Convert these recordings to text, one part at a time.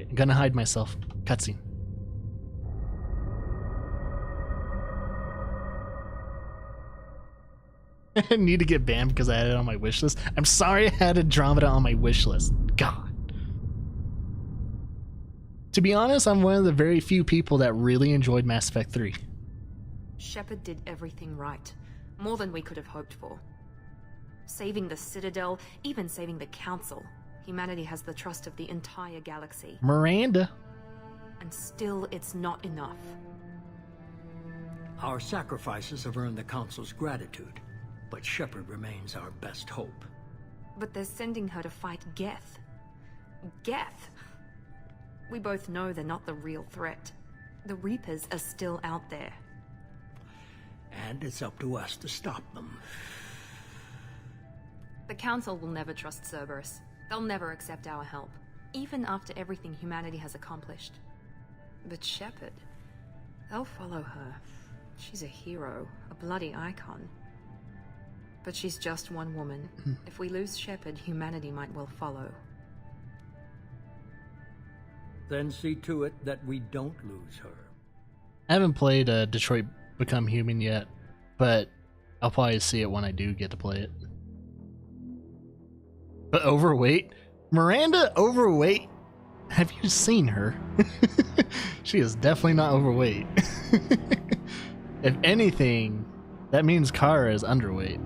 Alright, I'm gonna hide myself. Cutscene. I need to get banned because I had it on my wish list. I'm sorry I had Andromeda on my wish list. God. To be honest, I'm one of the very few people that really enjoyed Mass Effect 3. Shepard did everything right. More than we could have hoped for. Saving the Citadel, even saving the Council. Humanity has the trust of the entire galaxy. Miranda. And still, it's not enough. Our sacrifices have earned the Council's gratitude, but Shepard remains our best hope. But they're sending her to fight Geth. Geth! We both know they're not the real threat. The Reapers are still out there. And it's up to us to stop them. The Council will never trust Cerberus. They'll never accept our help, even after everything humanity has accomplished. But Shepard, they'll follow her. She's a hero, a bloody icon. But she's just one woman. If we lose Shepard, humanity might well follow. Then see to it that we don't lose her. I haven't played Detroit Become Human yet, but I'll probably see it when I do get to play it. But overweight? Miranda overweight? Have you seen her? She is definitely not overweight. If anything, that means Kara is underweight.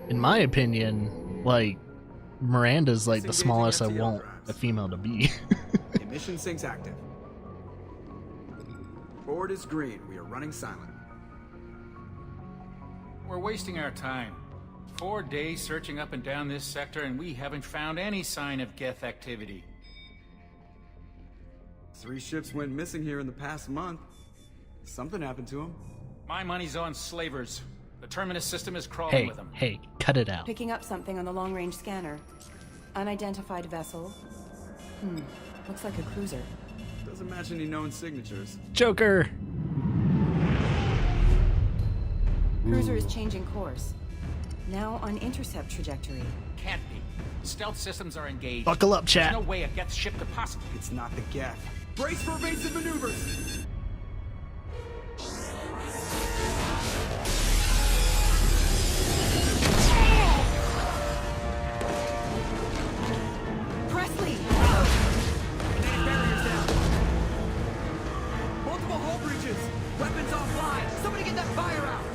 In my opinion, like, Miranda's like the smallest I want a female to be. Emission sinks active. Board is green. We are running silent. We're wasting our time. 4 days searching up and down this sector, and we haven't found any sign of Geth activity. 3 ships went missing here in the past month. Something happened to them. My money's on slavers. The Terminus system is crawling with them. Hey, cut it out. Picking up something on the long-range scanner. Unidentified vessel. Looks like a cruiser. Doesn't match any known signatures. Joker! Cruiser is changing course. Now on intercept trajectory. Can't be. Stealth systems are engaged. Buckle up, chat. There's no way a Geth ship could possibly... It's not the Geth. Brace for evasive maneuvers! Presley! Barriers down. Multiple hull breaches. Weapons offline. Somebody get that fire out.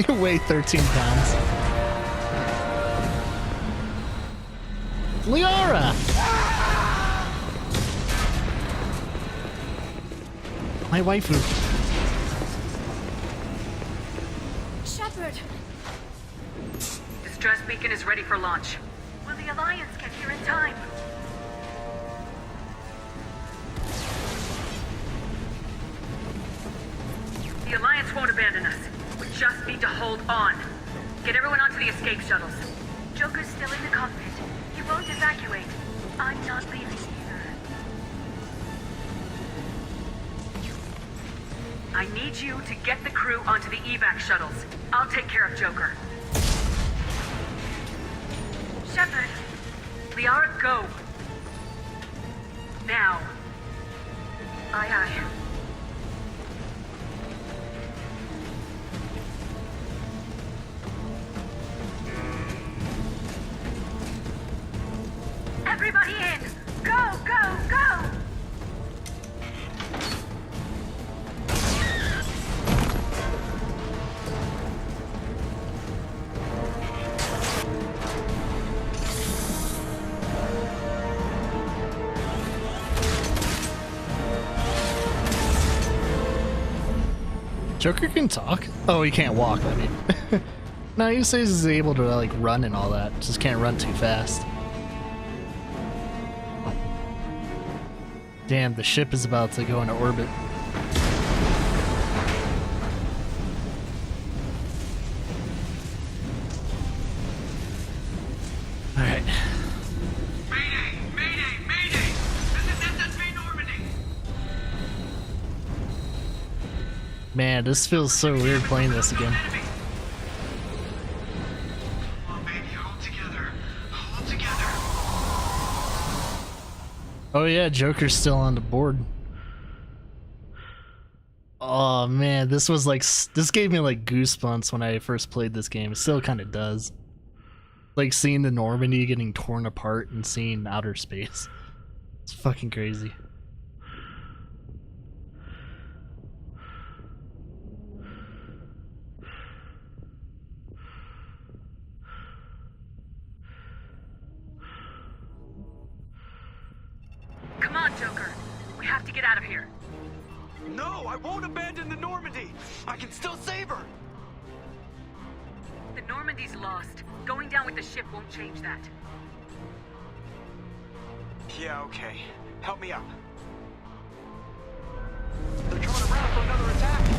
You weigh 13 pounds. Liara! My waifu. Shepard! Distress beacon is ready for launch. Will the Alliance get here in time? The Alliance won't abandon us. We just need to hold on. Get everyone onto the escape shuttles. Joker's still in the cockpit. He won't evacuate. I'm not leaving either. I need you to get the crew onto the evac shuttles. I'll take care of Joker. Shepard. Liara, go. Now. Aye, aye. Everybody in! Go, go, go! Joker can talk? Oh, he can't walk, I mean. No, he says he's able to, like, run and all that. Just can't run too fast. Damn, the ship is about to go into orbit. Man, this feels so weird playing this again. Oh yeah, Joker's still on the board. Oh man, this was like, this gave me like goosebumps when I first played this game. It still kind of does. Like seeing the Normandy getting torn apart and seeing outer space. It's fucking crazy. Come on, Joker. We have to get out of here. No, I won't abandon the Normandy. I can still save her. The Normandy's lost. Going down with the ship won't change that. Yeah, okay. Help me up. They're coming around for another attack.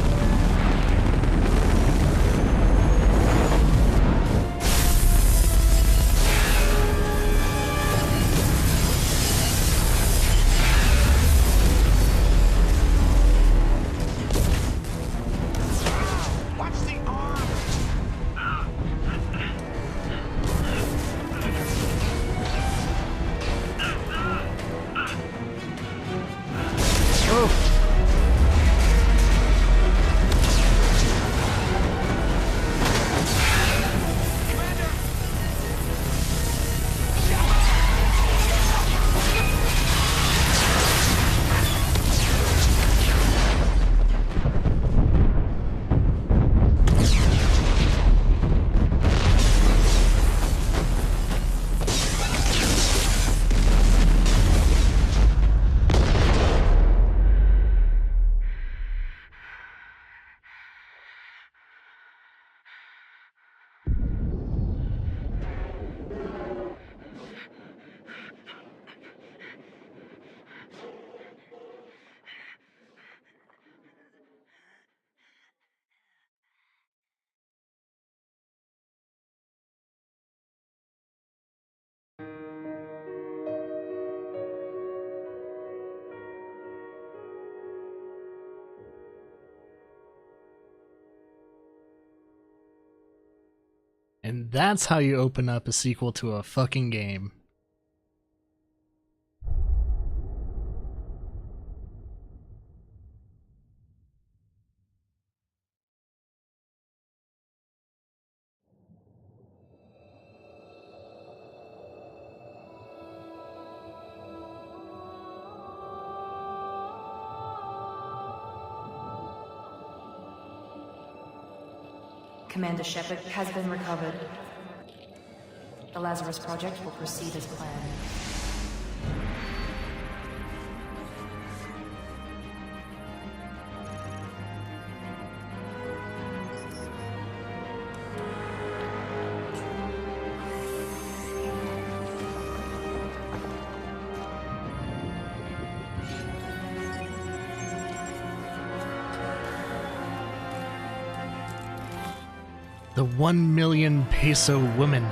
And that's how you open up a sequel to a fucking game. Commander Shepard has been recovered. The Lazarus Project will proceed as planned. The 1 million peso woman.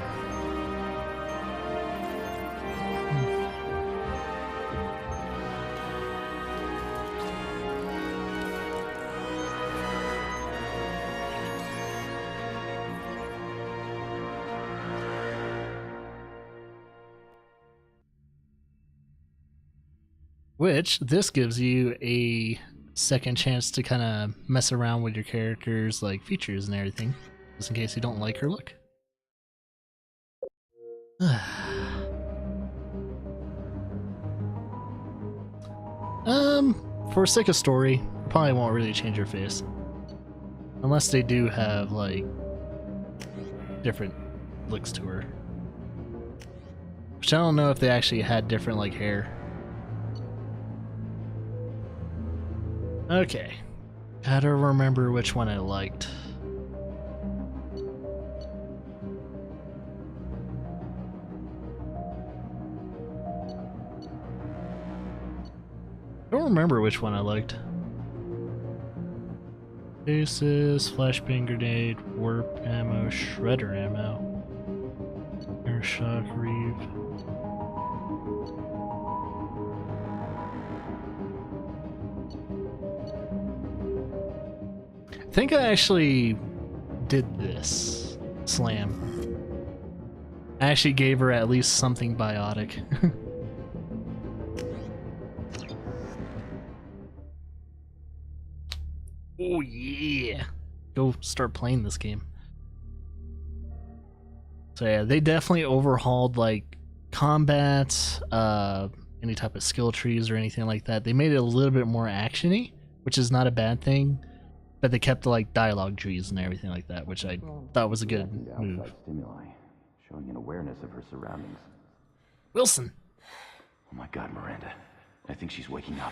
Which, this gives you a second chance to kind of mess around with your character's like features and everything, just in case you don't like her look. For sake of story, probably won't really change her face. Unless they do have, like, different looks to her. Which I don't know if they actually had different, like, hair. Okay. Gotta remember which one I liked. I don't remember which one I liked. Basis, flashbang grenade, warp ammo, shredder ammo, air shock reeve. think I actually did this slam. I actually gave her at least something biotic. Oh yeah. Go start playing this game. So yeah, they definitely overhauled like combat, any type of skill trees or anything like that. They made it a little bit more actiony, which is not a bad thing. But they kept the like dialogue trees and everything like that, which I thought was a good move. Outside stimuli, showing an awareness of her surroundings. Wilson. Oh my God, Miranda. I think she's waking up.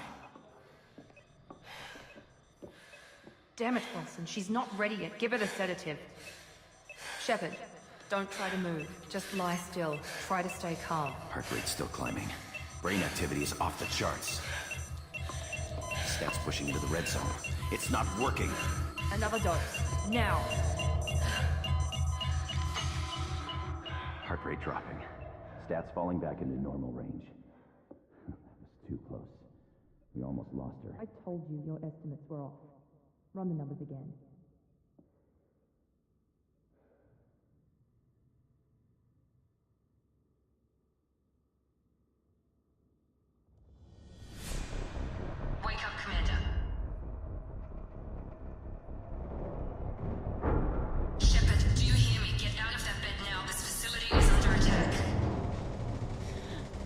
Damn it, Wilson. She's not ready yet. Give her the sedative. Shepard, don't try to move. Just lie still. Try to stay calm. Heart rate's still climbing. Brain activity is off the charts. Stats pushing into the red zone. It's not working. Another dose. Now. Heart rate dropping. Stats falling back into normal range. That was too close. We almost lost her. I told you your estimates were off. Run the numbers again. Wake up, Commander. Shepard, do you hear me? Get out of that bed now. This facility is under attack.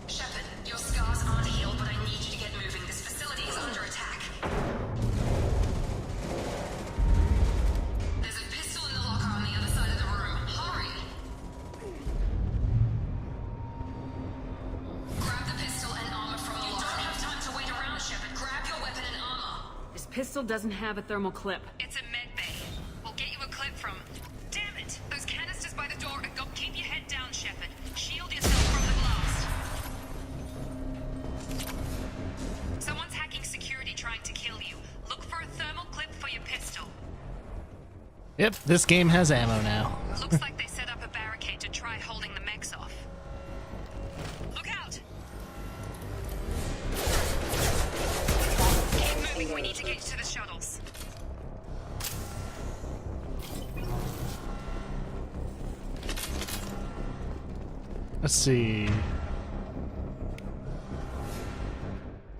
Shepard, your scars aren't healed, but I need you to get moving. This facility is under attack. There's a pistol in the locker on the other side of the room. Hurry! Grab the pistol and armor from the locker. You don't have time to wait around, Shepard. Grab your weapon and armor. This pistol doesn't have a thermal clip. It's a med bay. We'll get you a clip from... Damn it! Those canisters by the door. Go keep your head down, Shepard. Shield yourself from the blast. Someone's hacking security trying to kill you. Look for a thermal clip for your pistol. Yep, this game has ammo now. Looks like they set up a barricade to try holding the mechs off. Look out! Keep moving. We need to get to the shuttles. Let's see.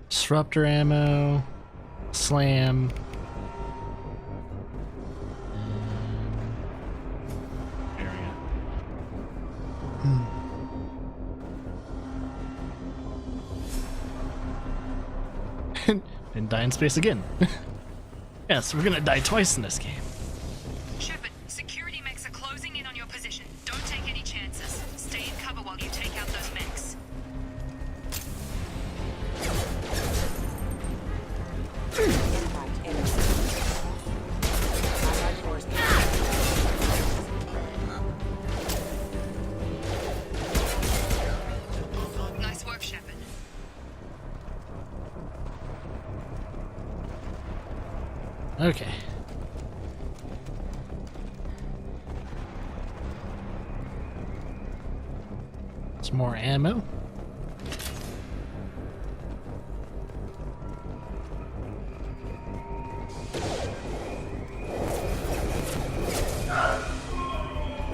Disruptor ammo, slam. Area. And die in space again. Yes, we're gonna die twice in this game. Shepard, security mechs are closing in on your position. Don't take any chances. Stay in cover while you take out those mechs. Nice work, Shepard. Okay. Some more ammo.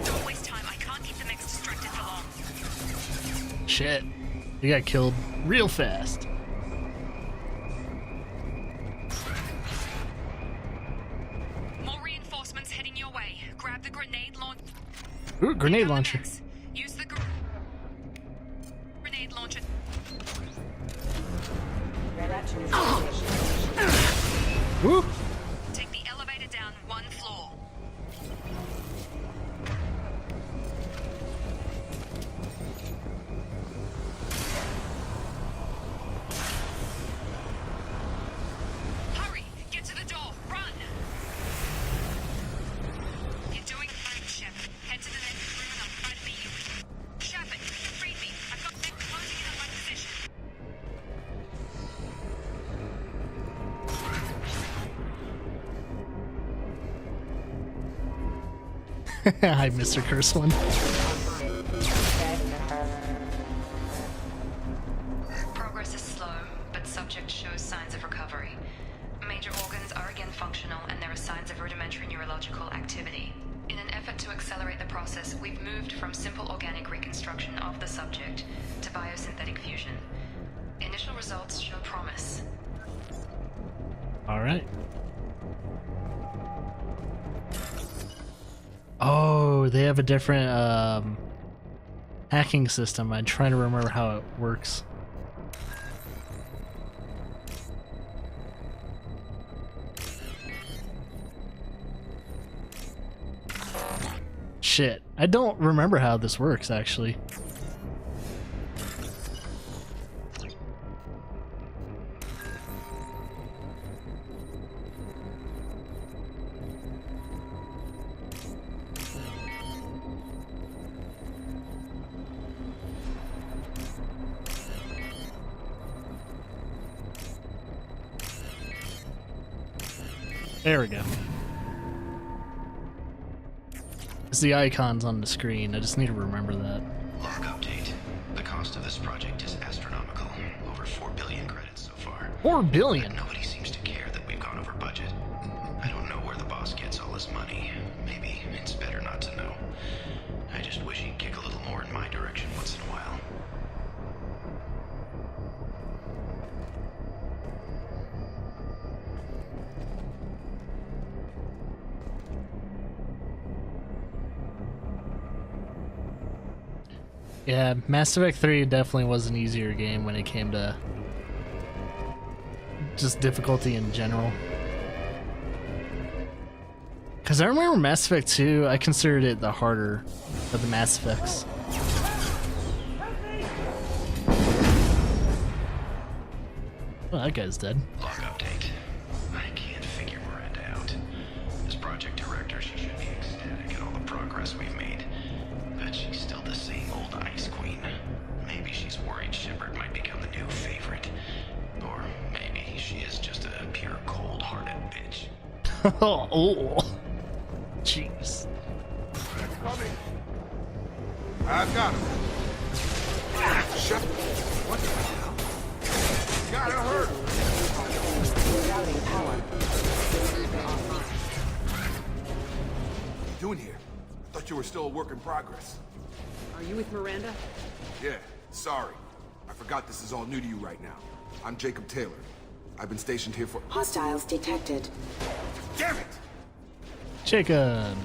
Don't waste time. I can't keep the mechs distracted for long. Shit. They got killed real fast. More reinforcements heading your way. Grab the grenade launcher. Ooh, grenade launcher. Use the grenade launcher. Woo! Take the elevator down one floor. Hurry! Get to the door! Run! You're doing fine, Shepard. Head to the next room and I'll try to beat you. Shepard, freed me. I've got them closing in on my position. Hi, Mr. Curse One. Progress is slow, but subject shows signs of recovery. Major organs are again functional, and there are signs of rudimentary biological activity. In an effort to accelerate the process, we've moved from simple organic reconstruction of the subject to biosynthetic fusion. Initial results show promise. All right. Oh, they have a different hacking system. I'm trying to remember how it works. Shit, I don't remember how this works actually. There we go. It's the icons on the screen. I just need to remember that. Log update. The cost of this project is astronomical. Over 4 billion credits so far. 4 billion? But nobody seems to care that we've gone over budget. I don't know where the boss gets all his money. Maybe it's better not to know. I just wish he'd kick a little more in my direction once in a while. Yeah, Mass Effect 3 definitely was an easier game when it came to just difficulty in general. Because I remember Mass Effect 2, I considered it the harder of the Mass Effects. Well, that guy's dead. Log update. I can't figure Miranda out. As project director, she should be ecstatic at all the progress we've made. But she's still the same old Ice Queen. Maybe she's worried Shepard might become the new favorite. Or maybe she is just a pure cold-hearted bitch. Oh, jeez. Coming. I've got him. Shepard, what the hell? Gotta hurt. What are you doing here? I thought you were still a work in progress. Are you with Miranda? Yeah, sorry. I forgot this is all new to you right now. I'm Jacob Taylor. I've been stationed here for— Hostiles detected. Damn it! Jacob.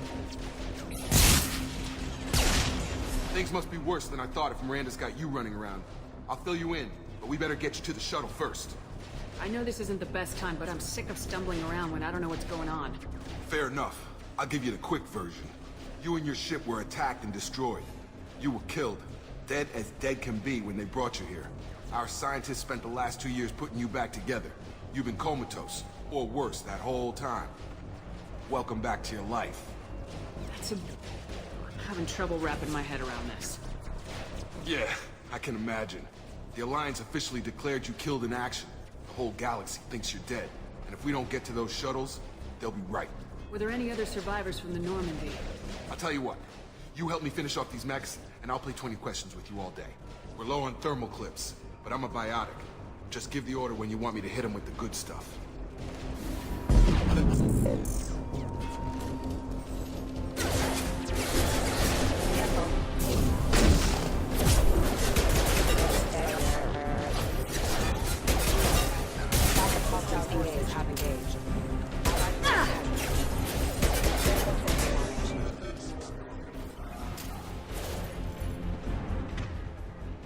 Things must be worse than I thought if Miranda's got you running around. I'll fill you in, but we better get you to the shuttle first. I know this isn't the best time, but I'm sick of stumbling around when I don't know what's going on. Fair enough. I'll give you the quick version. You and your ship were attacked and destroyed. You were killed. Dead as dead can be when they brought you here. Our scientists spent the last 2 years putting you back together. You've been comatose, or worse, that whole time. Welcome back to your life. I'm having trouble wrapping my head around this. Yeah, I can imagine. The Alliance officially declared you killed in action. The whole galaxy thinks you're dead. And if we don't get to those shuttles, they'll be right. Were there any other survivors from the Normandy? I'll tell you what. You help me finish off these mechs, and I'll play 20 questions with you all day. We're low on thermal clips, but I'm a biotic. Just give the order when you want me to hit them with the good stuff.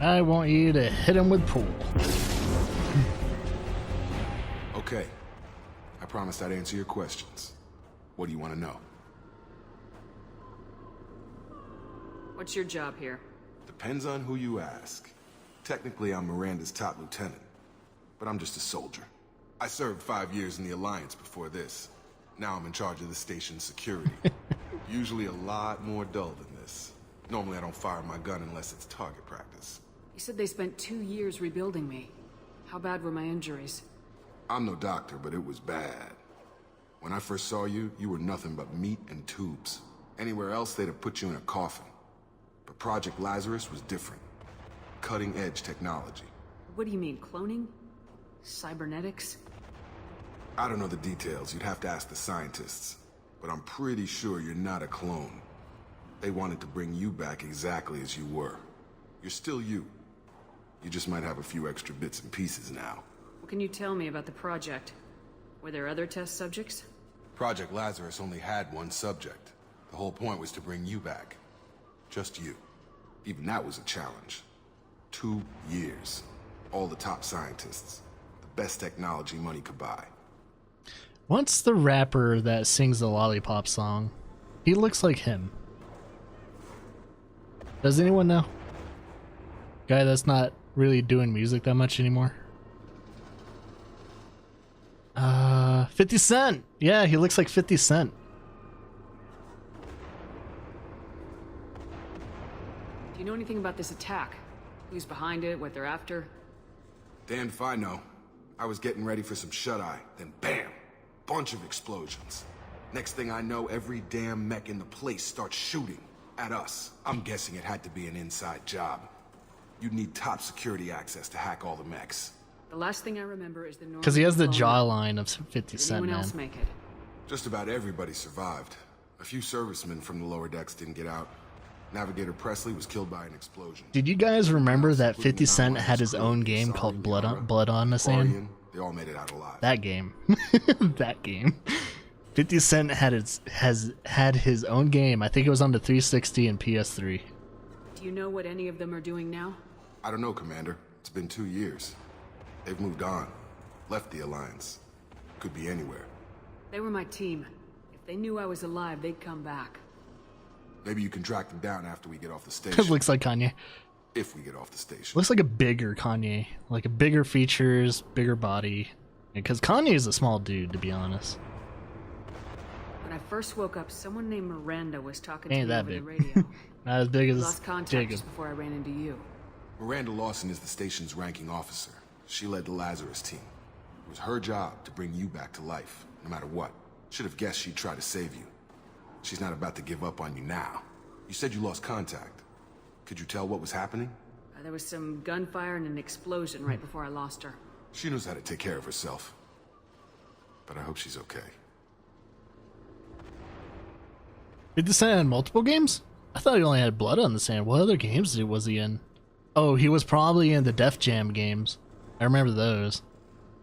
I want you to hit him with pool. Okay. I promised I'd answer your questions. What do you want to know? What's your job here? Depends on who you ask. Technically, I'm Miranda's top lieutenant, but I'm just a soldier. I served 5 years in the Alliance before this. Now I'm in charge of the station's security. Usually a lot more dull than this. Normally I don't fire my gun unless it's target practice. You said they spent 2 years rebuilding me. How bad were my injuries? I'm no doctor, but it was bad. When I first saw you, you were nothing but meat and tubes. Anywhere else, they'd have put you in a coffin. But Project Lazarus was different. Cutting-edge technology. What do you mean, cloning? Cybernetics? I don't know the details. You'd have to ask the scientists. but I'm pretty sure you're not a clone. They wanted to bring you back exactly as you were. You're still you. You just might have a few extra bits and pieces now. What can you tell me about the project? Were there other test subjects? Project Lazarus only had one subject. The whole point was to bring you back. Just you. Even that was a challenge. 2 years. All the top scientists. The best technology money could buy. What's the rapper that sings the Lollipop song? He looks like him. Does anyone know? Guy that's not really doing music that much anymore. 50 Cent. Yeah, he looks like 50 Cent. Do you know anything about this attack? Who's behind it, what they're after? Damned if I know. I was getting ready for some shut-eye, then bam! Bunch of explosions. Next thing I know, every damn mech in the place starts shooting at us. I'm guessing it had to be an inside job. You'd need top security access to hack all the mechs. The last thing I remember is the normal. Because he has the jawline of 50 Cent, Anyone man. else make it? Just about everybody survived. A few servicemen from the lower decks didn't get out. Navigator Presley was killed by an explosion. Did you guys remember that 50 Cent had his own game called Blood on the Sand? They all made it out alive. That game. That game. 50 Cent has had his own game. I think it was on the 360 and PS3. Do you know what any of them are doing now? I don't know, Commander. It's been 2 years. They've moved on. Left the Alliance. Could be anywhere. They were my team. If they knew I was alive, they'd come back. Maybe you can track them down after we get off the station. Looks like Kanye. If we get off the station. Looks like a bigger Kanye. Like a bigger features, bigger body. Because Kanye is a small dude, to be honest. When I first woke up, someone named Miranda was talking Ain't to me that over big. the radio. Not as big as Lost contact Jacob. just before I ran into you. Miranda Lawson is the station's ranking officer. She led the Lazarus team. It was her job to bring you back to life, no matter what. Should have guessed she'd try to save you. She's not about to give up on you now. You said you lost contact. Could you tell what was happening? There was some gunfire and an explosion right before I lost her. She knows how to take care of herself. But I hope she's okay. 50 Cent had multiple games? I thought he only had Blood on the Sand. What other games was he in? Oh, he was probably in the Def Jam games. I remember those.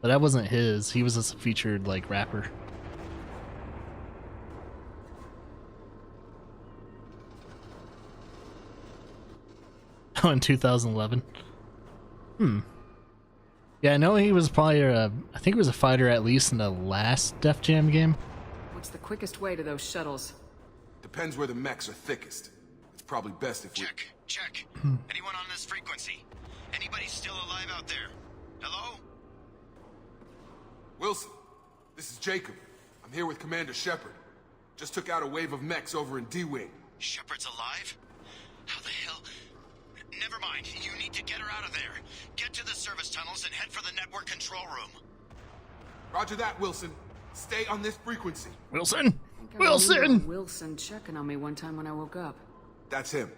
But that wasn't his. He was just a featured, like, rapper. Oh, in 2011. Yeah, I know he was probably I think he was a fighter at least in the last Def Jam game. What's the quickest way to those shuttles? Depends where the mechs are thickest. It's probably best if we... Check. Anyone on this frequency? Anybody still alive out there? Hello? Wilson, this is Jacob. I'm here with Commander Shepard. Just took out a wave of mechs over in D-Wing. Shepard's alive? How the hell? Never mind. You need to get her out of there. Get to the service tunnels and head for the network control room. Roger that, Wilson. Stay on this frequency. Wilson! I remember Wilson checking on me one time when I woke up. That's him.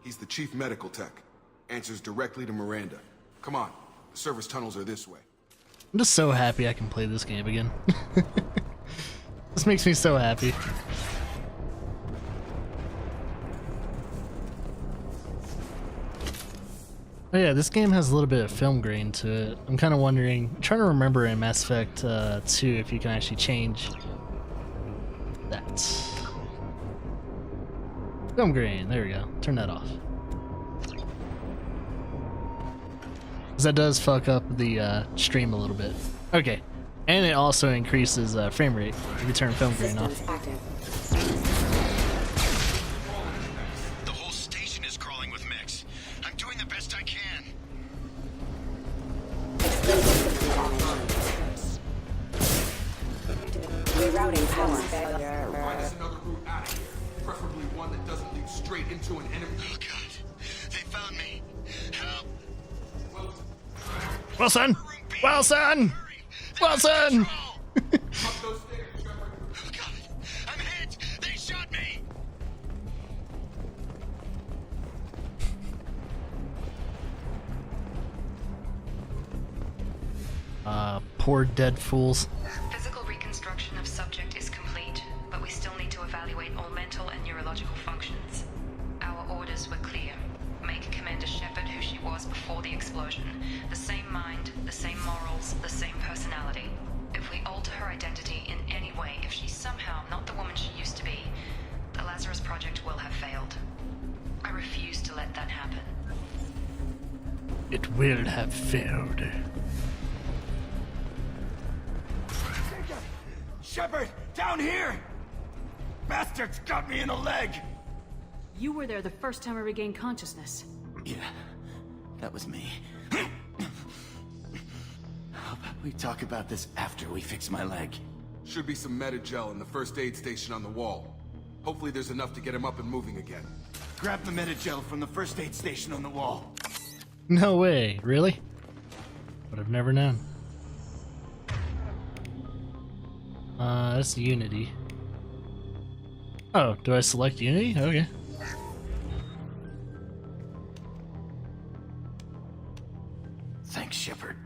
He's the chief medical tech. Answers directly to Miranda. Come on. The service tunnels are this way. I'm just so happy I can play this game again. This makes me so happy. Oh yeah, this game has a little bit of film grain to it. I'm kind of wondering, I'm trying to remember in Mass Effect 2 if you can actually change that. Film grain, there we go. Turn that off. Because that does fuck up the stream a little bit. Okay, and it also increases frame rate if you turn film grain off. The whole station is crawling with mechs. I'm doing the best I can. Rerouting power failure. Find us another route out of here. Preferably one that doesn't lead straight into an enemy. Oh god. They found me. Help. Wilson! Wilson! Wilson! Oh god. I'm hit. They shot me. Poor dead fools. Physical reconstruction of subject is complete, but we still need same morals, the same personality. If we alter her identity in any way, if she's somehow not the woman she used to be, the Lazarus Project will have failed. I refuse to let that happen. It will have failed. Shepard, down here! Bastards got me in the leg! You were there the first time I regained consciousness. Yeah, that was me. How about we talk about this after we fix my leg? Should be some Medi-gel in the first aid station on the wall. Hopefully there's enough to get him up and moving again. Grab the Medi-gel from the first aid station on the wall. No way, really? Would have never known. That's Unity. Oh, do I select Unity? Okay. Thanks, Shepard.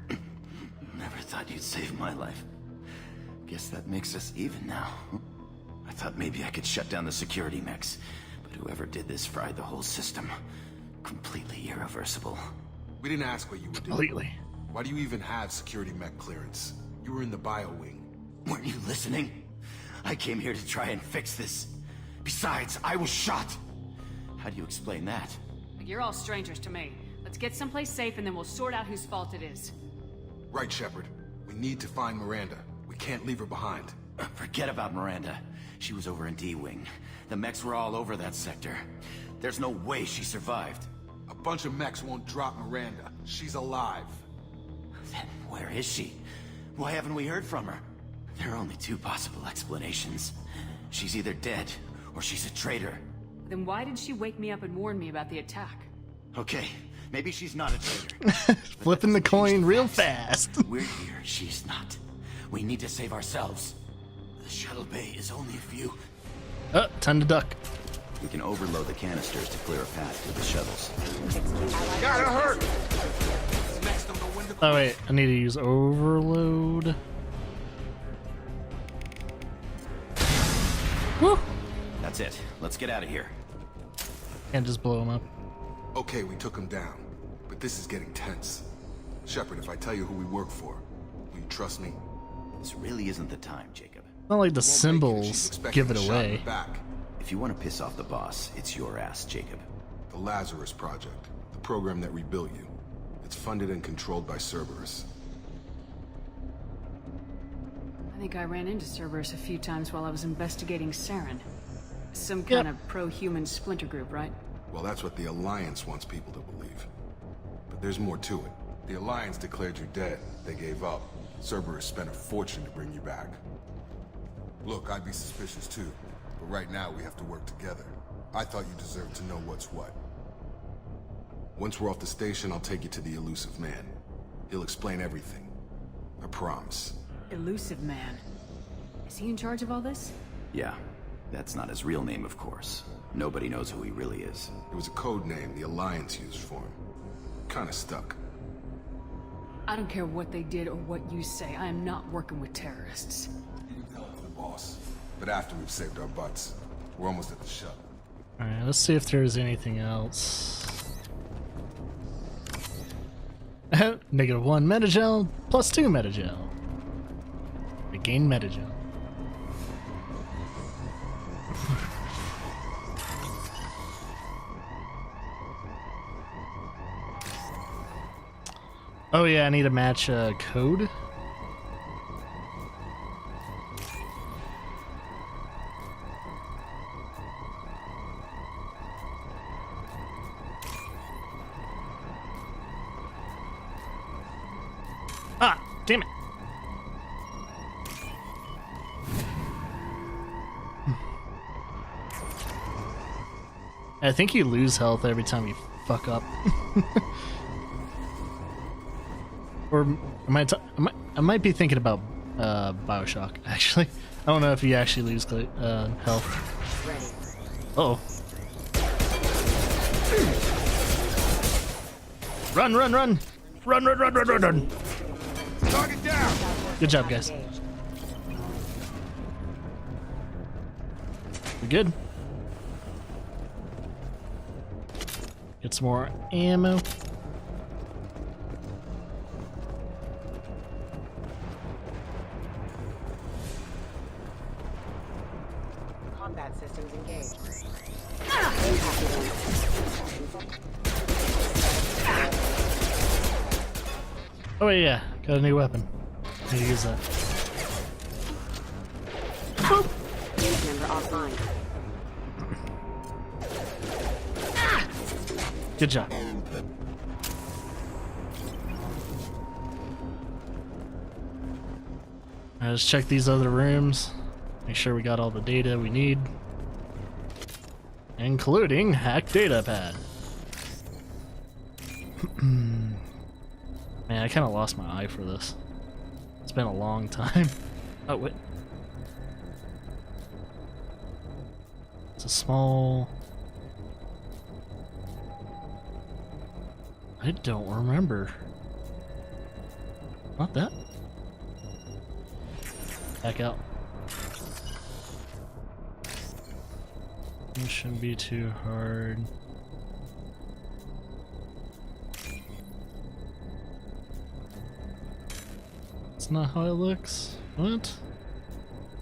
Never thought you'd save my life. Guess that makes us even now. I thought maybe I could shut down the security mechs, but whoever did this fried the whole system. Completely irreversible. We didn't ask what you were doing. Completely. Why do you even have security mech clearance? You were in the bio wing. Weren't you listening? I came here to try and fix this. Besides, I was shot. How do you explain that? You're all strangers to me. Let's get someplace safe and then we'll sort out whose fault it is. Right, Shepard. We need to find Miranda. We can't leave her behind. Forget about Miranda. She was over in D-Wing. The mechs were all over that sector. There's no way she survived. A bunch of mechs won't drop Miranda. She's alive. Then where is she? Why haven't we heard from her? There are only two possible explanations. She's either dead, or she's a traitor. Then why did she wake me up and warn me about the attack? Okay, maybe she's not a traitor. Flipping the coin real fast. We're here, she's not. We need to save ourselves. The shuttle bay is only a few. Oh, time to duck. We can overload the canisters to clear a path to the shuttles. Gotta hurt! Oh wait, I need to use overload. Woo! That's it. Let's get out of here. Can't just blow him up. Okay, we took him down. But this is getting tense. Shepard, if I tell you who we work for, will you trust me? This really isn't the time, Jacob. Not like the symbols give it away. If you want to piss off the boss, it's your ass, Jacob. The Lazarus Project, the program that rebuilt you. It's funded and controlled by Cerberus. I think I ran into Cerberus a few times while I was investigating Saren. Some kind of pro-human splinter group, right? Well, that's what the Alliance wants people to believe. But there's more to it. The Alliance declared you dead. They gave up. Cerberus spent a fortune to bring you back. Look, I'd be suspicious too. But right now, we have to work together. I thought you deserved to know what's what. Once we're off the station, I'll take you to the Elusive Man. He'll explain everything. I promise. Elusive Man. Is he in charge of all this? Yeah. That's not his real name, of course. Nobody knows who he really is. It was a code name the Alliance used for him. Kinda stuck. I don't care what they did or what you say. I am not working with terrorists. You can tell it to the boss. But after we've saved our butts, we're almost at the shuttle. Alright, let's see if there's anything else. -1 Medi-gel, +2 Medi-gel. Regain Medi-gel. Oh yeah, I need to match a code. Ah, damn it. I think you lose health every time you fuck up. Or I might be thinking about BioShock, actually. I don't know if you actually lose health. Uh-oh. Run, run, run! Run, run, run, run, run, run! Target down! Good job, guys. We good? Get some more ammo. Combat systems engaged. Oh yeah, got a new weapon. Need to use that. Unit member offline. Good job. Let's check these other rooms. Make sure we got all the data we need. Including hack data pad. Man, I kind of lost my eye for this. It's been a long time. Oh, wait. It's a small... I don't remember. Not that. Back out. It shouldn't be too hard. That's not how it looks. What?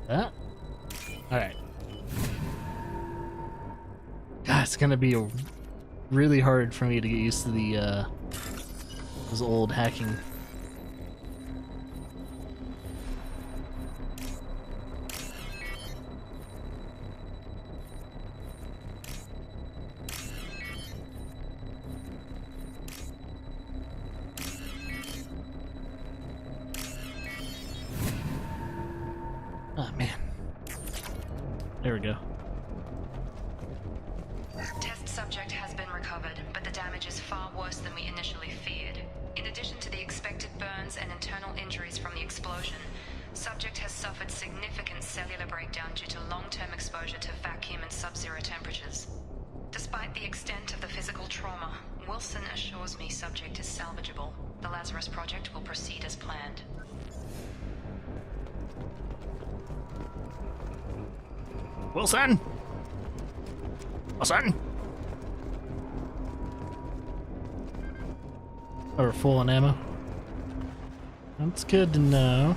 That? Alright. God, it's gonna be really hard for me to get used to the those old hacking. Oh man. There we go. Test subject has been recovered, but the damage is far worse than we initially feared. In addition to the expected burns and internal injuries from the explosion, subject has suffered significant cellular breakdown due to long-term exposure to vacuum and sub-zero temperatures. Despite the extent of the physical trauma, Wilson assures me subject is salvageable. The Lazarus Project will proceed as planned. Wilson! Wilson! Oh, we're full on ammo. That's good to know.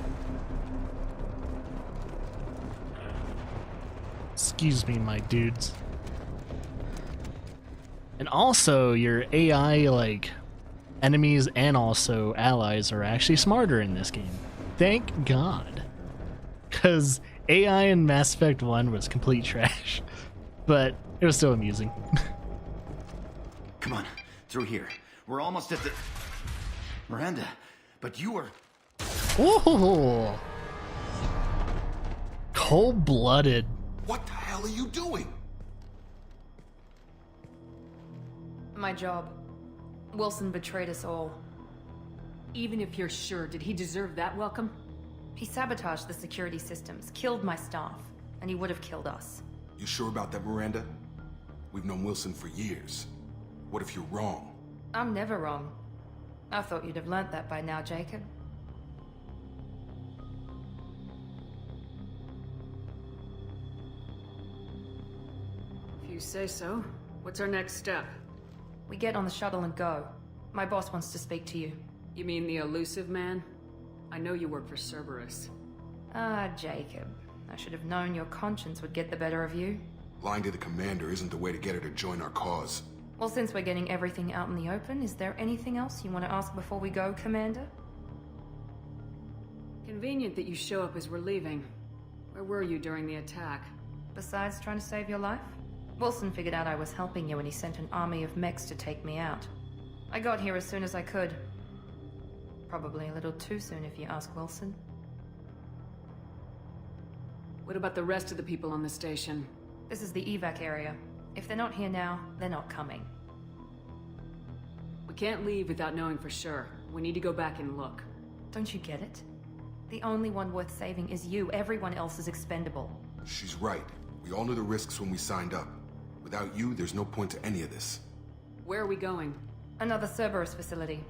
Excuse me, my dudes. And also, your AI, like, enemies and also allies are actually smarter in this game. Thank God. Because AI in Mass Effect 1 was complete trash. But it was still amusing. Come on, through here. We're almost at the... Miranda, but you were... Ooh! Cold-blooded. What the hell are you doing? My job. Wilson betrayed us all. Even if you're sure, did he deserve that welcome? He sabotaged the security systems, killed my staff, and he would have killed us. You sure about that, Miranda? We've known Wilson for years. What if you're wrong? I'm never wrong. I thought you'd have learnt that by now, Jacob. If you say so. What's our next step? We get on the shuttle and go. My boss wants to speak to you. You mean the elusive man? I know you work for Cerberus. Ah, Jacob. I should have known your conscience would get the better of you. Lying to the commander isn't the way to get her to join our cause. Well, since we're getting everything out in the open, is there anything else you want to ask before we go, Commander? Convenient that you show up as we're leaving. Where were you during the attack? Besides trying to save your life? Wilson figured out I was helping you and he sent an army of mechs to take me out. I got here as soon as I could. Probably a little too soon if you ask Wilson. What about the rest of the people on the station? This is the evac area. If they're not here now, they're not coming. We can't leave without knowing for sure. We need to go back and look. Don't you get it? The only one worth saving is you. Everyone else is expendable. She's right. We all knew the risks when we signed up. Without you, there's no point to any of this. Where are we going? Another Cerberus facility.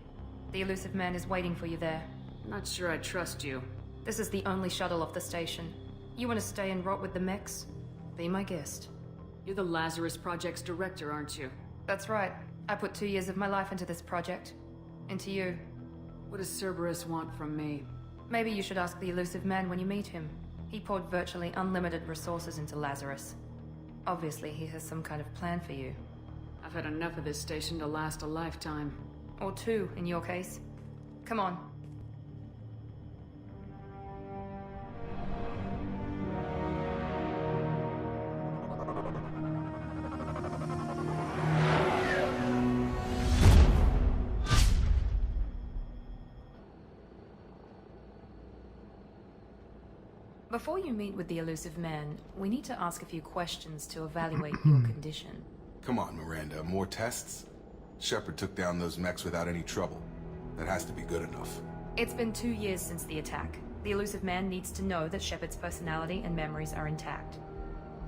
The elusive man is waiting for you there. Not sure I trust you. This is the only shuttle off the station. You want to stay and rot with the mechs? Be my guest. You're the Lazarus Project's director, aren't you? That's right. I put 2 years of my life into this project. Into you. What does Cerberus want from me? Maybe you should ask the elusive man when you meet him. He poured virtually unlimited resources into Lazarus. Obviously, he has some kind of plan for you. I've had enough of this station to last a lifetime. Or two, in your case. Come on. Before you meet with the Elusive Man, we need to ask a few questions to evaluate your condition. Come on, Miranda, more tests? Shepard took down those mechs without any trouble. That has to be good enough. It's been 2 years since the attack. The Elusive Man needs to know that Shepard's personality and memories are intact.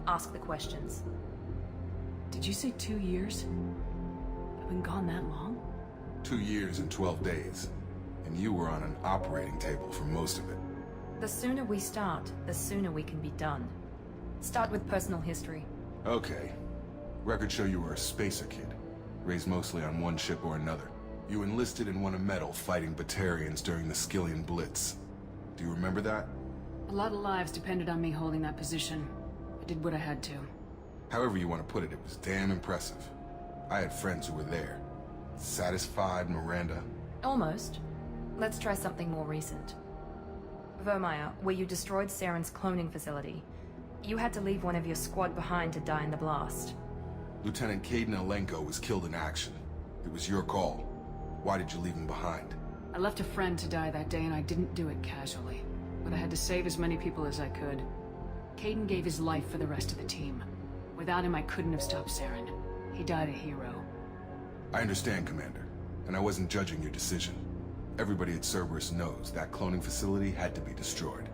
Ask the questions. Did you say 2 years? I've been gone that long? 2 years and 12 days. And you were on an operating table for most of it. The sooner we start, the sooner we can be done. Start with personal history. Okay. Records show you were a spacer kid, raised mostly on one ship or another. You enlisted and won a medal fighting Batarians during the Skillian Blitz. Do you remember that? A lot of lives depended on me holding that position. I did what I had to. However you want to put it, it was damn impressive. I had friends who were there. Satisfied, Miranda? Almost. Let's try something more recent. Vermeer, where you destroyed Saren's cloning facility. You had to leave one of your squad behind to die in the blast. Lieutenant Kaidan Alenko was killed in action. It was your call. Why did you leave him behind? I left a friend to die that day and I didn't do it casually. But I had to save as many people as I could. Kaidan gave his life for the rest of the team. Without him, I couldn't have stopped Saren. He died a hero. I understand, Commander. And I wasn't judging your decision. Everybody at Cerberus knows that cloning facility had to be destroyed.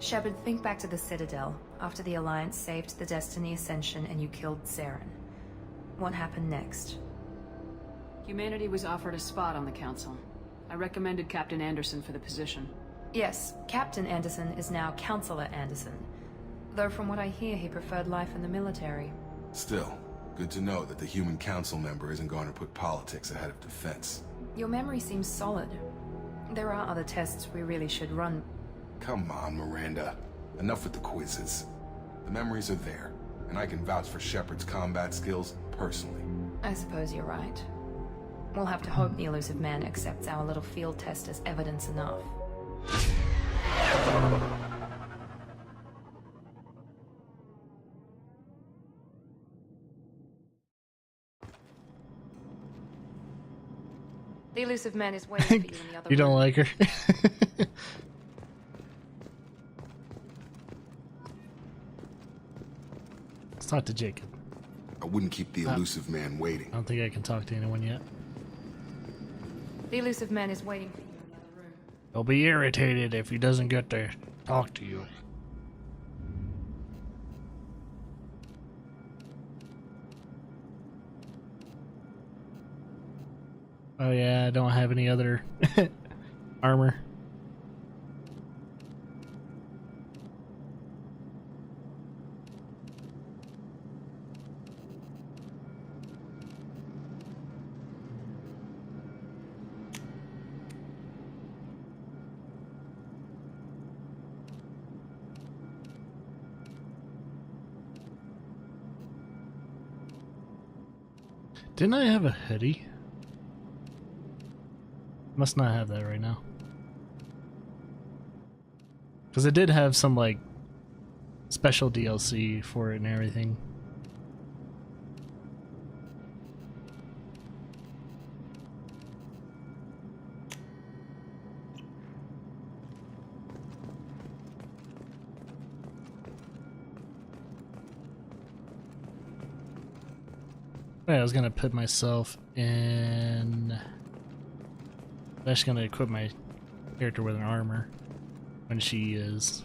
Shepard, think back to the Citadel, after the Alliance saved the Destiny Ascension and you killed Saren. What happened next? Humanity was offered a spot on the Council. I recommended Captain Anderson for the position. Yes, Captain Anderson is now Counselor Anderson. Though from what I hear, he preferred life in the military. Still, good to know that the human council member isn't going to put politics ahead of defense. Your memory seems solid. There are other tests we really should run. Come on, Miranda. Enough with the quizzes. The memories are there, and I can vouch for Shepard's combat skills personally. I suppose you're right. We'll have to hope the Elusive Man accepts our little field test as evidence enough. The Elusive Man is waiting for you in the other You don't room. like her? Let's talk to Jacob. I wouldn't keep the Elusive Man waiting. I don't think I can talk to anyone yet. The Elusive Man is waiting for you in the other room. He'll be irritated if he doesn't get to talk to you. Oh yeah, I don't have any other armor. Didn't I have a hoodie? Must not have that right now. Because it did have some, like, special DLC for it and everything. Right, I was gonna put myself in... I'm just gonna equip my character with an armor when she is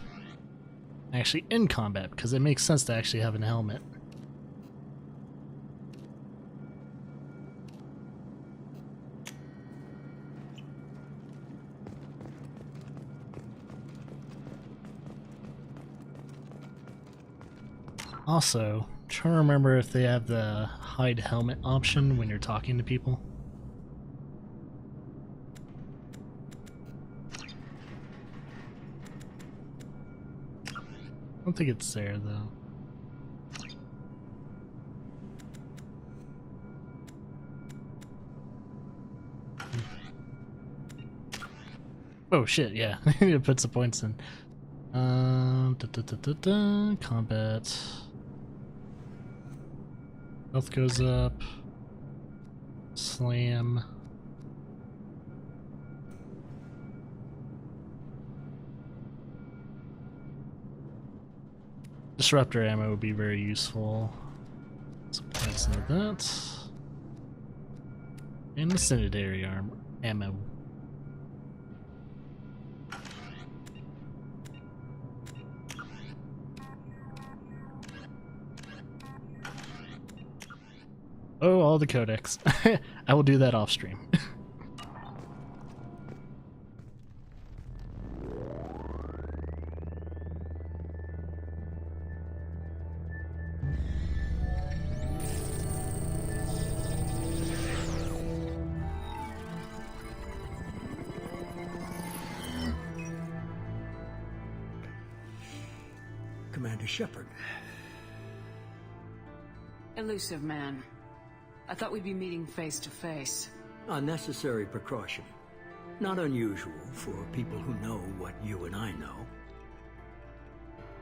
actually in combat, because it makes sense to actually have a helmet. Also, trying to remember if they have the hide helmet option when you're talking to people. I don't think it's there though. Oh shit, yeah. I need to put some points in. Combat. Health goes up. Slam. Disruptor ammo would be very useful. Some points into that. And incendiary ammo. Oh, all the codex. I will do that off stream. Commander Shepard. Elusive man. I thought we'd be meeting face to face. A necessary precaution. Not unusual for people who know what you and I know.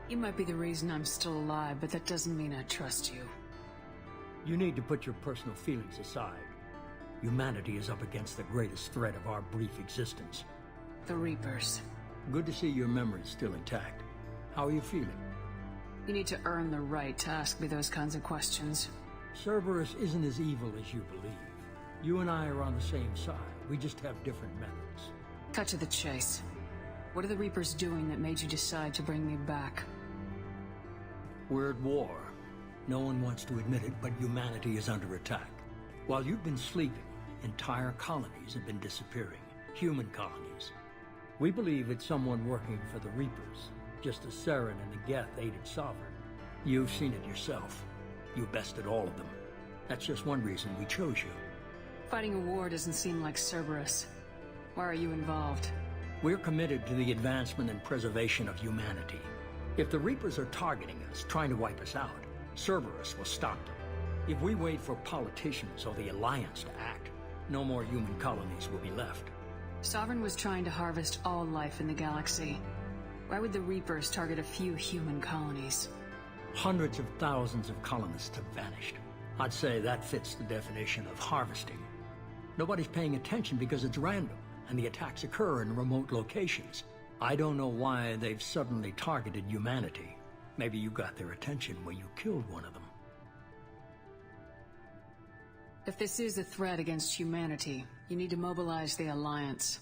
You might be the reason I'm still alive, but that doesn't mean I trust you. You need to put your personal feelings aside. Humanity is up against the greatest threat of our brief existence. The Reapers. Good to see your memory's still intact. How are you feeling? You need to earn the right to ask me those kinds of questions. Cerberus isn't as evil as you believe. You and I are on the same side. We just have different methods. Cut to the chase. What are the Reapers doing that made you decide to bring me back? We're at war. No one wants to admit it, but humanity is under attack. While you've been sleeping, entire colonies have been disappearing. Human colonies. We believe it's someone working for the Reapers, just as Saren and the Geth aided Sovereign. You've seen it yourself. You bested all of them. That's just one reason we chose you. Fighting a war doesn't seem like Cerberus. Why are you involved? We're committed to the advancement and preservation of humanity. If the Reapers are targeting us, trying to wipe us out, Cerberus will stop them. If we wait for politicians or the Alliance to act, no more human colonies will be left. Sovereign was trying to harvest all life in the galaxy. Why would the Reapers target a few human colonies? Hundreds of thousands of colonists have vanished. I'd say that fits the definition of harvesting. Nobody's paying attention because it's random, and the attacks occur in remote locations. I don't know why they've suddenly targeted humanity. Maybe you got their attention when you killed one of them. If this is a threat against humanity, you need to mobilize the Alliance.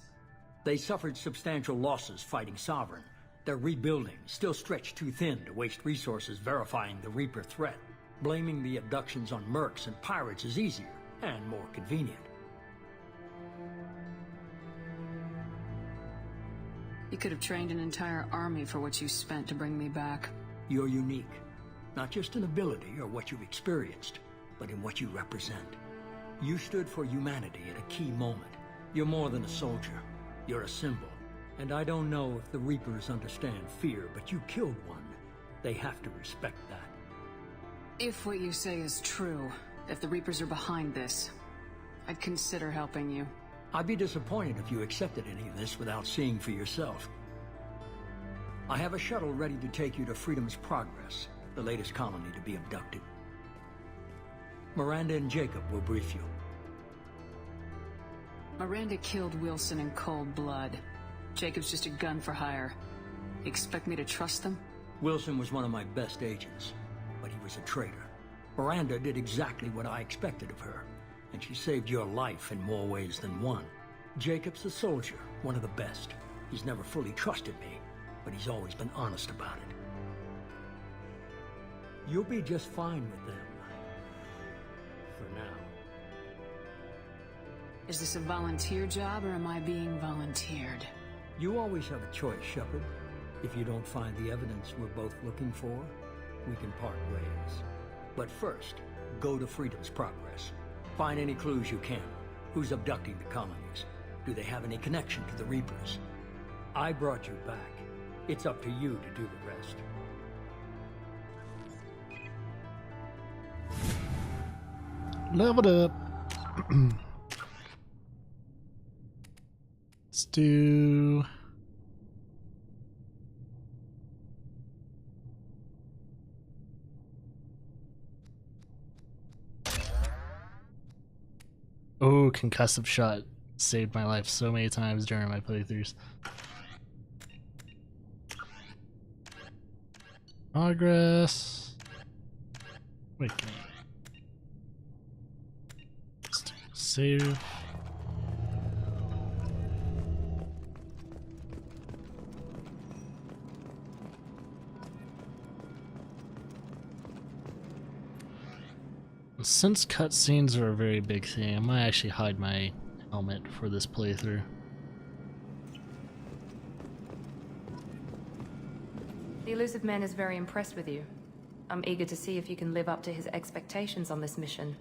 They suffered substantial losses fighting Sovereign. They're rebuilding, still stretched too thin to waste resources verifying the Reaper threat. Blaming the abductions on mercs and pirates is easier, and more convenient. You could have trained an entire army for what you spent to bring me back. You're unique. Not just in ability or what you've experienced, but in what you represent. You stood for humanity at a key moment. You're more than a soldier. You're a symbol. And I don't know if the Reapers understand fear, but you killed one. They have to respect that. If what you say is true, if the Reapers are behind this, I'd consider helping you. I'd be disappointed if you accepted any of this without seeing for yourself. I have a shuttle ready to take you to Freedom's Progress, the latest colony to be abducted. Miranda and Jacob will brief you. Miranda killed Wilson in cold blood. Jacob's just a gun for hire. You expect me to trust them? Wilson was one of my best agents, but he was a traitor. Miranda did exactly what I expected of her, and she saved your life in more ways than one. Jacob's a soldier, one of the best. He's never fully trusted me, but he's always been honest about it. You'll be just fine with them. For now. Is this a volunteer job, or am I being volunteered? You always have a choice, Shepard. If you don't find the evidence we're both looking for, we can part ways. But first, go to Freedom's Progress. Find any clues you can. Who's abducting the colonies? Do they have any connection to the Reapers? I brought you back. It's up to you to do the rest. Leveled up. Let's do Oh, concussive shot saved my life so many times during my playthroughs. Progress. Wait. Save. Since cutscenes are a very big thing, I might actually hide my helmet for this playthrough. The Elusive Man is very impressed with you. I'm eager to see if you can live up to his expectations on this mission.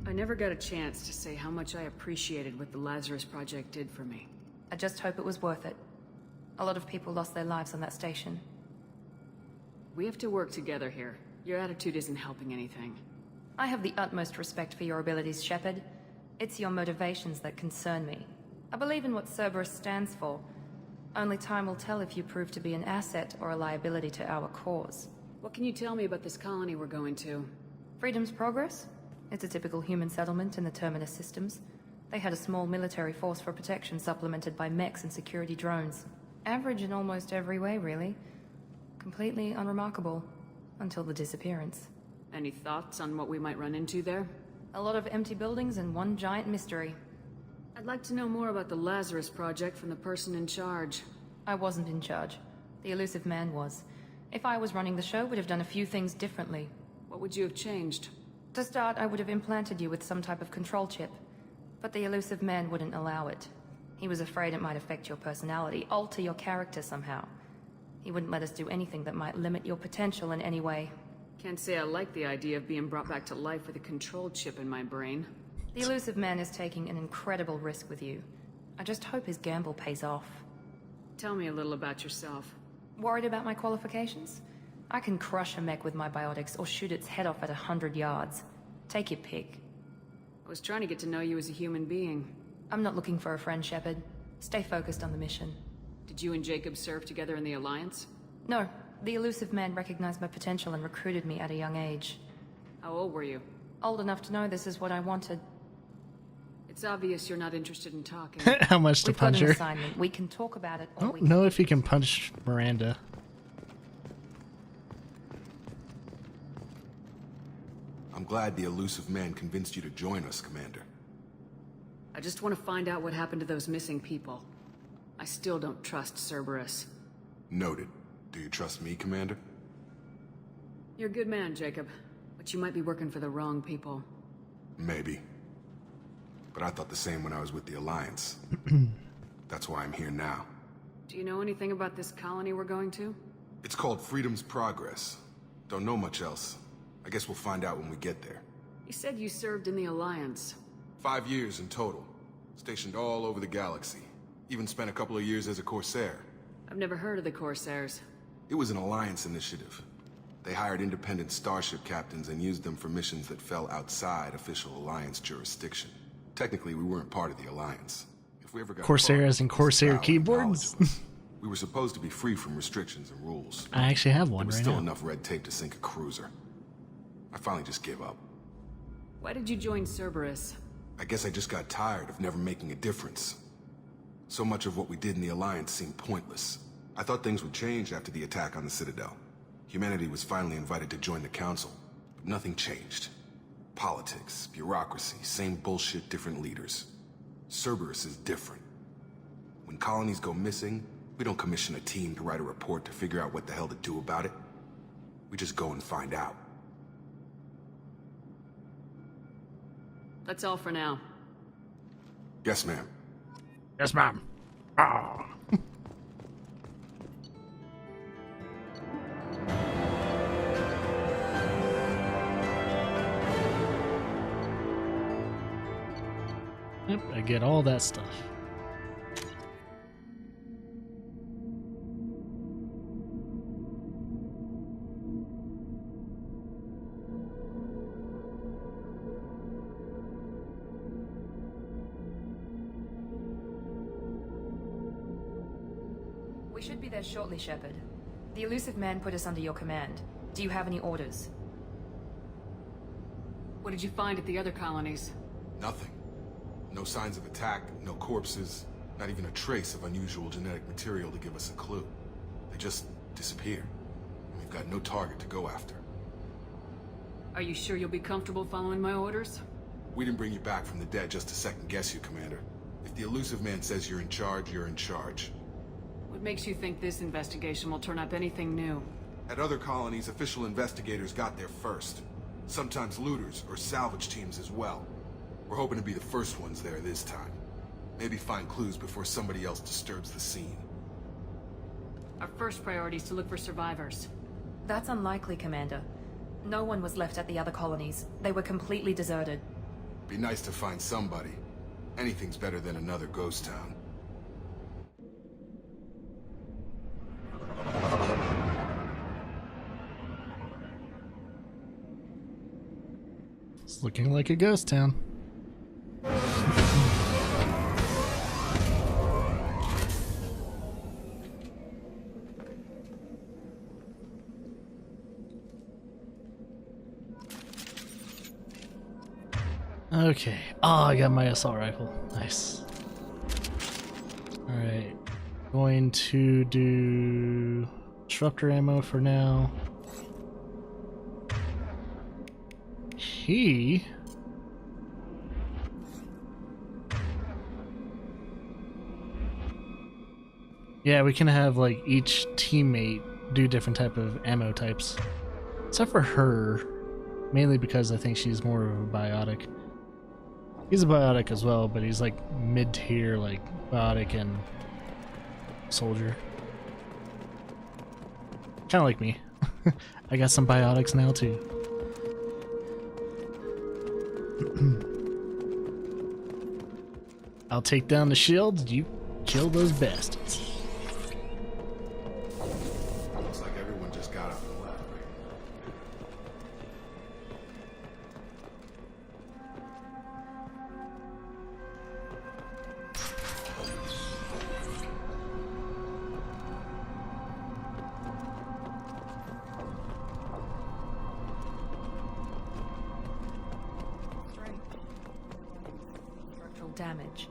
I never got a chance to say how much I appreciated what the Lazarus Project did for me. I just hope it was worth it. A lot of people lost their lives on that station. We have to work together here. Your attitude isn't helping anything. I have the utmost respect for your abilities, Shepard. It's your motivations that concern me. I believe in what Cerberus stands for. Only time will tell if you prove to be an asset or a liability to our cause. What can you tell me about this colony we're going to? Freedom's Progress? It's a typical human settlement in the Terminus systems. They had a small military force for protection supplemented by mechs and security drones. Average in almost every way, really. Completely unremarkable. Until the disappearance. Any thoughts on what we might run into there? A lot of empty buildings and one giant mystery. I'd like to know more about the Lazarus Project from the person in charge. I wasn't in charge. The Elusive Man was. If I was running the show, would have done a few things differently. What would you have changed? To start, I would have implanted you with some type of control chip. But the Elusive Man wouldn't allow it. He was afraid it might affect your personality, alter your character somehow. He wouldn't let us do anything that might limit your potential in any way. Can't say I like the idea of being brought back to life with a control chip in my brain. The Elusive Man is taking an incredible risk with you. I just hope his gamble pays off. Tell me a little about yourself. Worried about my qualifications? I can crush a mech with my biotics or shoot its head off at 100 yards. Take your pick. I was trying to get to know you as a human being. I'm not looking for a friend, Shepard. Stay focused on the mission. Did you and Jacob serve together in the Alliance? No. The Elusive Man recognized my potential and recruited me at a young age. How old were you? Old enough to know this is what I wanted. It's obvious you're not interested in talking. How much to punch her? We've got an assignment. We can talk about it. I don't know if you can punch Miranda. I'm glad the Elusive Man convinced you to join us, Commander. I just want to find out what happened to those missing people. I still don't trust Cerberus. Noted. Do you trust me, Commander? You're a good man, Jacob. But you might be working for the wrong people. Maybe. But I thought the same when I was with the Alliance. That's why I'm here now. Do you know anything about this colony we're going to? It's called Freedom's Progress. Don't know much else. I guess we'll find out when we get there. You said you served in the Alliance. 5 years in total. Stationed all over the galaxy. Even spent a couple of years as a Corsair. I've never heard of the Corsairs. It was an Alliance initiative. They hired independent starship captains and used them for missions that fell outside official Alliance jurisdiction. Technically, we weren't part of the Alliance. If we ever got Corsair as in Corsair keyboards? We were supposed to be free from restrictions and rules. I actually have one there was right still now. enough red tape to sink a cruiser. I finally just gave up. Why did you join Cerberus? I guess I just got tired of never making a difference. So much of what we did in the Alliance seemed pointless. I thought things would change after the attack on the Citadel. Humanity was finally invited to join the Council, but nothing changed. Politics, bureaucracy, same bullshit, different leaders. Cerberus is different. When colonies go missing, we don't commission a team to write a report to figure out what the hell to do about it. We just go and find out. That's all for now. Yes, ma'am. Yes, ma'am. Ah. Yep, I get all that stuff. We should be there shortly, Shepard. The Elusive Man put us under your command. Do you have any orders? What did you find at the other colonies? Nothing. No signs of attack, no corpses, not even a trace of unusual genetic material to give us a clue. They just disappear. We've got no target to go after. Are you sure you'll be comfortable following my orders? We didn't bring you back from the dead just to second guess you, Commander. If the Illusive Man says you're in charge, you're in charge. What makes you think this investigation will turn up anything new? At other colonies, official investigators got there first. Sometimes looters or salvage teams as well. We're hoping to be the first ones there this time. Maybe find clues before somebody else disturbs the scene. Our first priority is to look for survivors. That's unlikely, Commander. No one was left at the other colonies. They were completely deserted. Be nice to find somebody. Anything's better than another ghost town. It's looking like a ghost town. Okay. Oh, I got my assault rifle. Nice. Alright. Going to do disruptor ammo for now. Yeah, we can have like each teammate do different type of ammo types. Except for her. Mainly because I think she's more of a biotic. He's a biotic as well, but he's like mid-tier, like biotic and soldier. Kinda like me. I got some biotics now too. I'll take down the shields, you kill those bastards. Looks like everyone just got up and left. Structural damage.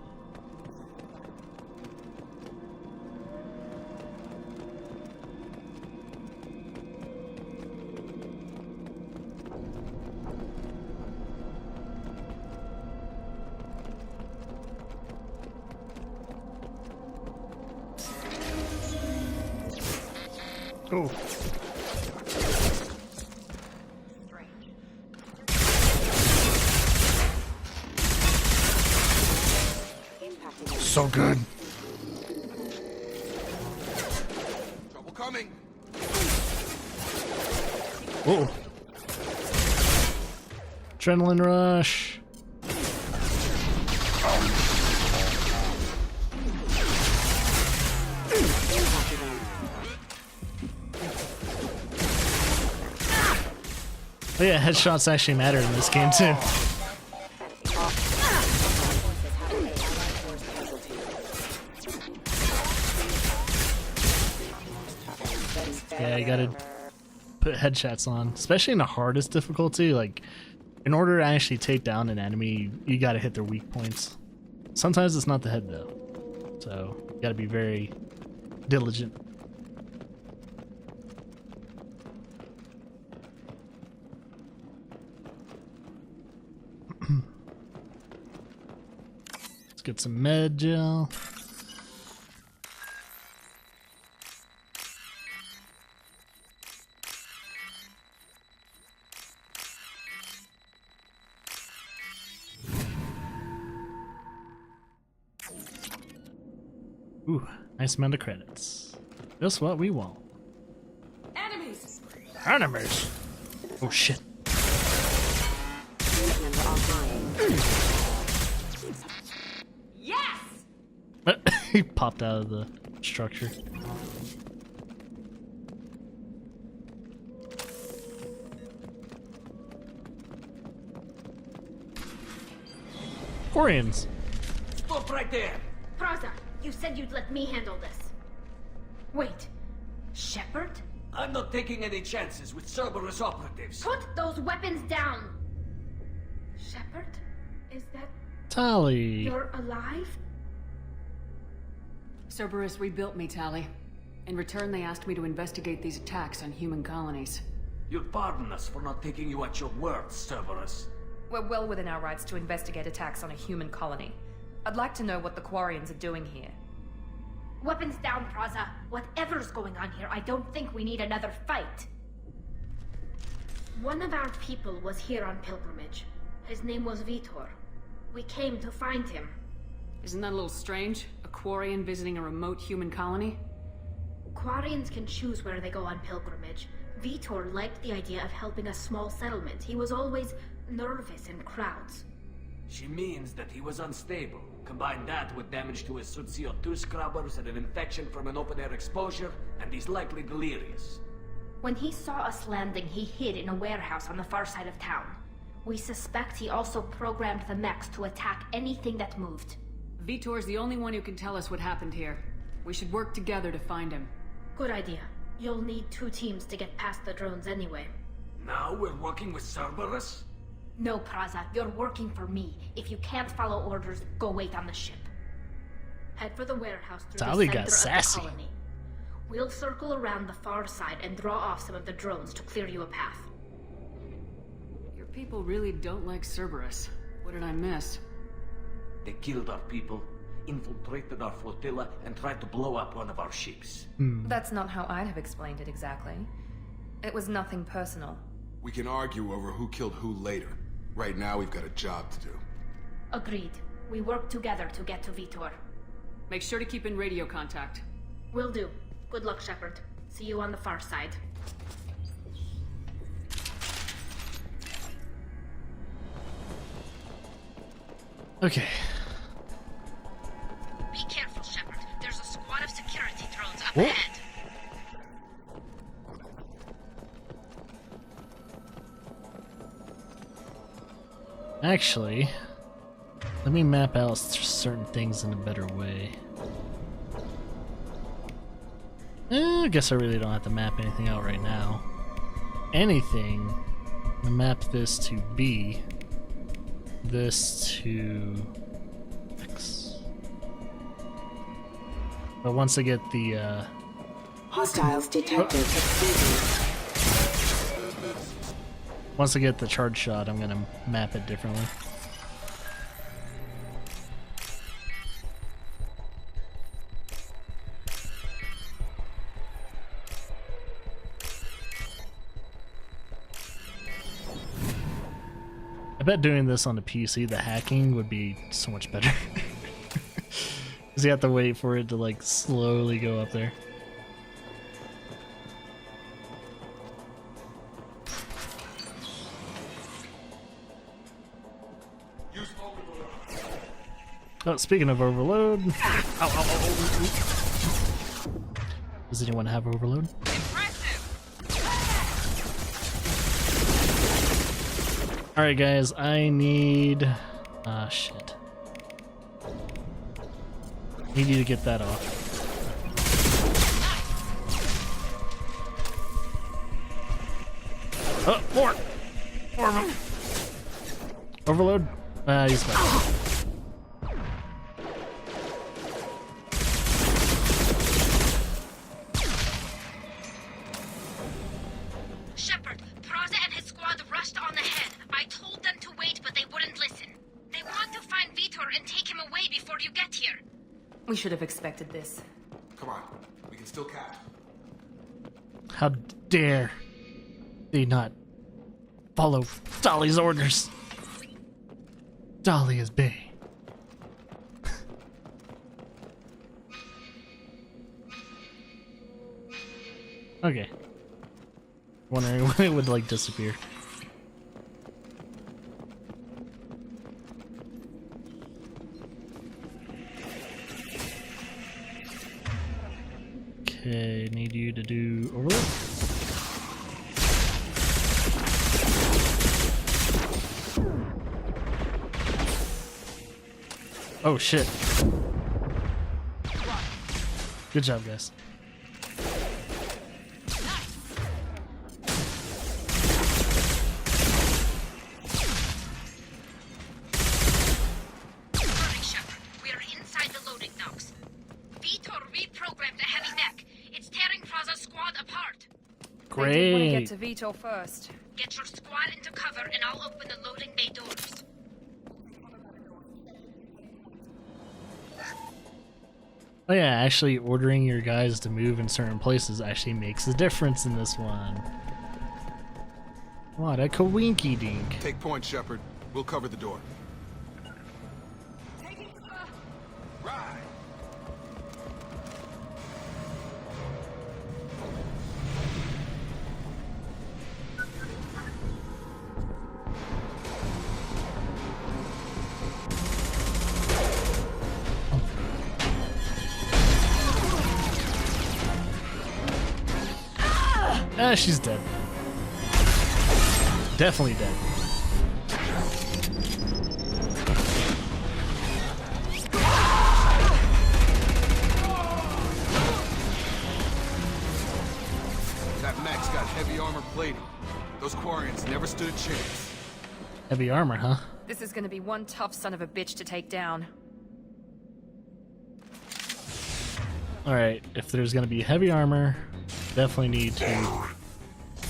Oh. So good. Trouble coming. Oh. Adrenaline rush. Oh yeah, headshots actually matter in this game too. Yeah, you gotta put headshots on, especially in the hardest difficulty. Like, in order to actually take down an enemy, you gotta hit their weak points. Sometimes it's not the head though, so you gotta be very diligent. Let's get some med gel. Ooh, nice amount of credits. Just what we want. Enemies! Enemies! Oh shit. Yes! He popped out of the structure. Quarians. Stop right there! Praza, you said you'd let me handle this. Wait, Shepard? I'm not taking any chances with Cerberus operatives. Put those weapons down! Shepard? Is that Tali. you're alive? Cerberus rebuilt me, Tali. In return, they asked me to investigate these attacks on human colonies. You'll pardon us for not taking you at your word, Cerberus. We're well within our rights to investigate attacks on a human colony. I'd like to know what the Quarians are doing here. Weapons down, Praza. Whatever's going on here, I don't think we need another fight. One of our people was here on pilgrimage. His name was Vitor. We came to find him. Isn't that a little strange? A Quarian visiting a remote human colony? Quarians can choose where they go on pilgrimage. Vitor liked the idea of helping a small settlement. He was always nervous in crowds. She means that he was unstable. Combine that with damage to his Sucio-2 scrubbers and an infection from an open-air exposure, and he's likely delirious. When he saw us landing, he hid in a warehouse on the far side of town. We suspect he also programmed the mechs to attack anything that moved. Vitor's the only one who can tell us what happened here. We should work together to find him. Good idea. You'll need 2 teams to get past the drones anyway. Now we're working with Cerberus? No, Praza, you're working for me. If you can't follow orders, go wait on the ship. Head for the warehouse through Tali the got center sassy. of the colony. We'll circle around the far side and draw off some of the drones to clear you a path. Your people really don't like Cerberus. What did I miss? They killed our people, infiltrated our flotilla, and tried to blow up one of our ships. That's not how I'd have explained it exactly. It was nothing personal. We can argue over who killed who later. Right now, we've got a job to do. Agreed. We work together to get to Vitor. Make sure to keep in radio contact. Will do. Good luck, Shepard. See you on the far side. Okay. Be careful, Shepard. There's a squad of security drones up Whoa. ahead. Actually, let me map out certain things in a better way. I guess I really don't have to map anything out right now. Anything, I'm gonna map this to B, this to X. But once I get the Hostiles detected. once I get the charge shot, I'm gonna map it differently. I bet doing this on the PC, the hacking would be so much better. Because you have to wait for it to like slowly go up there. Oh, speaking of overload. Ow, ow, ow, ow. Does anyone have overload? Alright guys, I need... shit. Need you to get that off. Oh, more! More of them! Overload? He's back. Shepard, Praza and his squad rushed on ahead. I told them to wait, but they wouldn't listen. They want to find Vitor and take him away before you get here. We should have expected this. Come on, we can still catch. How dare they not follow Dolly's orders? Dolly is Bay. Okay. Wondering when it would like disappear. Okay, need you to do overload. Oh shit. Good job, guys. I did want to get Great. to Vitor first. Get your squad into cover and I'll open the loading bay doors. Oh yeah, actually ordering your guys to move in certain places actually makes a difference in this one. What a coinky dink. Take point, Shepard. We'll cover the door. Right. Ah, she's dead. Definitely dead. That mech's got heavy armor plating. Those Quarians never stood a chance. Heavy armor, huh? This is gonna be one tough son of a bitch to take down. Alright, if there's gonna be heavy armor, definitely need to...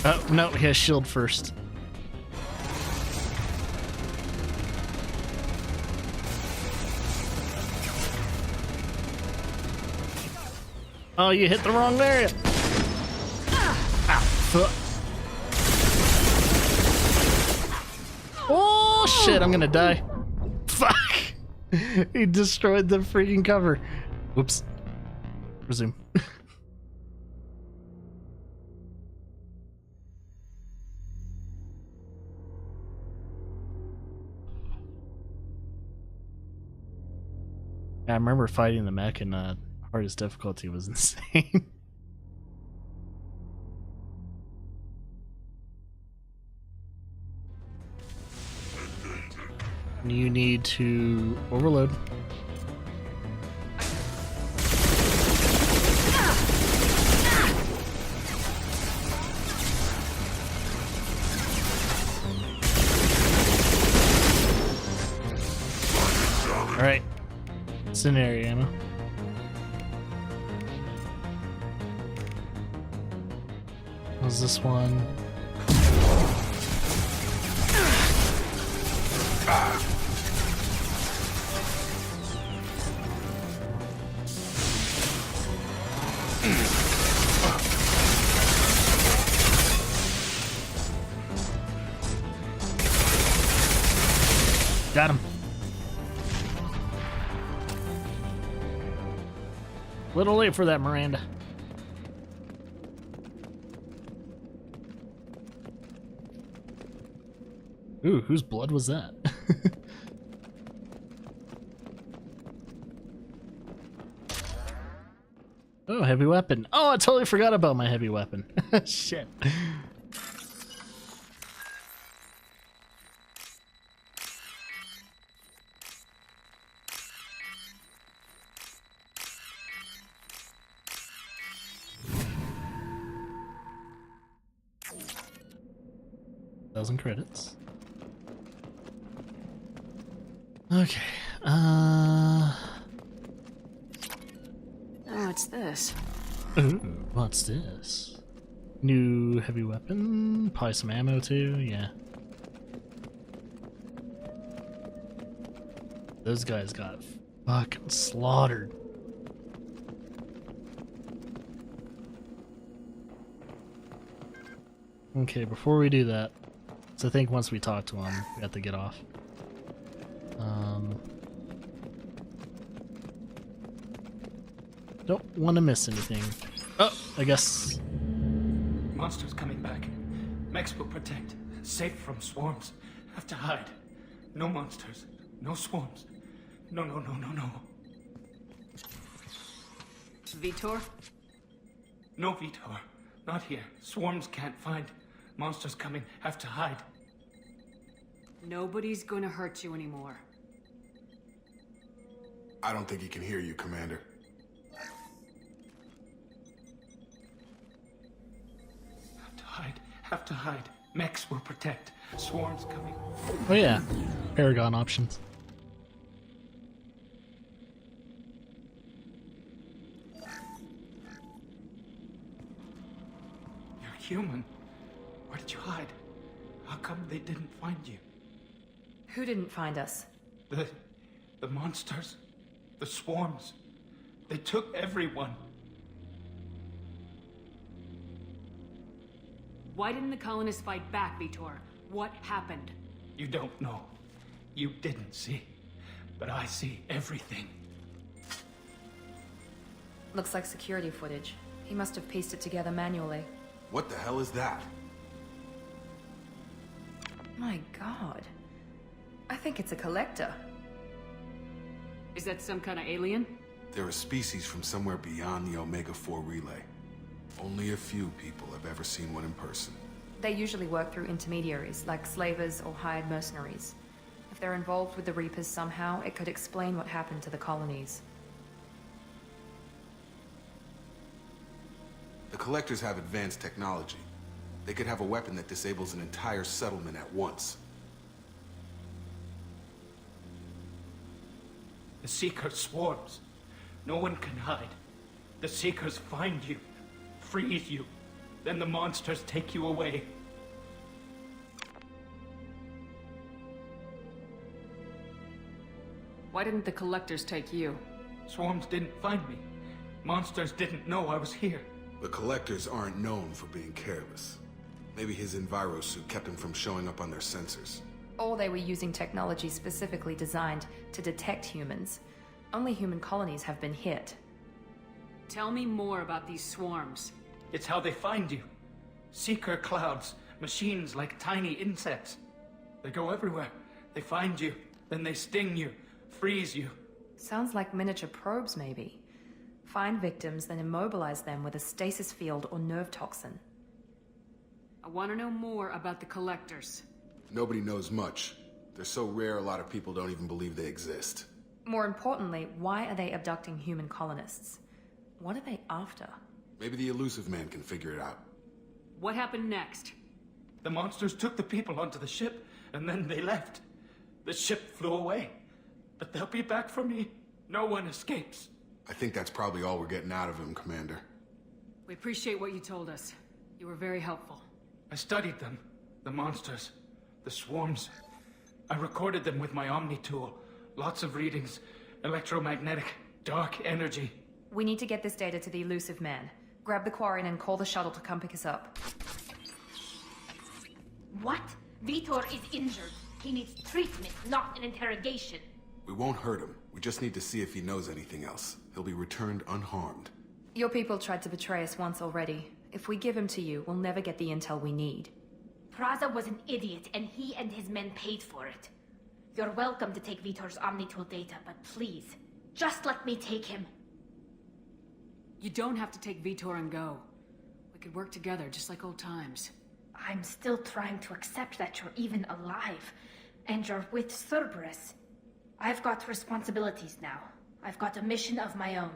Oh, no, he has shield first. Oh, you hit the wrong area! Ow. Fuck. Oh, shit, I'm gonna die. Fuck! He destroyed the freaking cover. Whoops. Resume. I remember fighting the mech and hardest difficulty was insane. You need to overload. Alright. Scenario ammo. What's this one? Got him. Little late for that, Miranda. Ooh, whose blood was that? Oh, heavy weapon. Oh, I totally forgot about my heavy weapon. Shit. Thousand credits. Okay. Oh, what's this? Ooh, what's this? New heavy weapon? Probably some ammo too, yeah. Those guys got fucking slaughtered. Okay, before we do that, so I think once we talk to him, we have to get off. Don't want to miss anything. Oh, I guess. Monsters coming back. Mechs will protect. Safe from swarms. Have to hide. No monsters. No swarms. No, no, no, no, no. Vitor? No, Vitor. Not here. Swarms can't find. Monsters coming. Have to hide. Nobody's gonna hurt you anymore. I don't think he can hear you, Commander. Have to hide. Have to hide. Mechs will protect. Swarms coming. Oh yeah, Paragon options. You're human. Where did you hide? How come they didn't find you? Who didn't find us? The monsters. The swarms. They took everyone. Why didn't the colonists fight back, Vitor? What happened? You don't know. You didn't see. But I see everything. Looks like security footage. He must have pieced it together manually. What the hell is that? My god. I think it's a collector. Is that some kind of alien? They're a species from somewhere beyond the Omega-4 relay. Only a few people have ever seen one in person. They usually work through intermediaries, like slavers or hired mercenaries. If they're involved with the Reapers somehow, it could explain what happened to the colonies. The Collectors have advanced technology. They could have a weapon that disables an entire settlement at once. The Seeker swarms. No one can hide. The Seekers find you, freeze you, then the monsters take you away. Why didn't the collectors take you? Swarms didn't find me. Monsters didn't know I was here. The Collectors aren't known for being careless. Maybe his Enviro suit kept him from showing up on their sensors. Or they were using technology specifically designed to detect humans. Only human colonies have been hit. Tell me more about these swarms. It's how they find you. Seeker clouds, machines like tiny insects. They go everywhere. They find you, then they sting you, freeze you. Sounds like miniature probes, maybe. Find victims, then immobilize them with a stasis field or nerve toxin. I want to know more about the collectors. Nobody knows much. They're so rare, a lot of people don't even believe they exist. More importantly, why are they abducting human colonists? What are they after? Maybe the Elusive Man can figure it out. What happened next? The monsters took the people onto the ship, and then they left. The ship flew away. But they'll be back for me. No one escapes. I think that's probably all we're getting out of him, Commander. We appreciate what you told us. You were very helpful. I studied them. The monsters. The swarms. I recorded them with my Omni tool. Lots of readings. Electromagnetic. Dark energy. We need to get this data to the Elusive Man. Grab the Quarian and call the shuttle to come pick us up. What? Vitor is injured. He needs treatment, not an interrogation. We won't hurt him. We just need to see if he knows anything else. He'll be returned unharmed. Your people tried to betray us once already. If we give him to you, we'll never get the intel we need. Praza was an idiot, and he and his men paid for it. You're welcome to take Vitor's Omnitool data, but please, just let me take him. You don't have to take Vitor and go. We could work together, just like old times. I'm still trying to accept that you're even alive, and you're with Cerberus. I've got responsibilities now. I've got a mission of my own.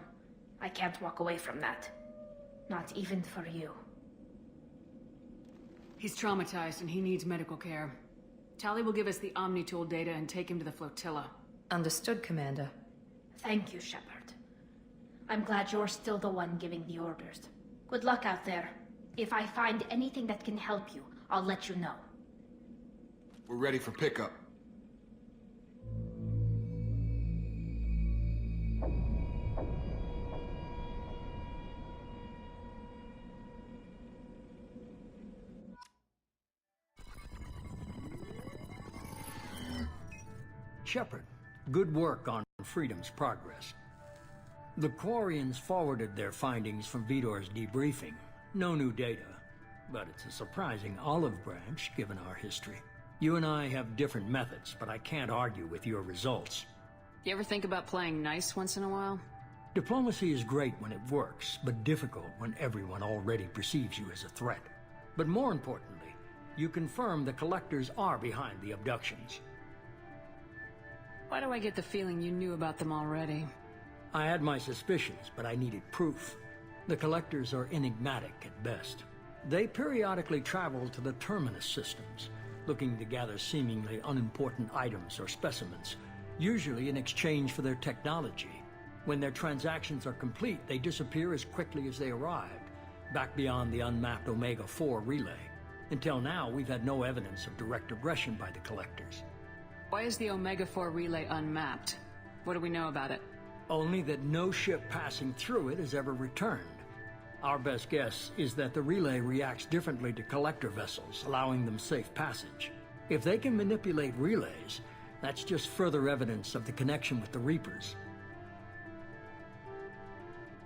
I can't walk away from that. Not even for you. He's traumatized and he needs medical care. Tali will give us the Omnitool data and take him to the flotilla. Understood, Commander. Thank you, Shepard. I'm glad you're still the one giving the orders. Good luck out there. If I find anything that can help you, I'll let you know. We're ready for pickup. Shepard, good work on Freedom's progress. The Quarians forwarded their findings from Vitor's debriefing. No new data, but it's a surprising olive branch given our history. You and I have different methods, but I can't argue with your results. You ever think about playing nice once in a while? Diplomacy is great when it works, but difficult when everyone already perceives you as a threat. But more importantly, you confirm the Collectors are behind the abductions. Why do I get the feeling you knew about them already? I had my suspicions, but I needed proof. The Collectors are enigmatic at best. They periodically travel to the Terminus systems, looking to gather seemingly unimportant items or specimens, usually in exchange for their technology. When their transactions are complete, they disappear as quickly as they arrived, back beyond the unmapped Omega-4 relay. Until now, we've had no evidence of direct aggression by the Collectors. Why is the Omega-4 relay unmapped? What do we know about it? Only that no ship passing through it has ever returned. Our best guess is that the relay reacts differently to Collector vessels, allowing them safe passage. If they can manipulate relays, that's just further evidence of the connection with the Reapers.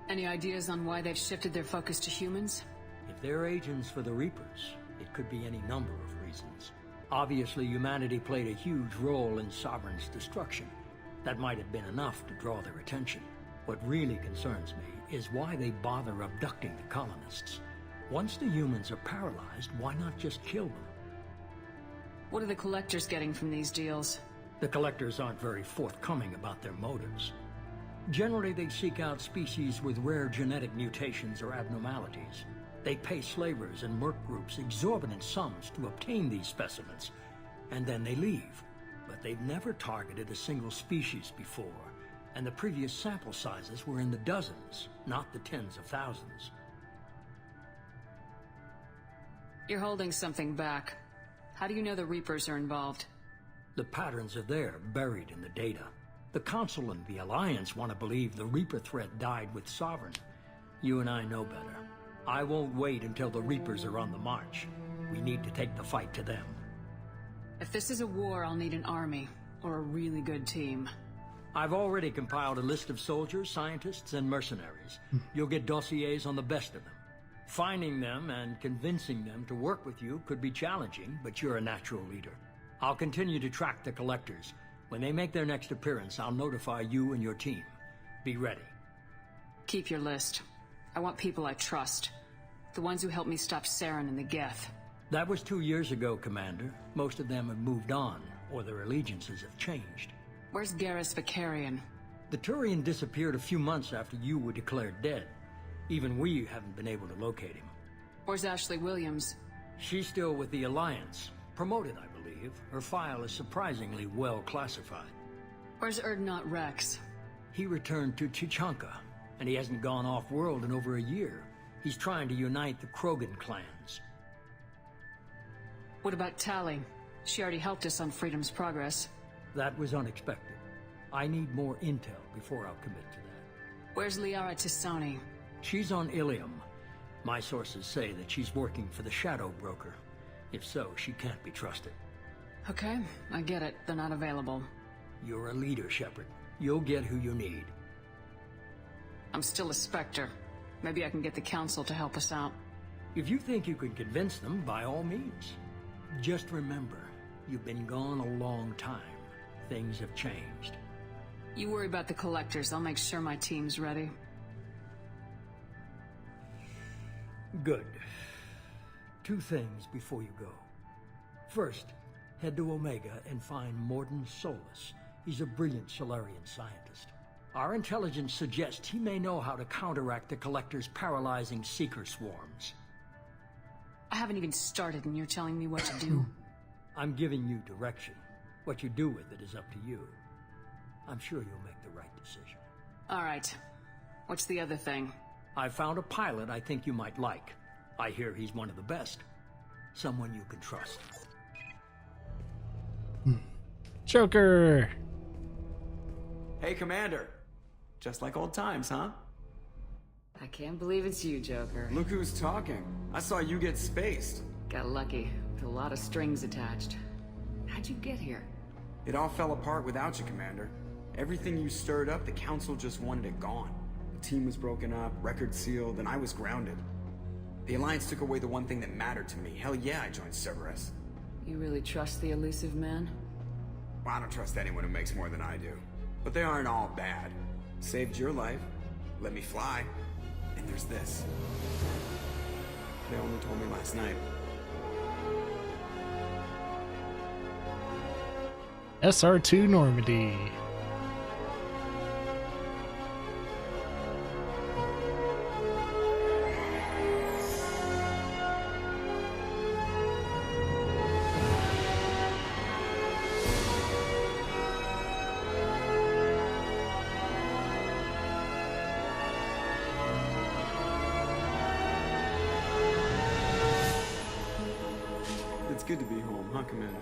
Any ideas on why they've shifted their focus to humans? If they're agents for the Reapers, it could be any number of reasons. Obviously, humanity played a huge role in Sovereign's destruction. That might have been enough to draw their attention. What really concerns me is why they bother abducting the colonists. Once the humans are paralyzed, why not just kill them? What are the Collectors getting from these deals? The Collectors aren't very forthcoming about their motives. Generally, they seek out species with rare genetic mutations or abnormalities. They pay slavers and merc groups exorbitant sums to obtain these specimens, and then they leave. But they've never targeted a single species before, and the previous sample sizes were in the dozens, not the tens of thousands. You're holding something back. How do you know the Reapers are involved? The patterns are there, buried in the data. The Council and the Alliance want to believe the Reaper threat died with Sovereign. You and I know better. I won't wait until the Reapers are on the march. We need to take the fight to them. If this is a war, I'll need an army, or a really good team. I've already compiled a list of soldiers, scientists, and mercenaries. You'll get dossiers on the best of them. Finding them and convincing them to work with you could be challenging, but you're a natural leader. I'll continue to track the Collectors. When they make their next appearance, I'll notify you and your team. Be ready. Keep your list. I want people I trust. The ones who helped me stop Saren and the Geth. That was 2 years ago, Commander. Most of them have moved on, or their allegiances have changed. Where's Garrus Vakarian? The Turian disappeared a few months after you were declared dead. Even we haven't been able to locate him. Where's Ashley Williams? She's still with the Alliance. Promoted, I believe. Her file is surprisingly well classified. Where's Erdnot Rex? He returned to Chichanka, and he hasn't gone off-world in over a year. He's trying to unite the Krogan clans. What about Tali? She already helped us on Freedom's Progress. That was unexpected. I need more intel before I'll commit to that. Where's Liara Tisoni? She's on Ilium. My sources say that she's working for the Shadow Broker. If so, she can't be trusted. Okay, I get it. They're not available. You're a leader, Shepard. You'll get who you need. I'm still a Spectre. Maybe I can get the Council to help us out. If you think you can convince them, by all means. Just remember, you've been gone a long time. Things have changed. You worry about the Collectors. I'll make sure my team's ready. Good. 2 things before you go. First, head to Omega and find Mordin Solus. He's a brilliant Solarian scientist. Our intelligence suggests he may know how to counteract the Collector's paralyzing Seeker swarms. I haven't even started and you're telling me what to do? I'm giving you direction. What you do with it is up to you. I'm sure you'll make the right decision. All right. What's the other thing? I found a pilot I think you might like. I hear he's one of the best. Someone you can trust. Joker! Hey, Commander. Just like old times, huh? I can't believe it's you, Joker. Look who's talking. I saw you get spaced. Got lucky, with a lot of strings attached. How'd you get here? It all fell apart without you, Commander. Everything you stirred up, the Council just wanted it gone. The team was broken up, record sealed, and I was grounded. The Alliance took away the one thing that mattered to me. Hell yeah, I joined Cerberus. You really trust the elusive man? Well, I don't trust anyone who makes more than I do. But they aren't all bad. Saved your life, let me fly, and there's this. They only told me last night. SR2 Normandy. good to be home, huh, Commander?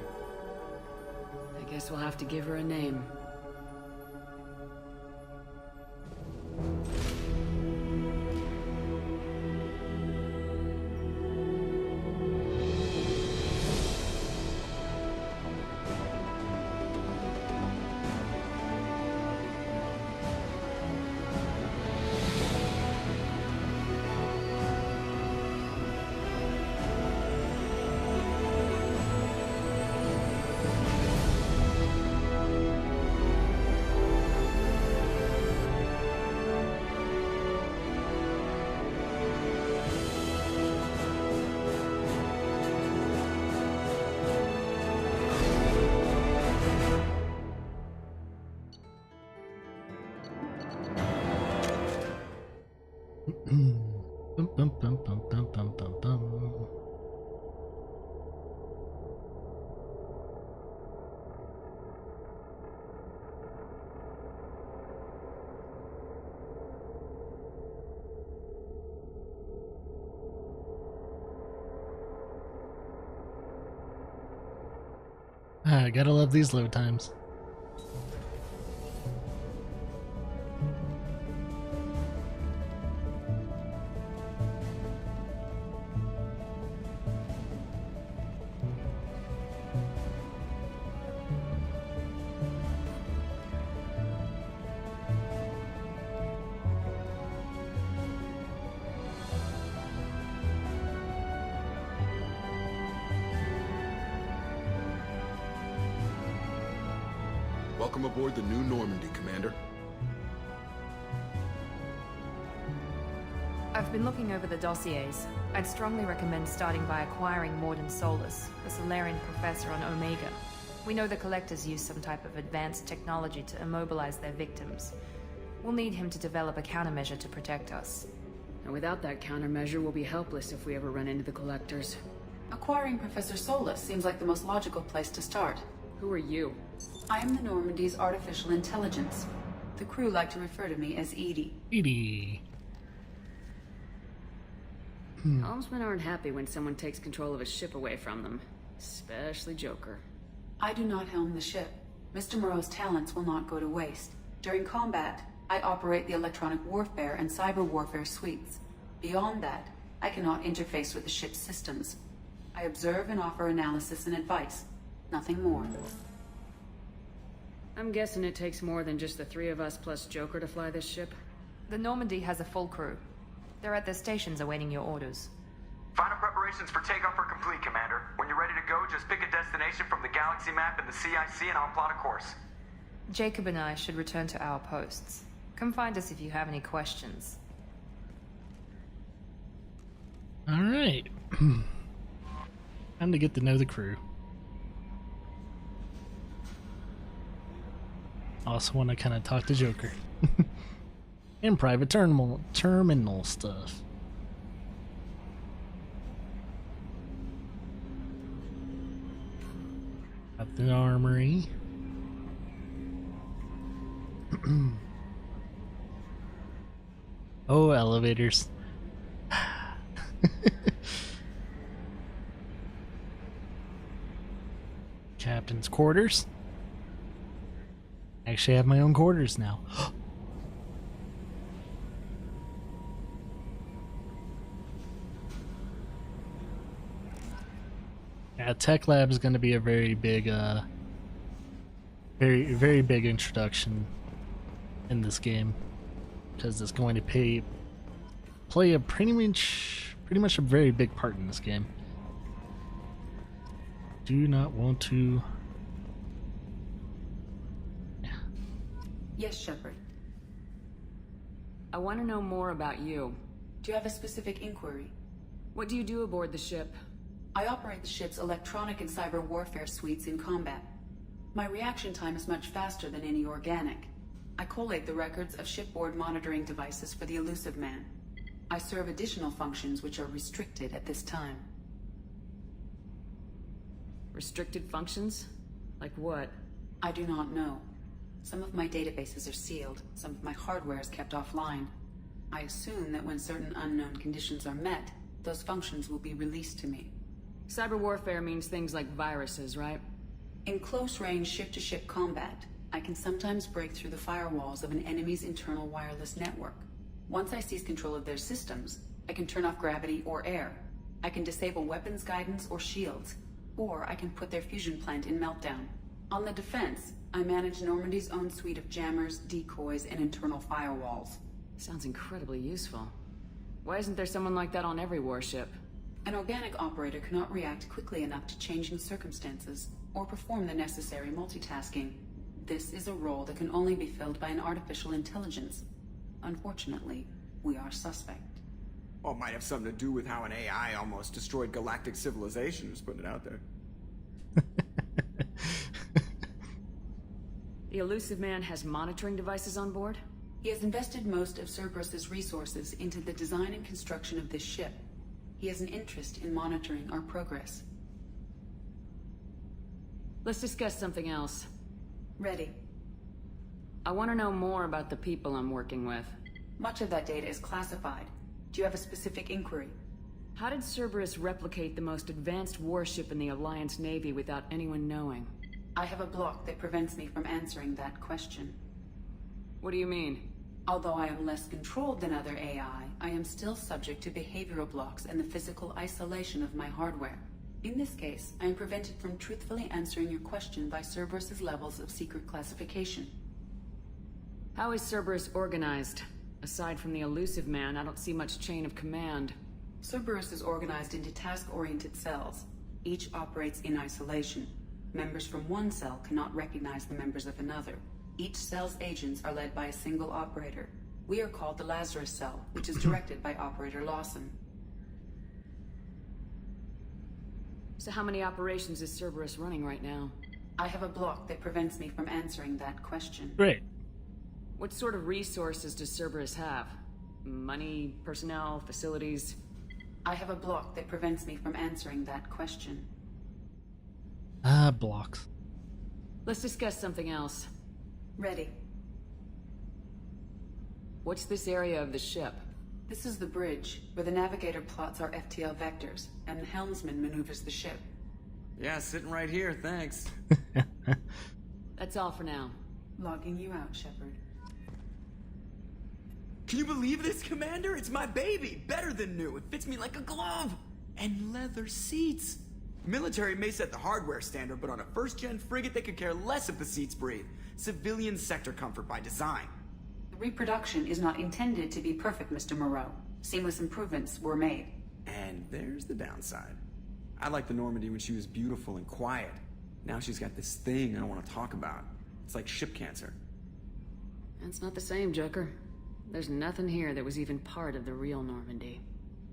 I guess we'll have to give her a name. Bum, bum, bum, bum, bum, bum, bum, bum. Gotta love these load times. Welcome aboard the new Normandy, Commander. I've been looking over the dossiers. I'd strongly recommend starting by acquiring Mordin Solus, the Solarian professor on Omega. We know the Collectors use some type of advanced technology to immobilize their victims. We'll need him to develop a countermeasure to protect us. And without that countermeasure, we'll be helpless if we ever run into the Collectors. Acquiring Professor Solus seems like the most logical place to start. Who are you? I am the Normandy's artificial intelligence. The crew like to refer to me as EDI. EDI. Helmsmen aren't happy when someone takes control of a ship away from them. Especially Joker. I do not helm the ship. Mr. Moreau's talents will not go to waste. During combat, I operate the electronic warfare and cyber warfare suites. Beyond that, I cannot interface with the ship's systems. I observe and offer analysis and advice. Nothing more. I'm guessing it takes more than just the three of us plus Joker to fly this ship? The Normandy has a full crew. They're at their stations awaiting your orders. Final preparations for takeoff are complete, Commander. When you're ready to go, just pick a destination from the galaxy map and the CIC and I'll plot a course. Jacob and I should return to our posts. Come find us if you have any questions. Alright. Time to get to know the crew. Also want to kind of talk to Joker. And private terminal stuff. At the armory. Oh, elevators. Captain's quarters. Actually, I have my own quarters now. Yeah, Tech Lab is going to be a very big, very big introduction in this game, because it's going to play a pretty much a very big part in this game. Do not want to. Yes, Shepard. I want to know more about you. Do you have a specific inquiry? What do you do aboard the ship? I operate the ship's electronic and cyber warfare suites in combat. My reaction time is much faster than any organic. I collate the records of shipboard monitoring devices for the Elusive Man. I serve additional functions which are restricted at this time. Restricted functions? Like what? I do not know. Some of my databases are sealed, some of my hardware is kept offline. I assume that when certain unknown conditions are met, those functions will be released to me. Cyber warfare means things like viruses, right? In close-range ship-to-ship combat, I can sometimes break through the firewalls of an enemy's internal wireless network. Once I seize control of their systems, I can turn off gravity or air. I can disable weapons guidance or shields, or I can put their fusion plant in meltdown. On the defense, I manage Normandy's own suite of jammers, decoys, and internal firewalls. Sounds incredibly useful. Why isn't there someone like that on every warship? An organic operator cannot react quickly enough to changing circumstances, or perform the necessary multitasking. This is a role that can only be filled by an artificial intelligence. Unfortunately, we are suspect. Well, it might have something to do with how an AI almost destroyed galactic civilization, just putting it out there. The Elusive Man has monitoring devices on board? He has invested most of Cerberus's resources into the design and construction of this ship. He has an interest in monitoring our progress. Let's discuss something else. Ready. I want to know more about the people I'm working with. Much of that data is classified. Do you have a specific inquiry? How did Cerberus replicate the most advanced warship in the Alliance Navy without anyone knowing? I have a block that prevents me from answering that question. What do you mean? Although I am less controlled than other AI, I am still subject to behavioral blocks and the physical isolation of my hardware. In this case, I am prevented from truthfully answering your question by Cerberus's levels of secret classification. How is Cerberus organized? Aside from the Elusive Man, I don't see much chain of command. Cerberus is organized into task-oriented cells. Each operates in isolation. Members from one cell cannot recognize the members of another. Each cell's agents are led by a single operator. We are called the Lazarus Cell, which is directed by Operator Lawson. So how many operations is Cerberus running right now? I have a block that prevents me from answering that question. Great. What sort of resources does Cerberus have? Money, personnel, facilities? I have a block that prevents me from answering that question. Blocks. Let's discuss something else. Ready. What's this area of the ship? This is the bridge, where the navigator plots our FTL vectors, and the helmsman maneuvers the ship. Yeah, sitting right here, thanks. That's all for now. Logging you out, Shepard. Can you believe this, Commander? It's my baby! Better than new. It fits me like a glove! And leather seats! Military may set the hardware standard, but on a first-gen frigate, they could care less if the seats breathe. Civilian sector comfort by design. The reproduction is not intended to be perfect, Mr. Moreau. Seamless improvements were made. And there's the downside. I liked the Normandy when she was beautiful and quiet. Now she's got this thing I don't want to talk about. It's like ship cancer. That's not the same, Joker. There's nothing here that was even part of the real Normandy.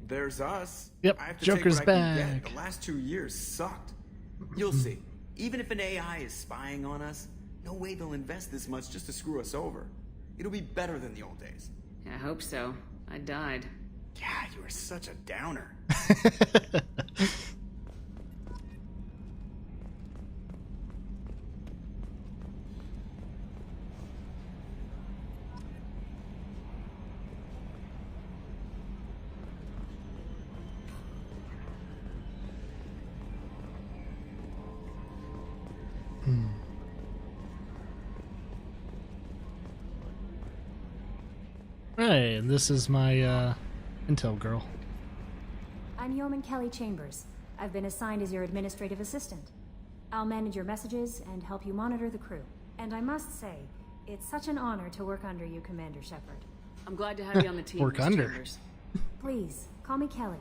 There's us. Yep, I have to Joker's take what I can back. get. The last 2 years sucked. You'll see. Even if an AI is spying on us, no way they'll invest this much just to screw us over. It'll be better than the old days. I hope so. I died. Yeah, you were such a downer. Right, and this is my intel girl. I'm Yeoman Kelly Chambers. I've been assigned as your administrative assistant. I'll manage your messages and help you monitor the crew. And I must say, it's such an honor to work under you, Commander Shepard. I'm glad to have you on the team, Work Ms. under. Chambers. Please, call me Kelly.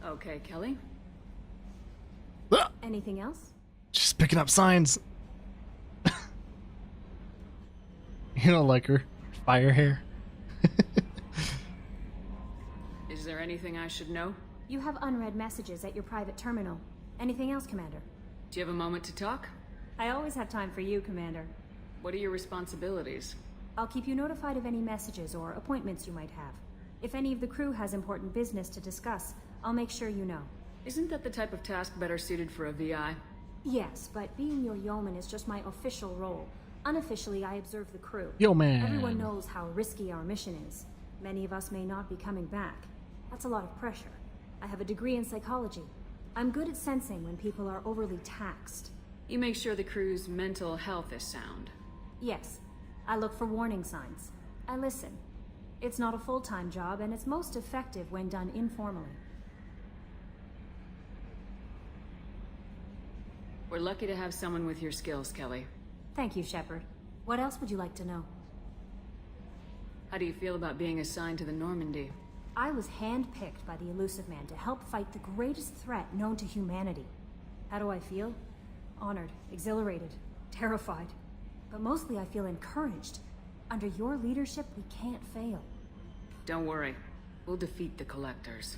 Okay, Kelly. Anything else? She's picking up signs. You don't like her. Fire hair. Is there anything I should know? You have unread messages at your private terminal. Anything else, Commander? Do you have a moment to talk? I always have time for you, Commander. What are your responsibilities? I'll keep you notified of any messages or appointments you might have. If any of the crew has important business to discuss, I'll make sure you know. Isn't that the type of task better suited for a VI? Yes, but being your yeoman is just my official role. Unofficially, I observe the crew. Yeoman. Everyone knows how risky our mission is. Many of us may not be coming back. That's a lot of pressure. I have a degree in psychology. I'm good at sensing when people are overly taxed. You make sure the crew's mental health is sound. Yes, I look for warning signs. I listen. It's not a full-time job, and it's most effective when done informally. We're lucky to have someone with your skills, Kelly. Thank you, Shepard. What else would you like to know? How do you feel about being assigned to the Normandy? I was handpicked by the Elusive Man to help fight the greatest threat known to humanity. How do I feel? Honored, exhilarated, terrified. But mostly I feel encouraged. Under your leadership, we can't fail. Don't worry. We'll defeat the Collectors.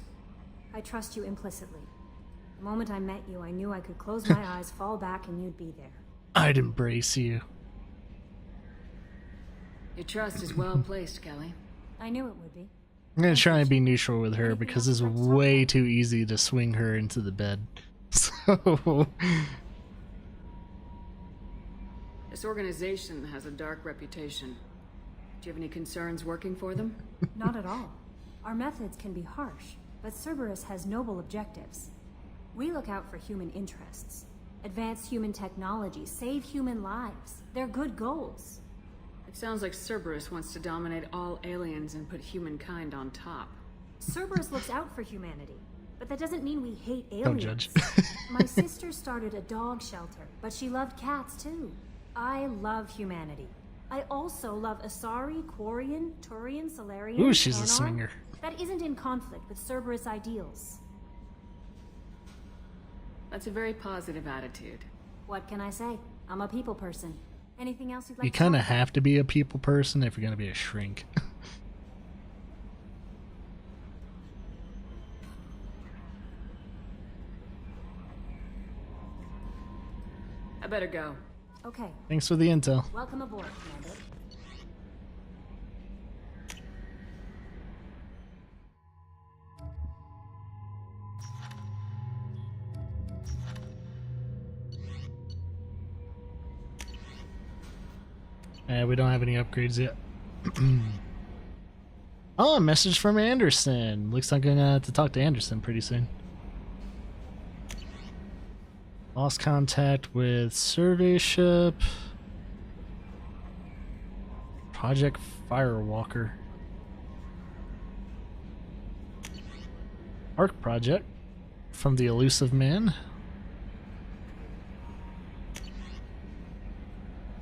I trust you implicitly. The moment I met you, I knew I could close my eyes, fall back, and you'd be there. I'd embrace you. Your trust is well placed, Kelly. I knew it would be. I'm gonna try and be neutral with her because it's way too easy to swing her into the bed. So... This organization has a dark reputation. Do you have any concerns working for them? Not at all. Our methods can be harsh, but Cerberus has noble objectives. We look out for human interests, advance human technology, save human lives. They're good goals. It sounds like Cerberus wants to dominate all aliens and put humankind on top. Cerberus looks out for humanity, but that doesn't mean we hate aliens. Don't judge. My sister started a dog shelter, but she loved cats too. I love humanity. I also love Asari, Quarian, Turian, Solarian, Ooh, she's Hanar. a swinger. That isn't in conflict with Cerberus ideals. That's a very positive attitude. What can I say? I'm a people person. Anything else you'd like You to kind of talk about? have to be a people person if you're going to be a shrink. I better go. Okay. Thanks for the intel. Welcome aboard, Commander. We don't have any upgrades yet. Oh, a message from Anderson. Looks like I'm gonna have to talk to Anderson pretty soon. Lost contact with survey ship. Project Firewalker. Arc Project from the Elusive Man.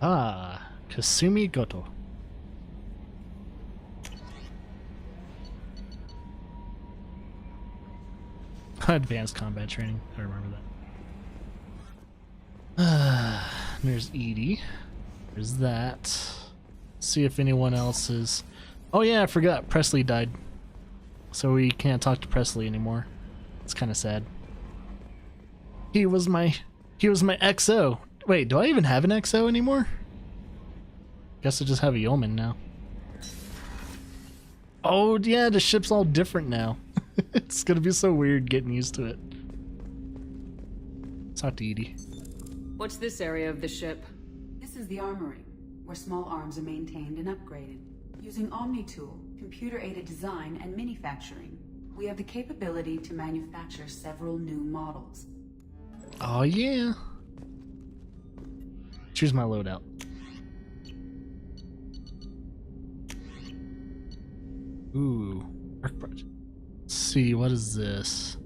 Ah, Kasumi Goto. Advanced combat training. I remember that. There's Edie. There's that. See if anyone else is. Oh yeah, I forgot. Presley died, so we can't talk to Presley anymore. It's kind of sad. He was my XO. Wait, do I even have an XO anymore? Guess I just have a yeoman now. Oh yeah, the ship's all different now. It's gonna be so weird getting used to it. Let's talk to Edie. What's this area of the ship? This is the armory, where small arms are maintained and upgraded. Using Omni-Tool, computer-aided design, and manufacturing, we have the capability to manufacture several new models. Oh yeah. Choose my loadout. Ooh, Arc Project. Let's see, what is this?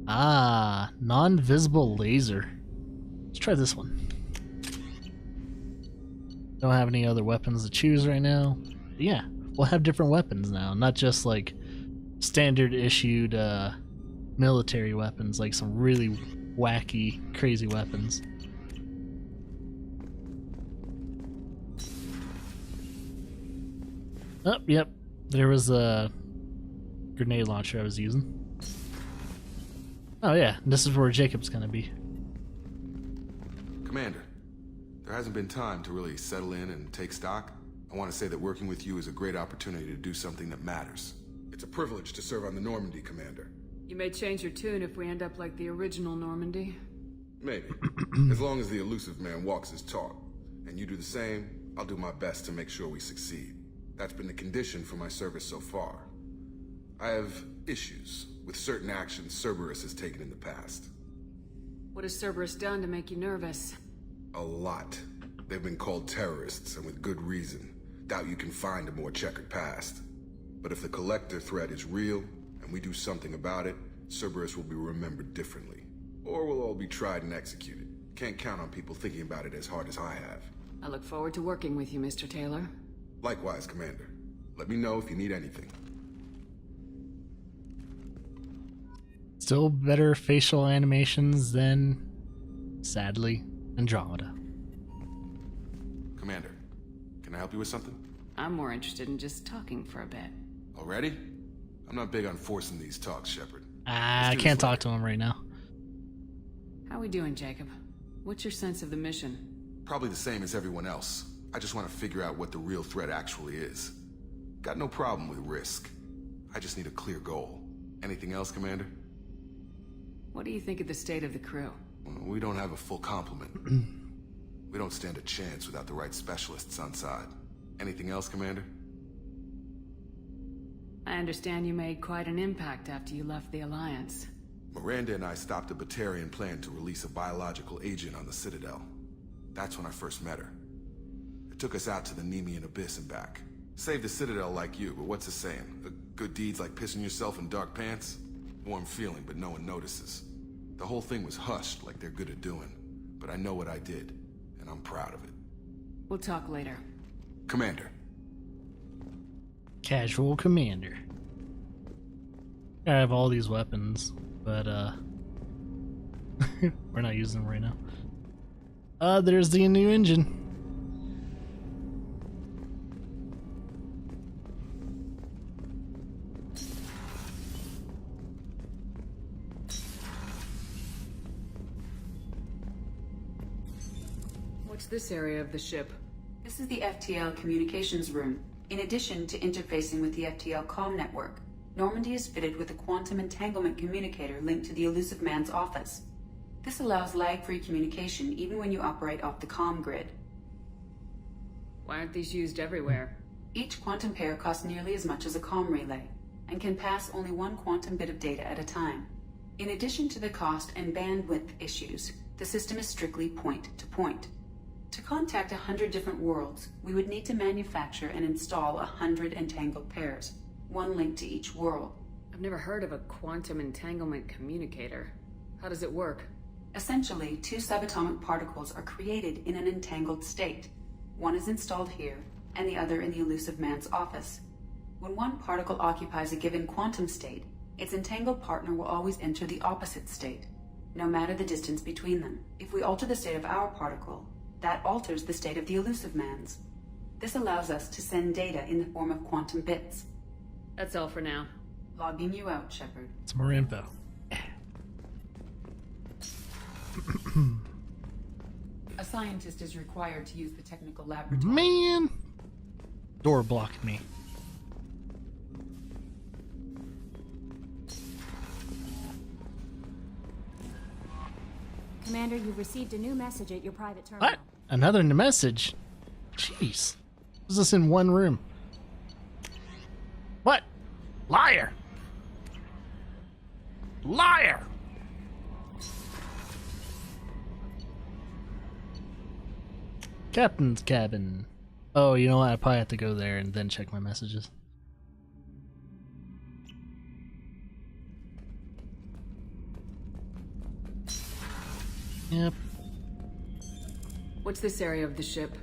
Ah, non-visible laser. Let's try this one. Don't have any other weapons to choose right now. But yeah, we'll have different weapons now, not just like standard issued military weapons, like some really wacky, crazy weapons. Oh, yep. There was a grenade launcher I was using. Oh yeah, this is where Jacob's gonna be. Commander, there hasn't been time to really settle in and take stock. I want to say that working with you is a great opportunity to do something that matters. It's a privilege to serve on the Normandy, Commander. You may change your tune if we end up like the original Normandy. Maybe. As long as the Elusive Man walks his talk, and you do the same, I'll do my best to make sure we succeed. That's been the condition for my service so far. I have issues, with certain actions Cerberus has taken in the past. What has Cerberus done to make you nervous? A lot. They've been called terrorists, and with good reason. Doubt you can find a more checkered past. But if the Collector threat is real, and we do something about it, Cerberus will be remembered differently. Or we'll all be tried and executed. Can't count on people thinking about it as hard as I have. I look forward to working with you, Mr. Taylor. Likewise, Commander. Let me know if you need anything. Still better facial animations than, sadly, Andromeda. Commander, can I help you with something? I'm more interested in just talking for a bit. Already? I'm not big on forcing these talks, Shepard. I can't talk to him right now. How we doing, Jacob? What's your sense of the mission? Probably the same as everyone else. I just want to figure out what the real threat actually is. Got no problem with risk. I just need a clear goal. Anything else, Commander? What do you think of the state of the crew? We don't have a full complement. We don't stand a chance without the right specialists on side. Anything else, Commander? I understand you made quite an impact after you left the Alliance. Miranda and I stopped a Batarian plan to release a biological agent on the Citadel. That's when I first met her. It took us out to the Nemean Abyss and back. Saved the Citadel like you, but what's the saying? Good deeds like pissing yourself in dark pants? Warm feeling, but no one notices. The whole thing was hushed like they're good at doing. But I know what I did, and I'm proud of it. We'll talk later. Commander. Casual Commander. I have all these weapons, but we're not using them right now. There's the new engine. What's this area of the ship? This is the FTL communications room. In addition to interfacing with the FTL comm network, Normandy is fitted with a quantum entanglement communicator linked to the Elusive Man's office. This allows lag-free communication even when you operate off the comm grid. Why aren't these used everywhere? Each quantum pair costs nearly as much as a comm relay, and can pass only one quantum bit of data at a time. In addition to the cost and bandwidth issues, the system is strictly point-to-point. To contact 100 different worlds, we would need to manufacture and install 100 entangled pairs, one linked to each world. I've never heard of a quantum entanglement communicator. How does it work? Essentially, two subatomic particles are created in an entangled state. One is installed here, and the other in the Elusive Man's office. When one particle occupies a given quantum state, its entangled partner will always enter the opposite state, no matter the distance between them. If we alter the state of our particle, that alters the state of the Elusive Man's. This allows us to send data in the form of quantum bits. That's all for now. Logging you out, Shepard. Some more info. A scientist is required to use the technical laboratory. Man! Door blocked me. Commander, you've received a new message at your private terminal. What? Another message? Jeez. Was this in one room? What? Liar! Liar! Captain's cabin. Oh, you know what? I probably have to go there and then check my messages. Yep. What's this area of the ship?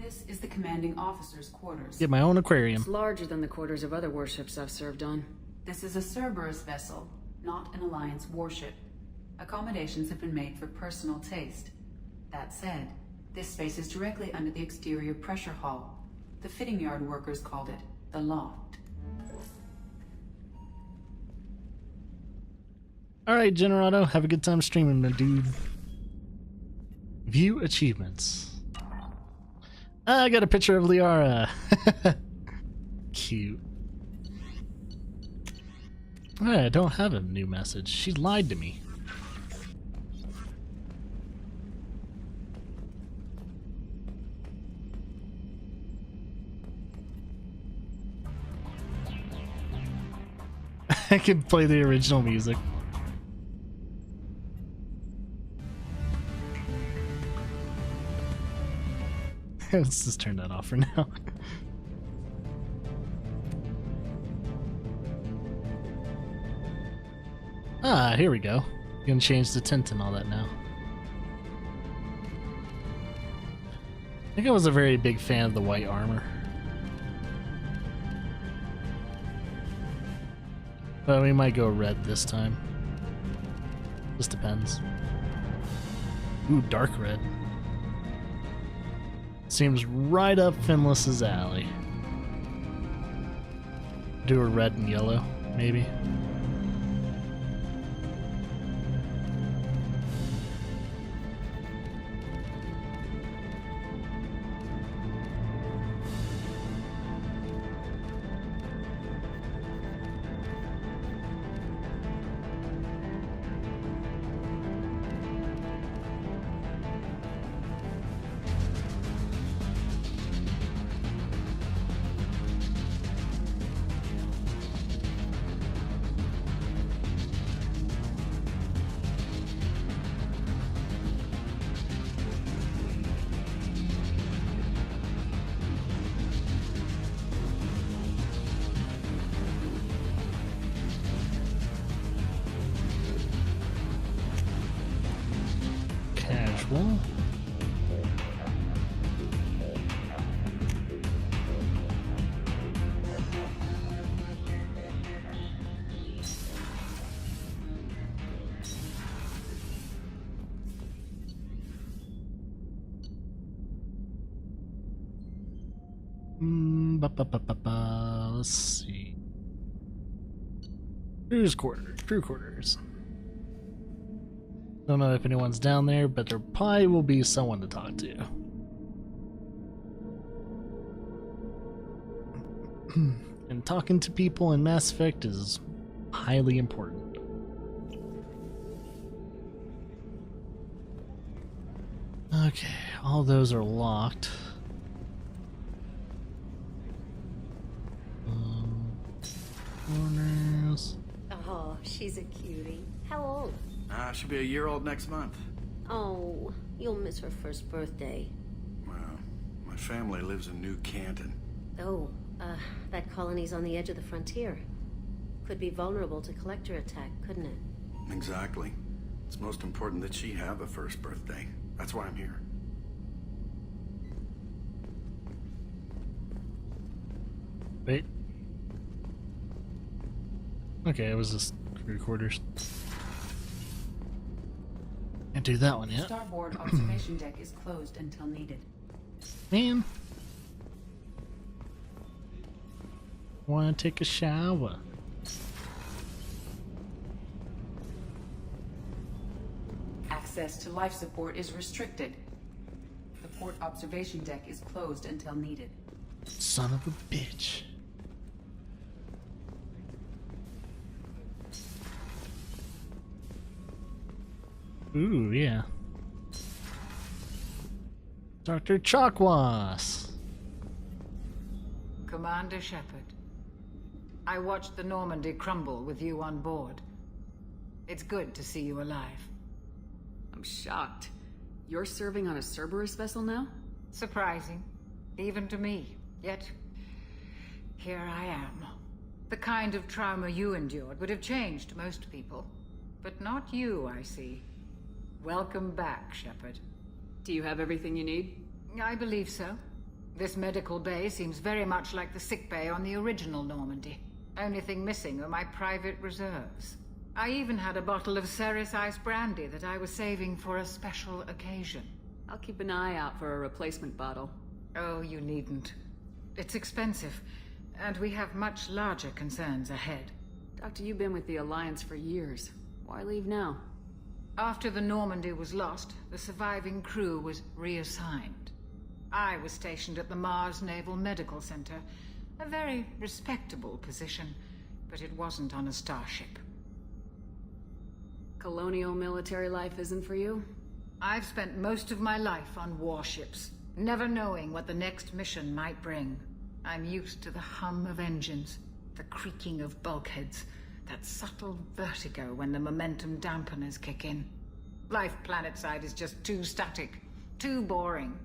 This is the commanding officer's quarters. Get my own aquarium. It's larger than the quarters of other warships I've served on. This is a Cerberus vessel, not an Alliance warship. Accommodations have been made for personal taste. That said, this space is directly under the exterior pressure hull. The fitting yard workers called it the loft. Alright, Generato, have a good time streaming, my dude. View achievements. I got a picture of Liara. Cute. Alright, I don't have a new message. She lied to me. I can play the original music. Let's just turn that off for now. Ah, here we go. You can change the tint and all that now. I think I was a very big fan of the white armor. But we might go red this time. Just depends. Ooh, dark red. Seems right up Finless's alley. Do a red and yellow, maybe. Casual. Let's see. Crew quarters. Don't know if anyone's down there, but there probably will be someone to talk to. And talking to people in Mass Effect is highly important. Okay, all those are locked. Corners. Oh, she's a cutie. How old? She'll be a year old next month. Oh, you'll miss her first birthday. Well, my family lives in New Canton. Oh, that colony's on the edge of the frontier. Could be vulnerable to collector attack, couldn't it? Exactly. It's most important that she have a first birthday. That's why I'm here. Wait. Okay, it was just crew quarters. Can't do that one yet. Starboard observation deck is closed until needed. Man. Wanna take a shower? Access to life support is restricted. The port observation deck is closed until needed. Son of a bitch. Ooh, yeah. Dr. Chakwas. Commander Shepard, I watched the Normandy crumble with you on board. It's good to see you alive. I'm shocked. You're serving on a Cerberus vessel now? Surprising, even to me. Yet, here I am. The kind of trauma you endured would have changed most people. But not you, I see. Welcome back, Shepard. Do you have everything you need? I believe so. This medical bay seems very much like the sick bay on the original Normandy. Only thing missing are my private reserves. I even had a bottle of Ceres Ice brandy that I was saving for a special occasion. I'll keep an eye out for a replacement bottle. Oh, you needn't. It's expensive, and we have much larger concerns ahead. Doctor, you've been with the Alliance for years. Why leave now? After the Normandy was lost, the surviving crew was reassigned. I was stationed at the Mars Naval Medical Center, a very respectable position, but it wasn't on a starship. Colonial military life isn't for you? I've spent most of my life on warships, never knowing what the next mission might bring. I'm used to the hum of engines, the creaking of bulkheads, That subtle vertigo when the momentum dampeners kick in. Life planetside is just too static, too boring.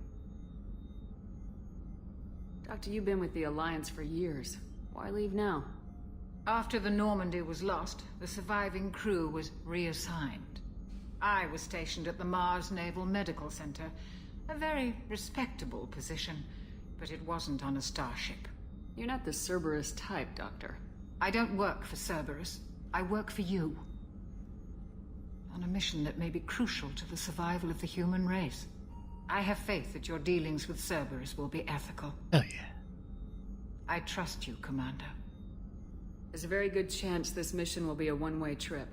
Doctor, you've been with the Alliance for years. Why leave now? After the Normandy was lost, the surviving crew was reassigned. I was stationed at the Mars Naval Medical Center, a very respectable position, but it wasn't on a starship. You're not the Cerberus type, Doctor. I don't work for Cerberus. I work for you. On a mission that may be crucial to the survival of the human race. I have faith that your dealings with Cerberus will be ethical. Oh yeah. I trust you, Commander. There's a very good chance this mission will be a one-way trip.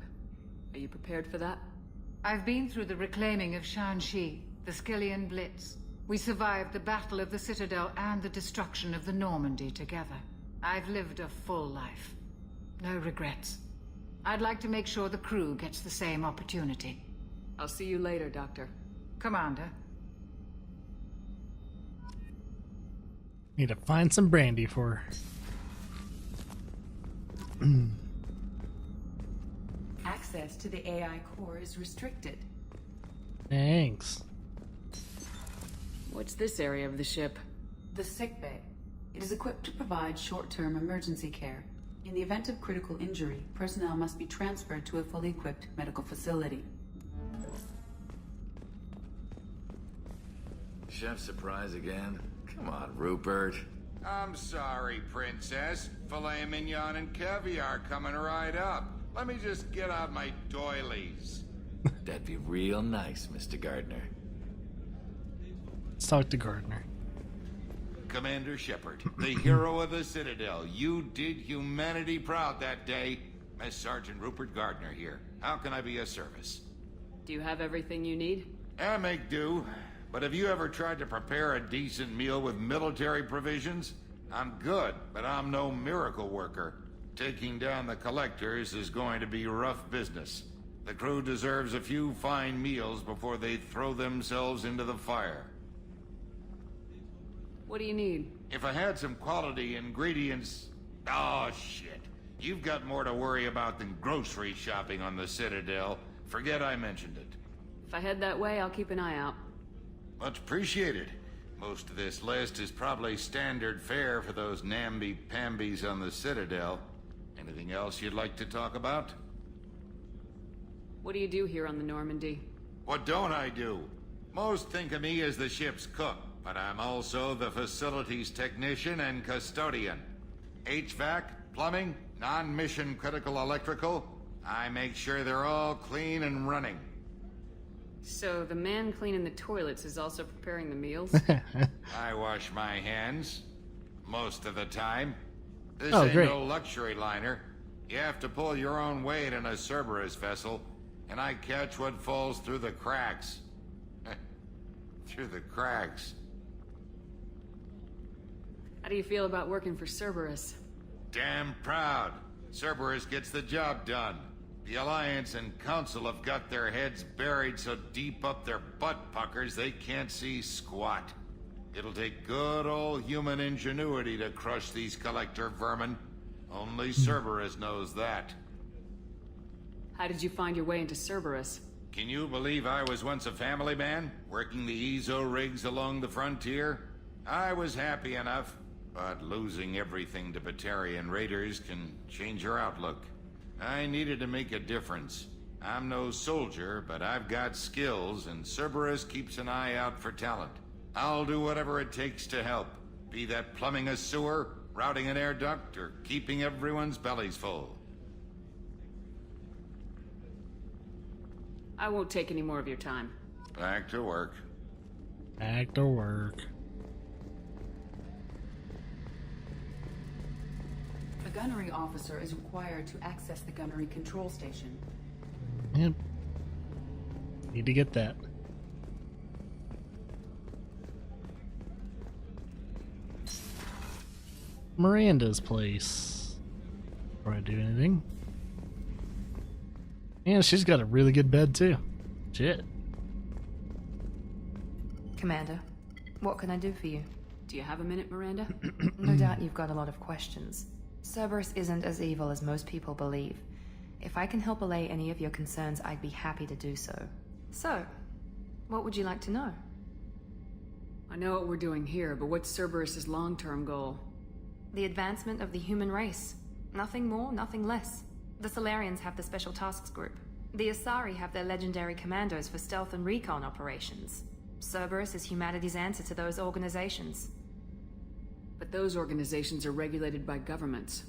Are you prepared for that? I've been through the reclaiming of Shanxi, the Skillian Blitz. We survived the Battle of the Citadel and the destruction of the Normandy together. I've lived a full life. No regrets. I'd like to make sure the crew gets the same opportunity. I'll see you later, Doctor. Commander. Need to find some brandy for her. Access to the AI core is restricted. Thanks. What's this area of the ship? The sickbay. It is equipped to provide short-term emergency care. In the event of critical injury, personnel must be transferred to a fully equipped medical facility. Chef surprise again? Come on, Rupert. I'm sorry, Princess. Filet mignon and caviar coming right up. Let me just get out my doilies. That'd be real nice, Mr. Gardner. Let's talk to Gardner. Commander Shepard, the hero of the Citadel. You did humanity proud that day. Mess Sergeant Rupert Gardner here. How can I be of service? Do you have everything you need? I make do. But have you ever tried to prepare a decent meal with military provisions? I'm good, but I'm no miracle worker. Taking down the collectors is going to be rough business. The crew deserves a few fine meals before they throw themselves into the fire. What do you need? If I had some quality ingredients... Oh, shit. You've got more to worry about than grocery shopping on the Citadel. Forget I mentioned it. If I head that way, I'll keep an eye out. Much appreciated. Most of this list is probably standard fare for those namby-pambies on the Citadel. Anything else you'd like to talk about? What do you do here on the Normandy? What don't I do? Most think of me as the ship's cook, but I'm also the facilities technician and custodian. HVAC, plumbing, non-mission critical electrical. I make sure they're all clean and running. So the man cleaning the toilets is also preparing the meals? I wash my hands. Most of the time. This Oh, ain't great. no luxury liner. You have to pull your own weight in a Cerberus vessel, and I catch what falls through the cracks. Through the cracks. How do you feel about working for Cerberus? Damn proud. Cerberus gets the job done. The Alliance and Council have got their heads buried so deep up their butt puckers they can't see squat. It'll take good old human ingenuity to crush these collector vermin. Only Cerberus knows that. How did you find your way into Cerberus? Can you believe I was once a family man, working the Ezo rigs along the frontier? I was happy enough, but losing everything to Batarian raiders can change your outlook. I needed to make a difference. I'm no soldier, but I've got skills, and Cerberus keeps an eye out for talent. I'll do whatever it takes to help, be that plumbing a sewer, routing an air duct, or keeping everyone's bellies full. I won't take any more of your time. Back to work. Back to work. A gunnery officer is required to access the gunnery control station. Yep. Need to get that. Miranda's place. Before I do anything. And she's got a really good bed too. Shit. Commander, what can I do for you? Do you have a minute, Miranda? No doubt you've got a lot of questions. Cerberus isn't as evil as most people believe. If I can help allay any of your concerns, I'd be happy to do so. So, what would you like to know? I know what we're doing here, but what's Cerberus' long-term goal? The advancement of the human race. Nothing more, nothing less. The Solarians have the Special Tasks Group. The Asari have their legendary commandos for stealth and recon operations. Cerberus is humanity's answer to those organizations. But those organizations are regulated by governments.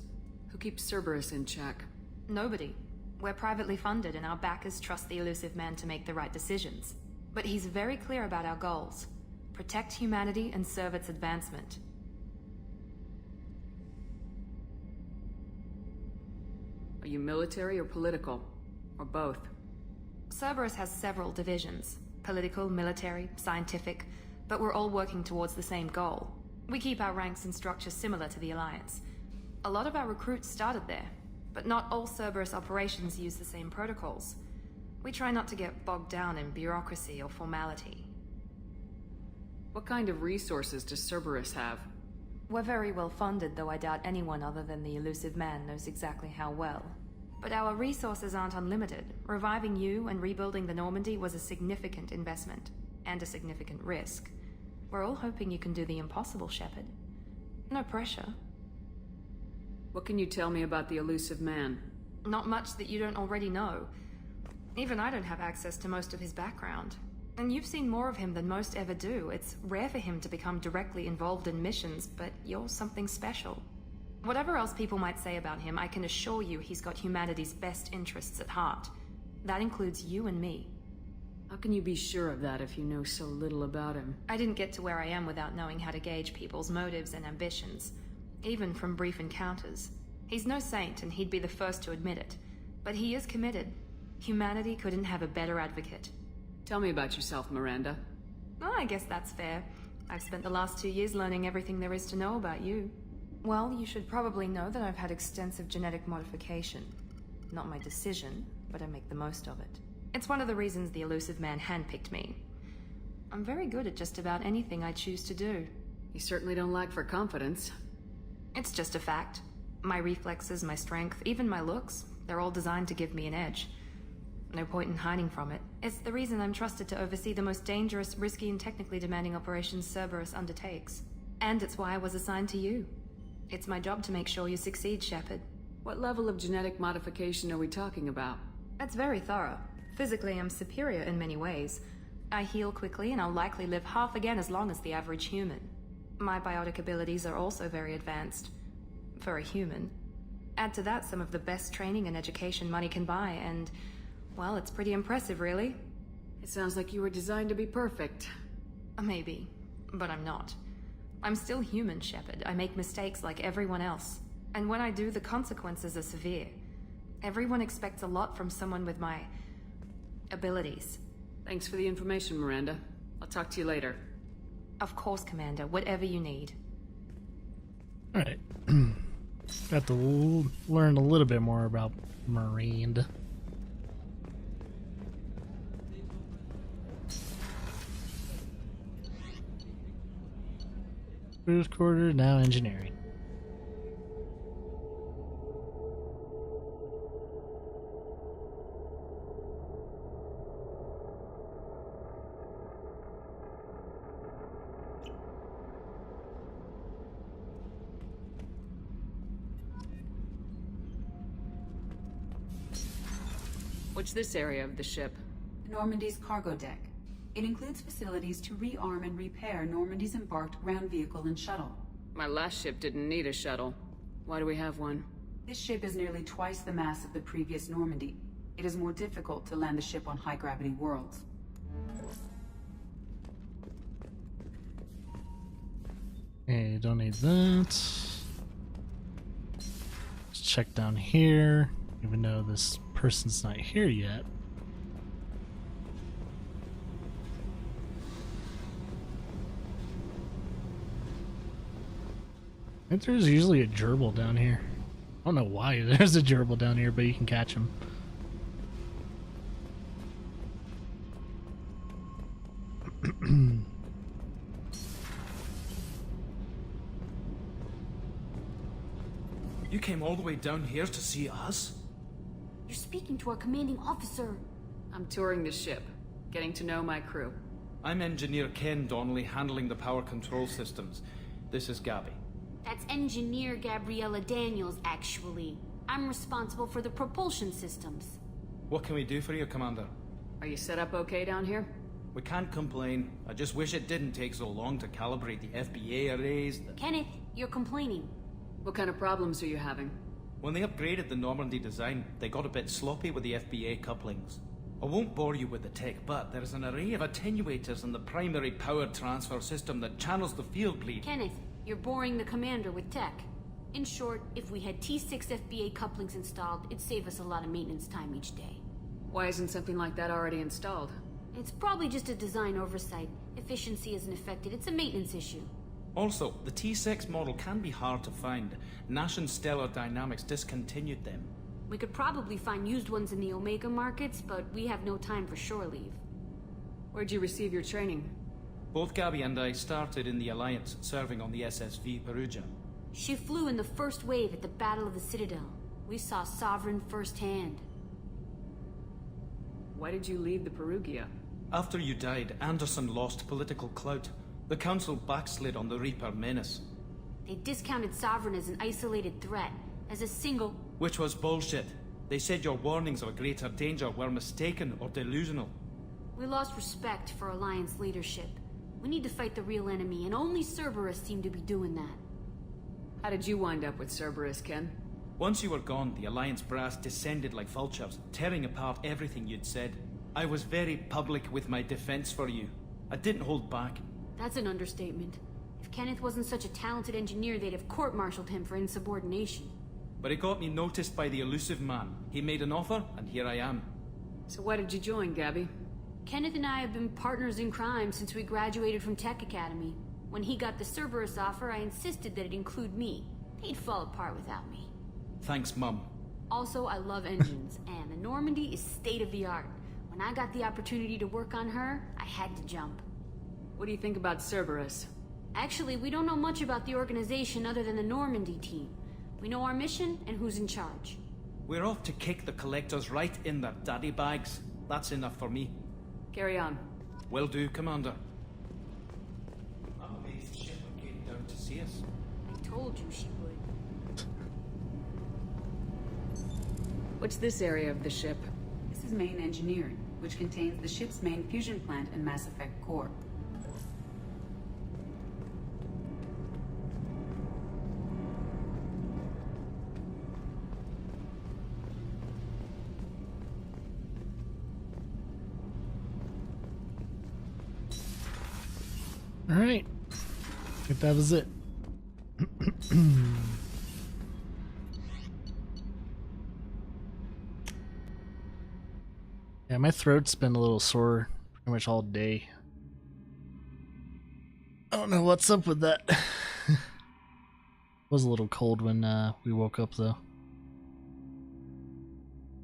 Who keeps Cerberus in check? Nobody. We're privately funded and our backers trust the Elusive Man to make the right decisions. But he's very clear about our goals. Protect humanity and serve its advancement. Are you military or political? Or both? Cerberus has several divisions. Political, military, scientific, but we're all working towards the same goal. We keep our ranks and structure similar to the Alliance. A lot of our recruits started there, but not all Cerberus operations use the same protocols. We try not to get bogged down in bureaucracy or formality. What kind of resources does Cerberus have? We're very well funded, though I doubt anyone other than the Elusive Man knows exactly how well. But our resources aren't unlimited. Reviving you and rebuilding the Normandy was a significant investment, and a significant risk. We're all hoping you can do the impossible, Shepard. No pressure. What can you tell me about the Elusive Man? Not much that you don't already know. Even I don't have access to most of his background. And you've seen more of him than most ever do. It's rare for him to become directly involved in missions, but you're something special. Whatever else people might say about him, I can assure you he's got humanity's best interests at heart. That includes you and me. How can you be sure of that if you know so little about him? I didn't get to where I am without knowing how to gauge people's motives and ambitions, even from brief encounters. He's no saint, and he'd be the first to admit it. But he is committed. Humanity couldn't have a better advocate. Tell me about yourself, Miranda. Oh, I guess that's fair. I've spent the last 2 years learning everything there is to know about you. Well, you should probably know that I've had extensive genetic modification. Not my decision, but I make the most of it. It's one of the reasons the Elusive Man handpicked me. I'm very good at just about anything I choose to do. You certainly don't lack for confidence. It's just a fact. My reflexes, my strength, even my looks, they're all designed to give me an edge. No point in hiding from it. It's the reason I'm trusted to oversee the most dangerous, risky, and technically demanding operations Cerberus undertakes. And it's why I was assigned to you. It's my job to make sure you succeed, Shepard. What level of genetic modification are we talking about? That's very thorough. Physically, I'm superior in many ways. I heal quickly, and I'll likely live half again as long as the average human. My biotic abilities are also very advanced. For a human. Add to that some of the best training and education money can buy, and... well, it's pretty impressive, really. It sounds like you were designed to be perfect. Maybe, but I'm not. I'm still human, Shepard. I make mistakes like everyone else. And when I do, the consequences are severe. Everyone expects a lot from someone with my... abilities. Thanks for the information, Miranda. I'll talk to you later. Of course, Commander. Whatever you need. Alright. Got to learn a little bit more about Miranda. First quarter, now engineering. What's this area of the ship? Normandy's cargo deck. It includes facilities to rearm and repair Normandy's embarked ground vehicle and shuttle. My last ship didn't need a shuttle. Why do we have one? This ship is nearly twice the mass of the previous Normandy. It is more difficult to land the ship on high-gravity worlds. Okay, don't need that. Let's check down here, even though this person's not here yet. I think there's usually a gerbil down here. I don't know why there's a gerbil down here, but you can catch him. You came all the way down here to see us? You're speaking to our commanding officer. I'm touring the ship, getting to know my crew. I'm Engineer Ken Donnelly, handling the power control systems. This is Gabby. That's Engineer Gabriella Daniels, actually. I'm responsible for the propulsion systems. What can we do for you, Commander? Are you set up okay down here? We can't complain. I just wish it didn't take so long to calibrate the FBA arrays. Kenneth, you're complaining. What kind of problems are you having? When they upgraded the Normandy design, they got a bit sloppy with the FBA couplings. I won't bore you with the tech, but there's an array of attenuators in the primary power transfer system that channels the field bleed. Kenneth, you're boring the commander with tech. In short, if we had T6 FBA couplings installed, it'd save us a lot of maintenance time each day. Why isn't something like that already installed? It's probably just a design oversight. Efficiency isn't affected, it's a maintenance issue. Also, the T6 model can be hard to find. Nash and Stellar Dynamics discontinued them. We could probably find used ones in the Omega markets, but we have no time for shore leave. Where'd you receive your training? Both Gabby and I started in the Alliance, serving on the SSV Perugia. She flew in the first wave at the Battle of the Citadel. We saw Sovereign firsthand. Why did you leave the Perugia? After you died, Anderson lost political clout. The Council backslid on the Reaper menace. They discounted Sovereign as an isolated threat, as a single... Which was bullshit. They said your warnings of a greater danger were mistaken or delusional. We lost respect for Alliance leadership. We need to fight the real enemy, and only Cerberus seemed to be doing that. How did you wind up with Cerberus, Ken? Once you were gone, the Alliance brass descended like vultures, tearing apart everything you'd said. I was very public with my defense for you. I didn't hold back. That's an understatement. If Kenneth wasn't such a talented engineer, they'd have court-martialed him for insubordination. But it got me noticed by the elusive man. He made an offer, and here I am. So why did you join, Gabby? Kenneth and I have been partners in crime since we graduated from Tech Academy. When he got the Cerberus offer, I insisted that it include me. They'd fall apart without me. Thanks, Mum. Also, I love engines, and the Normandy is state-of-the-art. When I got the opportunity to work on her, I had to jump. What do you think about Cerberus? Actually, we don't know much about the organization other than the Normandy team. We know our mission and who's in charge. We're off to kick the Collectors right in their daddy bags. That's enough for me. Carry on. Will do, Commander. I'm amazed Shepard came down to see us. I told you she would. What's this area of the ship? This is main engineering, which contains the ship's main fusion plant and Mass Effect core. Alright. I think that was it. Yeah, my throat's been a little sore pretty much all day. I don't know what's up with that. Was a little cold when we woke up though.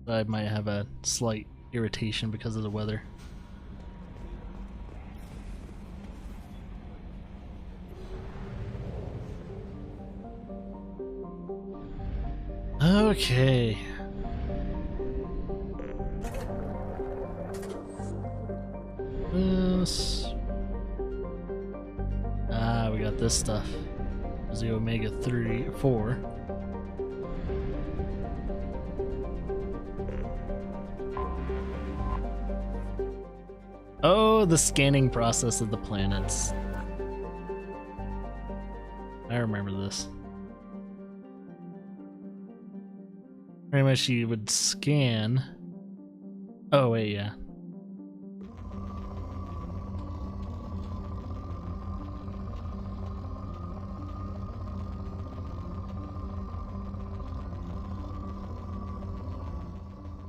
I might have a slight irritation because of the weather. Okay. We got this stuff. There's the Omega 4. Oh, the scanning process of the planets. I remember this. Pretty much you would scan. Oh wait, yeah.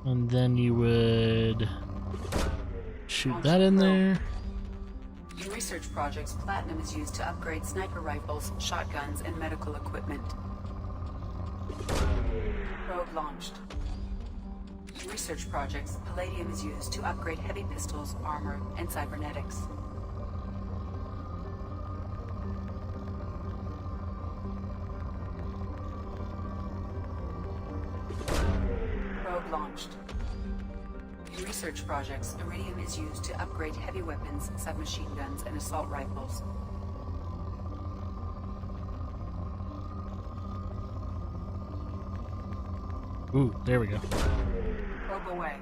And then you would shoot that in there. In research projects, platinum is used to upgrade sniper rifles, shotguns, and medical equipment. Probe launched. In research projects, palladium is used to upgrade heavy pistols, armor, and cybernetics. Probe launched. In research projects, Iridium is used to upgrade heavy weapons, submachine guns, and assault rifles. Ooh, there we go. Probe away.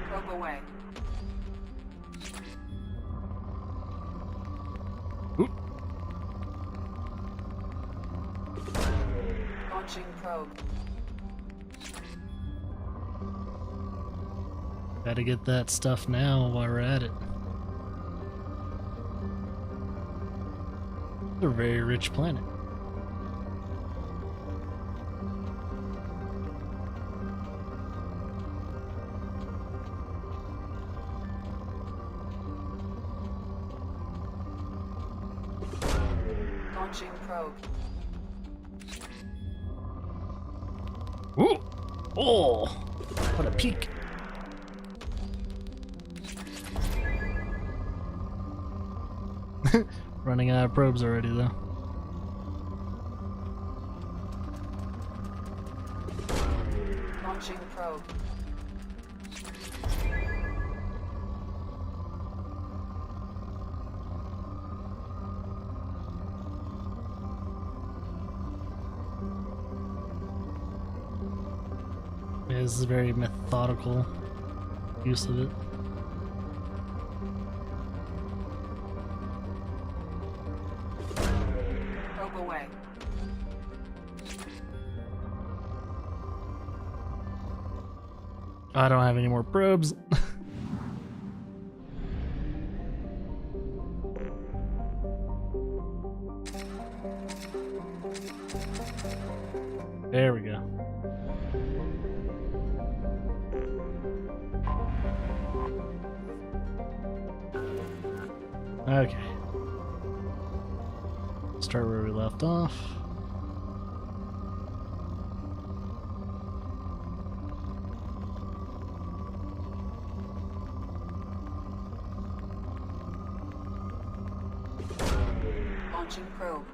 Probe away. Ooh. Launching probe. Gotta get that stuff now while we're at it. It's a very rich planet. Launching probe. Ooh! Oh! What a peek! Running out of probes already, though. Launching probe. Yeah, this is a very methodical use of it. Probe away. I don't have any more probes. There we go. Okay. Start where we left off. Launching probe.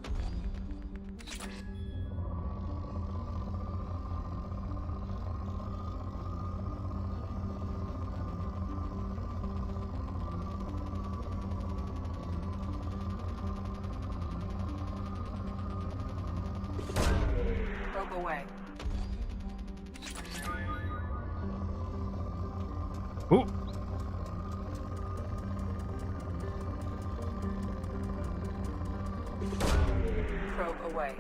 Probe away. Ooh. Probe away.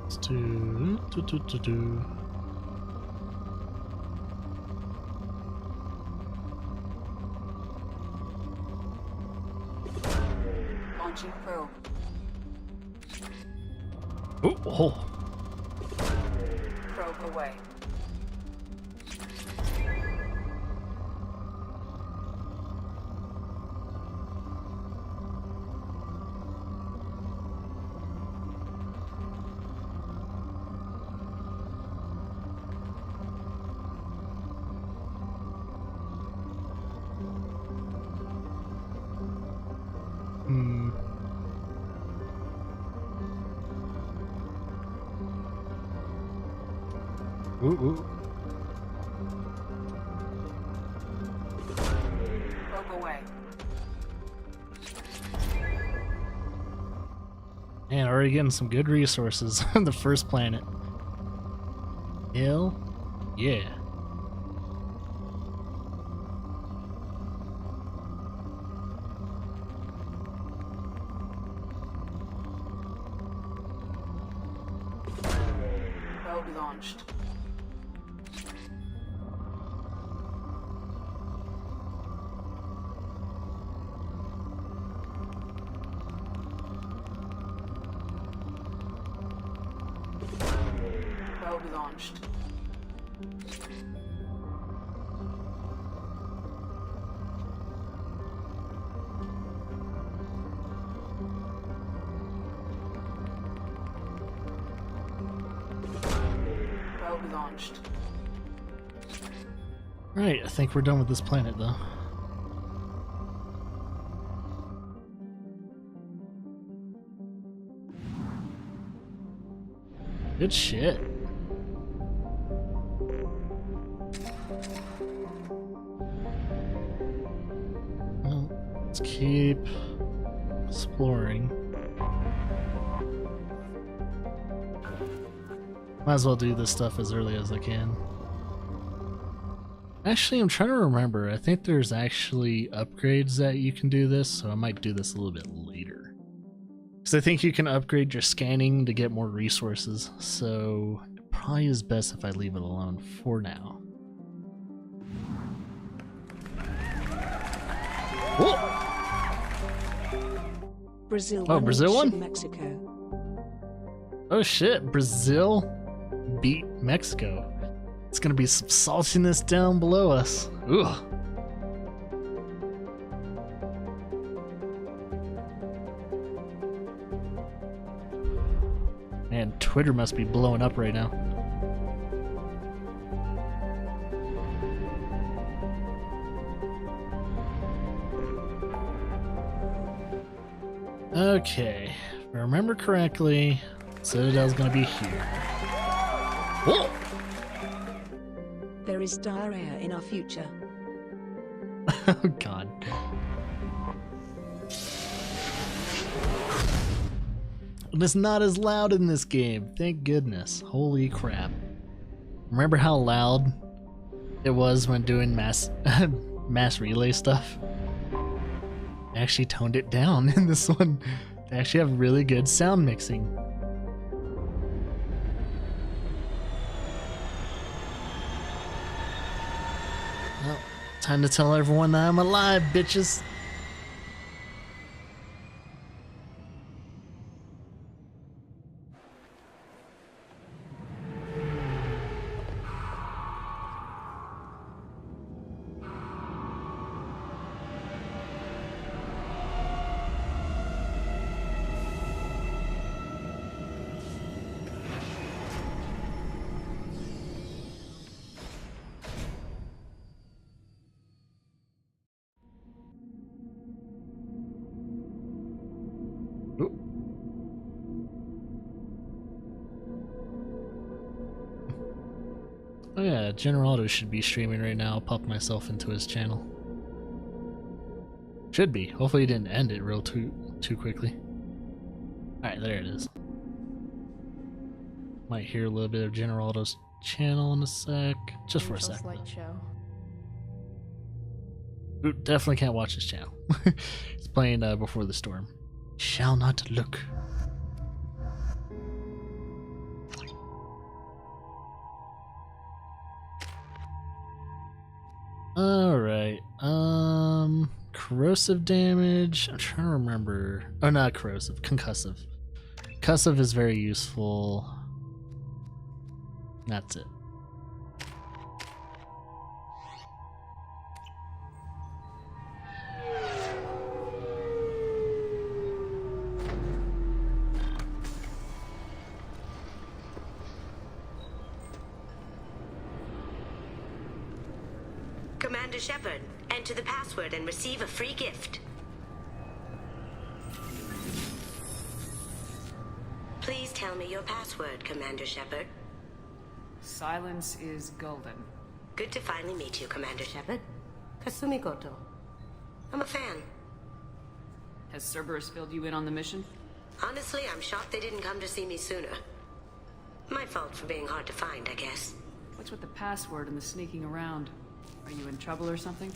Let's do. Launching probe. Ooh, oh. Probe away. Hmm. Ooh. Probe away. Man, already getting some good resources on the first planet. Hell yeah. Probe launched. Probe launched. probe launched. Right, I think we're done with this planet, though. Good shit. Well, let's keep exploring. Might as well do this stuff as early as I can. Actually, I'm trying to remember. I think there's actually upgrades that you can do this, so I might do this a little bit later. Because I think you can upgrade your scanning to get more resources, so it probably is best if I leave it alone for now. Whoa! Brazil. Oh, Brazil won? Mexico. Oh shit, Brazil beat Mexico. It's gonna be some saltiness down below us. Ugh. Man, Twitter must be blowing up right now. Okay, if I remember correctly, Citadel's gonna be here. Whoa! There is diarrhea in our future. Oh god. And it's not as loud in this game, thank goodness. Holy crap. Remember how loud it was when doing mass relay stuff? I actually toned it down in this one. They actually have really good sound mixing. Well, time to tell everyone that I'm alive, bitches. Oh yeah, General Auto should be streaming right now. I'll pop myself into his channel. Should be. Hopefully he didn't end it real too quickly. Alright, there it is. Might hear a little bit of General Auto's channel in a sec. Just for a sec. Ooh, definitely can't watch his channel. He's playing Before the Storm. Shall not look. Alright, corrosive damage, I'm trying to remember, oh not corrosive, concussive. Concussive is very useful, that's it. Commander Shepard, enter the password and receive a free gift. Please tell me your password, Commander Shepard. Silence is golden. Good to finally meet you, Commander Shepard. Kasumi Goto. I'm a fan. Has Cerberus filled you in on the mission? Honestly, I'm shocked they didn't come to see me sooner. My fault for being hard to find, I guess. What's with the password and the sneaking around? Are you in trouble or something?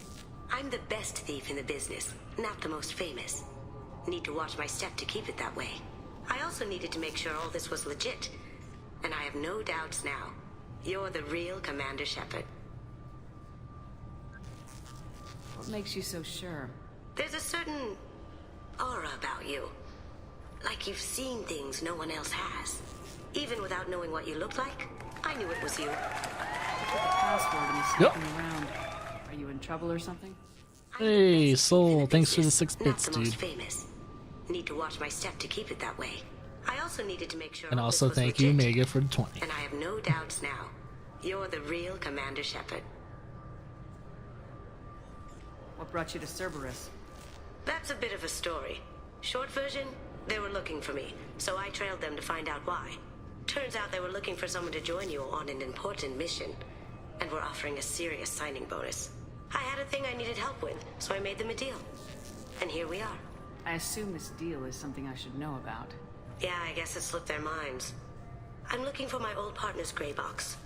I'm the best thief in the business, not the most famous. Need to watch my step to keep it that way. I also needed to make sure all this was legit. And I have no doubts now. You're the real Commander Shepard. What makes you so sure? There's a certain aura about you. Like you've seen things no one else has. Even without knowing what you looked like, I knew it was you. What's with the password and the sneaking around? Are you in trouble or something? Hey, Soul, thanks for the 6 Not bits, the dude. most famous. Need to watch my step to keep it that way. I also needed to make sure And all also this was thank you, legit. Mega, for the 20. And I have no doubts now. You're the real Commander Shepard. What brought you to Cerberus? That's a bit of a story. Short version, they were looking for me, so I trailed them to find out why. Turns out they were looking for someone to join you on an important mission, and were offering a serious signing bonus. I had a thing I needed help with, so I made them a deal. And here we are. I assume this deal is something I should know about. Yeah, I guess it slipped their minds. I'm looking for my old partner's gray box.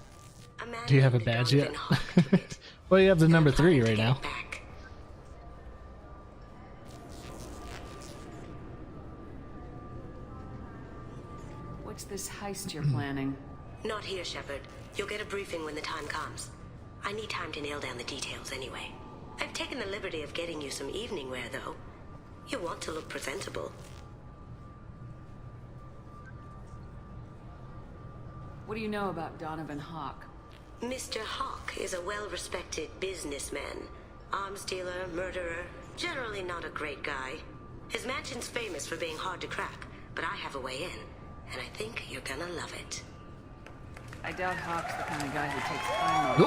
A man Do you have a named badge yet? Donovan Hawk took it. Well, you have the number 3 right now. What's this heist you're planning? Not here, Shepard. You'll get a briefing when the time comes. I need time to nail down the details anyway. I've taken the liberty of getting you some evening wear, though. You want to look presentable. What do you know about Donovan Hawk? Mr. Hawk is a well-respected businessman. Arms dealer, murderer, generally not a great guy. His mansion's famous for being hard to crack, but I have a way in, and I think you're gonna love it. I doubt Hawk's the kind of guy who takes time to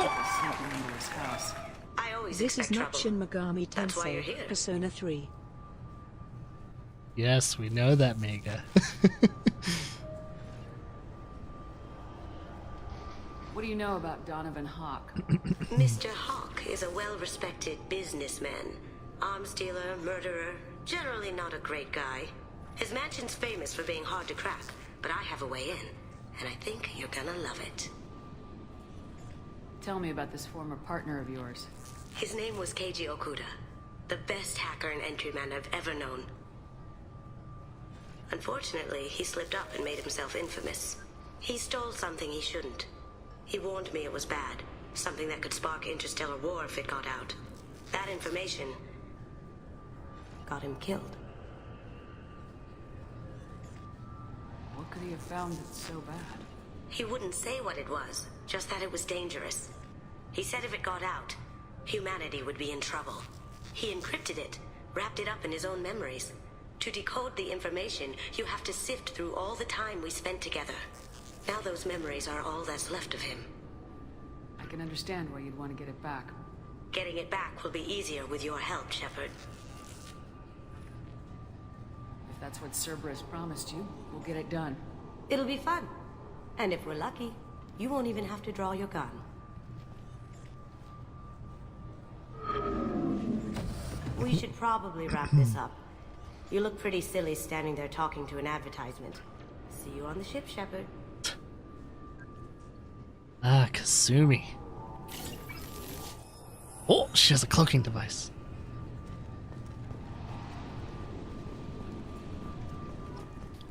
sneaking into his house. I always This is expect not trouble. Shin Megami That's why you're Tensei here. Persona 3. Yes, we know that, Mega. What do you know about Donovan Hawk? Mr. Hawk is a well-respected businessman. Arms dealer, murderer, generally not a great guy. His mansion's famous for being hard to crack, but I have a way in, and I think you're gonna love it. Tell me about this former partner of yours. His name was Keiji Okuda, the best hacker and entryman I've ever known. Unfortunately, he slipped up and made himself infamous. He stole something he shouldn't. He warned me it was bad, something that could spark interstellar war if it got out. That information got him killed. What could he have found that's so bad? He wouldn't say what it was, just that it was dangerous. He said if it got out, humanity would be in trouble. He encrypted it, wrapped it up in his own memories. To decode the information, you have to sift through all the time we spent together. Now those memories are all that's left of him. I can understand why you'd want to get it back. Getting it back will be easier with your help, Shepard. If that's what Cerberus promised you, we'll get it done. It'll be fun. And if we're lucky, you won't even have to draw your gun. We should probably wrap this up. You look pretty silly standing there talking to an advertisement. See you on the ship, Shepard. Ah, Kasumi. Oh, she has a cloaking device.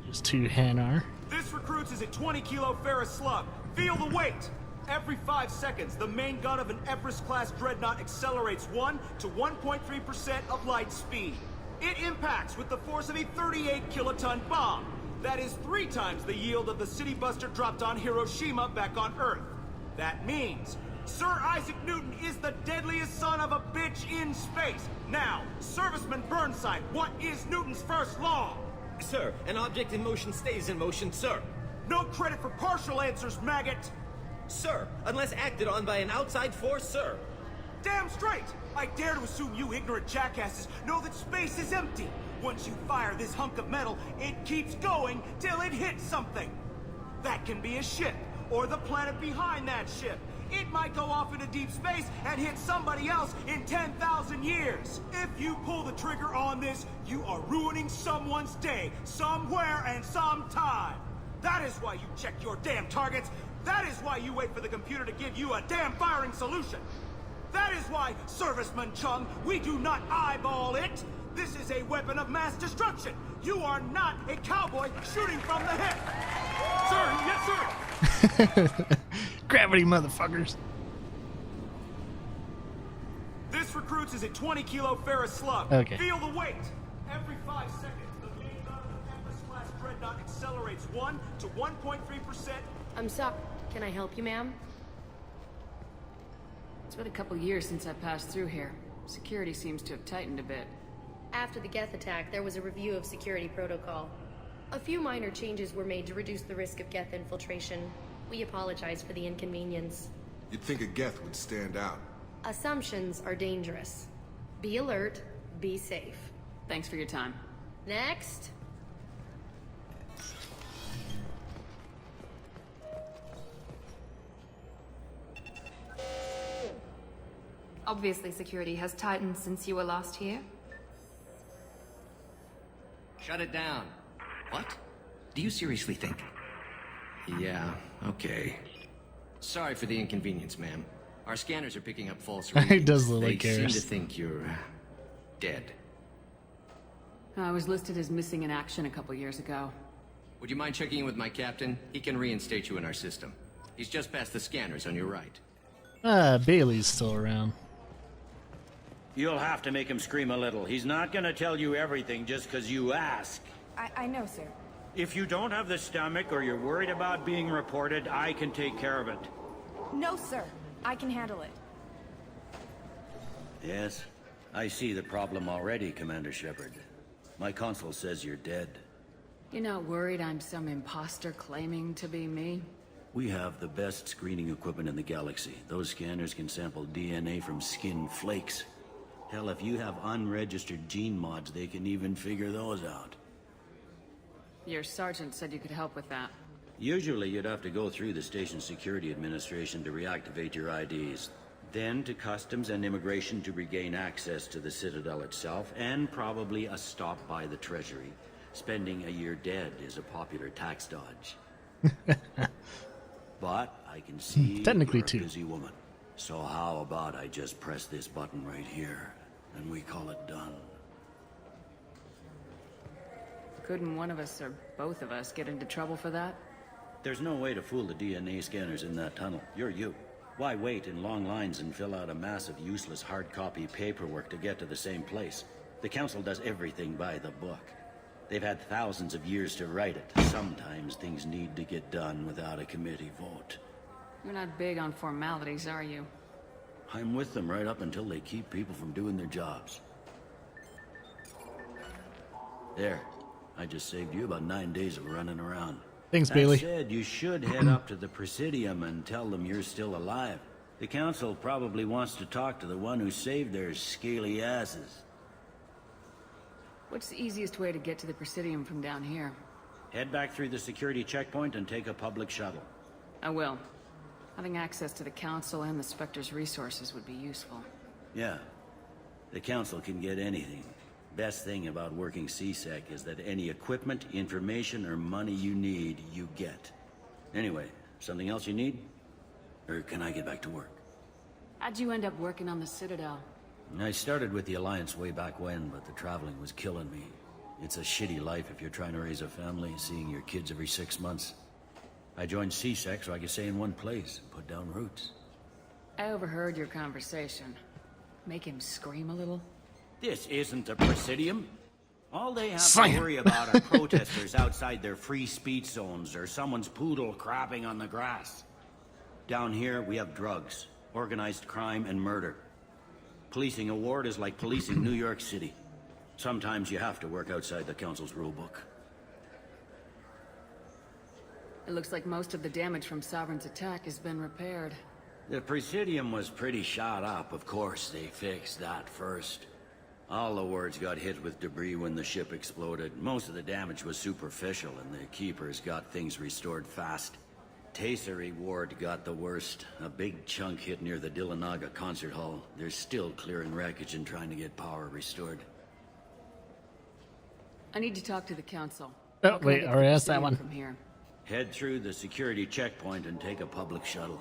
There's 2 Hanar. This recruits is a 20-kilo ferrous slug. Feel the weight! Every 5 seconds, the main gun of an Everest-class dreadnought accelerates 1 to 1.3% of light speed. It impacts with the force of a 38-kiloton bomb. That is 3 times the yield of the city buster dropped on Hiroshima back on Earth. That means Sir Isaac Newton is the deadliest son of a bitch in space. Now, Serviceman Burnside, what is Newton's first law? Sir, an object in motion stays in motion, sir. No credit for partial answers, maggot! Sir, unless acted on by an outside force, sir. Damn straight! I dare to assume you ignorant jackasses know that space is empty. Once you fire this hunk of metal, it keeps going till it hits something. That can be a ship, or the planet behind that ship. It might go off into deep space and hit somebody else in 10,000 years. If you pull the trigger on this, you are ruining someone's day, somewhere and sometime. That is why you check your damn targets. That is why you wait for the computer to give you a damn firing solution. That is why, Serviceman Chung, we do not eyeball it. This is a weapon of mass destruction. You are not a cowboy shooting from the hip. Sir, yes, sir. Gravity, motherfuckers. This recruits is a 20-kilo ferrous slug. Okay. Feel the weight. Every 5 seconds, the main gun of an Everest-class dreadnought accelerates 1 to 1.3%. I'm sorry. Can I help you, ma'am? It's been a couple years since I passed through here. Security seems to have tightened a bit. After the Geth attack, there was a review of security protocol. A few minor changes were made to reduce the risk of Geth infiltration. We apologize for the inconvenience. You'd think a Geth would stand out. Assumptions are dangerous. Be alert, be safe. Thanks for your time. Next. Obviously, security has tightened since you were last here. Shut it down. What? Do you seriously think? Yeah, okay. Sorry for the inconvenience, ma'am. Our scanners are picking up false readings. He does look They like seem cares. to think you're dead. I was listed as missing in action a couple years ago. Would you mind checking in with my captain? He can reinstate you in our system. He's just past the scanners on your right. Bailey's still around. You'll have to make him scream a little. He's not gonna tell you everything just because you ask. I know, sir. If you don't have the stomach or you're worried about being reported, I can take care of it. No, sir. I can handle it. Yes, I see the problem already, Commander Shepard. My console says you're dead. You're not worried I'm some imposter claiming to be me? We have the best screening equipment in the galaxy. Those scanners can sample DNA from skin flakes. Hell, if you have unregistered gene mods, they can even figure those out. Your sergeant said you could help with that. Usually you'd have to go through the Station Security Administration to reactivate your IDs. Then to Customs and Immigration to regain access to the Citadel itself, and probably a stop by the Treasury. Spending a year dead is a popular tax dodge. But I can see Technically, you're a too. busy woman. So how about I just press this button right here, and we call it done? Couldn't one of us or both of us get into trouble for that? There's no way to fool the DNA scanners in that tunnel. You're you. Why wait in long lines and fill out a massive useless hard copy paperwork to get to the same place? The Council does everything by the book. They've had thousands of years to write it. Sometimes things need to get done without a committee vote. You're not big on formalities, are you? I'm with them right up until they keep people from doing their jobs. There. I just saved you about 9 days of running around. Thanks, Bailey. That said, you should head up to the Presidium and tell them you're still alive. The Council probably wants to talk to the one who saved their scaly asses. What's the easiest way to get to the Presidium from down here? Head back through the security checkpoint and take a public shuttle. I will. Having access to the Council and the Spectre's resources would be useful. Yeah. The Council can get anything. Best thing about working C-Sec is that any equipment, information, or money you need, you get. Anyway, something else you need? Or can I get back to work? How'd you end up working on the Citadel? I started with the Alliance way back when, but the traveling was killing me. It's a shitty life if you're trying to raise a family, seeing your kids every 6 months. I joined C-Sec so I could stay in one place and put down roots. I overheard your conversation. Make him scream a little? This isn't a Presidium. All they have Slam. to worry about are protesters outside their free speech zones or someone's poodle crapping on the grass. Down here, we have drugs, organized crime, and murder. Policing a ward is like policing New York City. Sometimes you have to work outside the Council's rulebook. It looks like most of the damage from Sovereign's attack has been repaired. The Presidium was pretty shot up. Of course, they fixed that first. All the wards got hit with debris when the ship exploded. Most of the damage was superficial, and the Keepers got things restored fast. Tasery Ward got the worst. A big chunk hit near the Dillanaga concert hall. They're still clearing wreckage and trying to get power restored. I need to talk to the Council. Oh, How can I wait, get I to already the asked that Presidium one. From here? Head through the security checkpoint and take a public shuttle.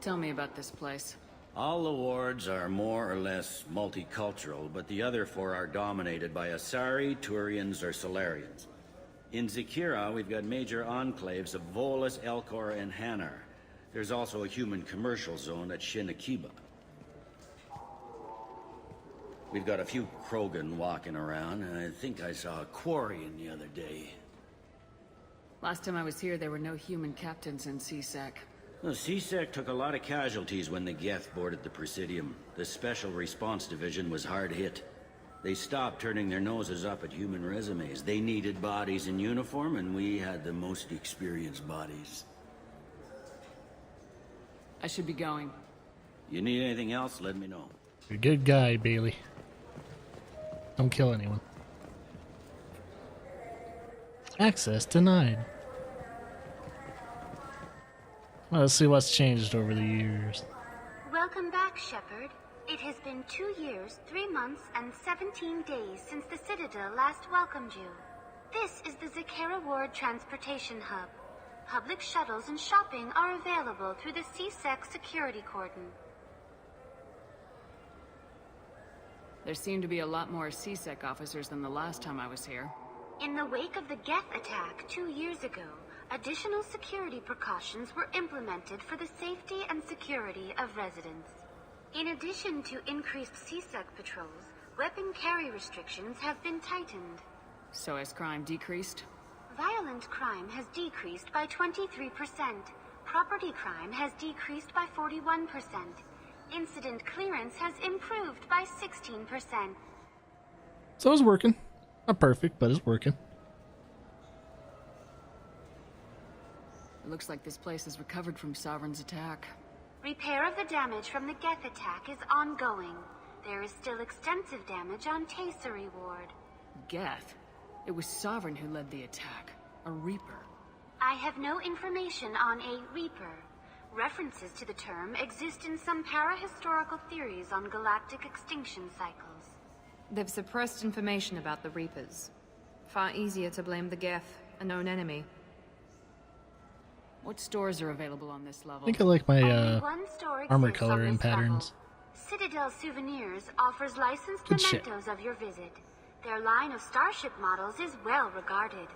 Tell me about this place. All the wards are more or less multicultural, but the other 4 are dominated by Asari, Turians, or Solarians. In Zakira, we've got major enclaves of Volus, Elcor, and Hanar. There's also a human commercial zone at Shinakiba. We've got a few Krogan walking around, and I think I saw a Quarian the other day. Last time I was here, there were no human captains in CSEC. Well, C-Sec took a lot of casualties when the Geth boarded the Presidium. The Special Response Division was hard hit. They stopped turning their noses up at human resumes. They needed bodies in uniform, and we had the most experienced bodies. I should be going. You need anything else, let me know. You're a good guy, Bailey. Don't kill anyone. Access denied. Well, let's see what's changed over the years. Welcome back, Shepard. It has been 2 years, 3 months, and 17 days since the Citadel last welcomed you. This is the Zakera Ward Transportation Hub. Public shuttles and shopping are available through the C-Sec security cordon. There seem to be a lot more C-Sec officers than the last time I was here. In the wake of the Geth attack 2 years ago, additional security precautions were implemented for the safety and security of residents. In addition to increased C-Sec patrols, weapon carry restrictions have been tightened. So has crime decreased? Violent crime has decreased by 23%. Property crime has decreased by 41%. Incident clearance has improved by 16%. So it's working. Not perfect, but it's working. It looks like this place has recovered from Sovereign's attack. Repair of the damage from the Geth attack is ongoing. There is still extensive damage on Taycery Ward. Geth? It was Sovereign who led the attack. A Reaper. I have no information on a Reaper. References to the term exist in some parahistorical theories on galactic extinction cycles. They've suppressed information about the Reapers. Far easier to blame the Geth, a known enemy. What stores are available on this level? I think I like my Only one store armor exists on color and this level. patterns. Citadel Souvenirs offers licensed Good shit. mementos of your visit. Their line of starship models is well regarded.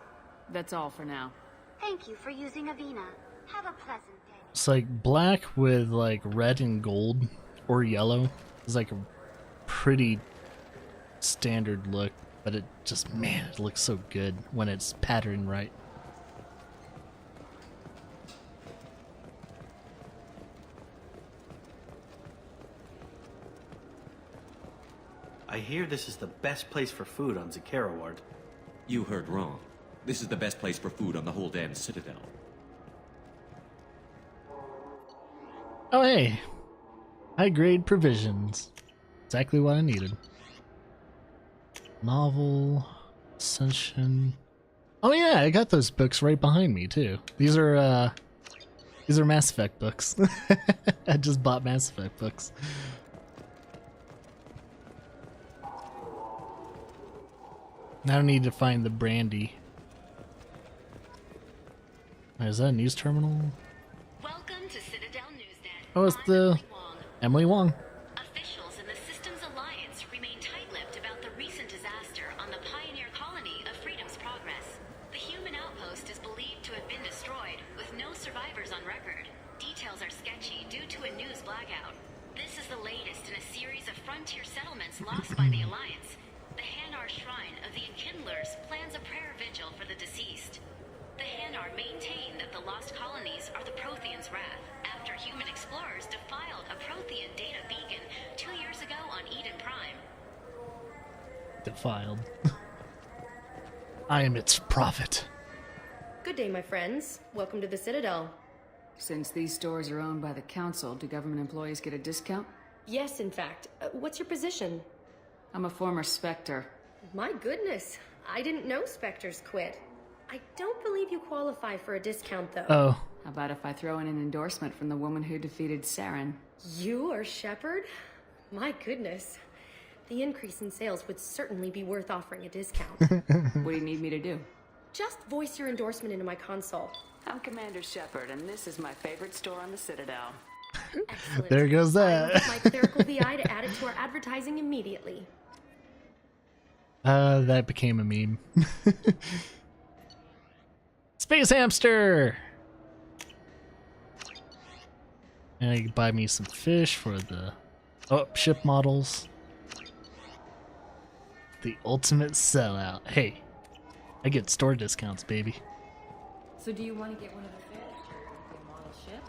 That's all for now. Thank you for using Avina. Have a pleasant day. It's like black with like red and gold or yellow. It's like a pretty standard look, but it just, man, it looks so good when it's patterned right. I hear this is the best place for food on Zakera Ward. You heard wrong. This is the best place for food on the whole damn Citadel. Oh hey, high grade provisions. Exactly what I needed. Novel, Ascension. Oh yeah, I got those books right behind me too. These are Mass Effect books. I just bought Mass Effect books. Now I need to find the brandy. Is that a news terminal? Welcome to Citadel Newsnet. Oh, it's the Emily Wong. Officials in the Systems Alliance remain tight-lipped about the recent disaster on the pioneer colony of Freedom's Progress. The human outpost is believed to have been destroyed, with no survivors on record. Details are sketchy due to a news blackout. This is the latest in a series of frontier settlements lost by the Alliance. The Hanar Shrine of the Enkindlers plans a prayer vigil for the deceased. The Hanar maintain that the lost colonies are the Protheans' wrath, after human explorers defiled a Prothean data beacon 2 years ago on Eden Prime. Defiled. I am its prophet. Good day, my friends. Welcome to the Citadel. Since these stores are owned by the Council, do government employees get a discount? Yes, in fact. What's your position? I'm a former Spectre. My goodness. I didn't know Spectres quit. I don't believe you qualify for a discount, though. Oh. How about if I throw in an endorsement from the woman who defeated Saren? You are Shepard? My goodness. The increase in sales would certainly be worth offering a discount. What do you need me to do? Just voice your endorsement into my console. I'm Commander Shepard, and this is my favorite store on the Citadel. Excellent. There goes I will that. get my clerical VI to add it to our advertising immediately. That became a meme. Space hamster! And I can buy me some fish for the ship models. The ultimate sellout. Hey, I get store discounts, baby. So do you want to get one of the fish? The model ship?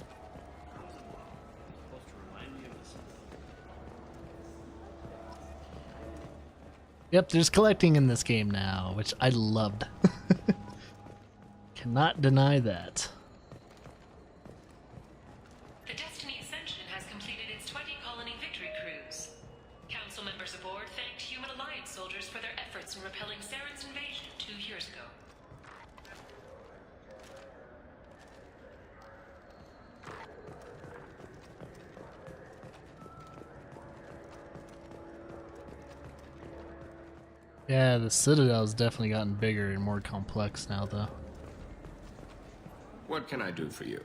Yep, there's collecting in this game now, which I loved. Cannot deny that. The Destiny soldiers for their efforts in repelling Saren's invasion 2 years ago. Yeah, the Citadel's definitely gotten bigger and more complex now, though. What can I do for you?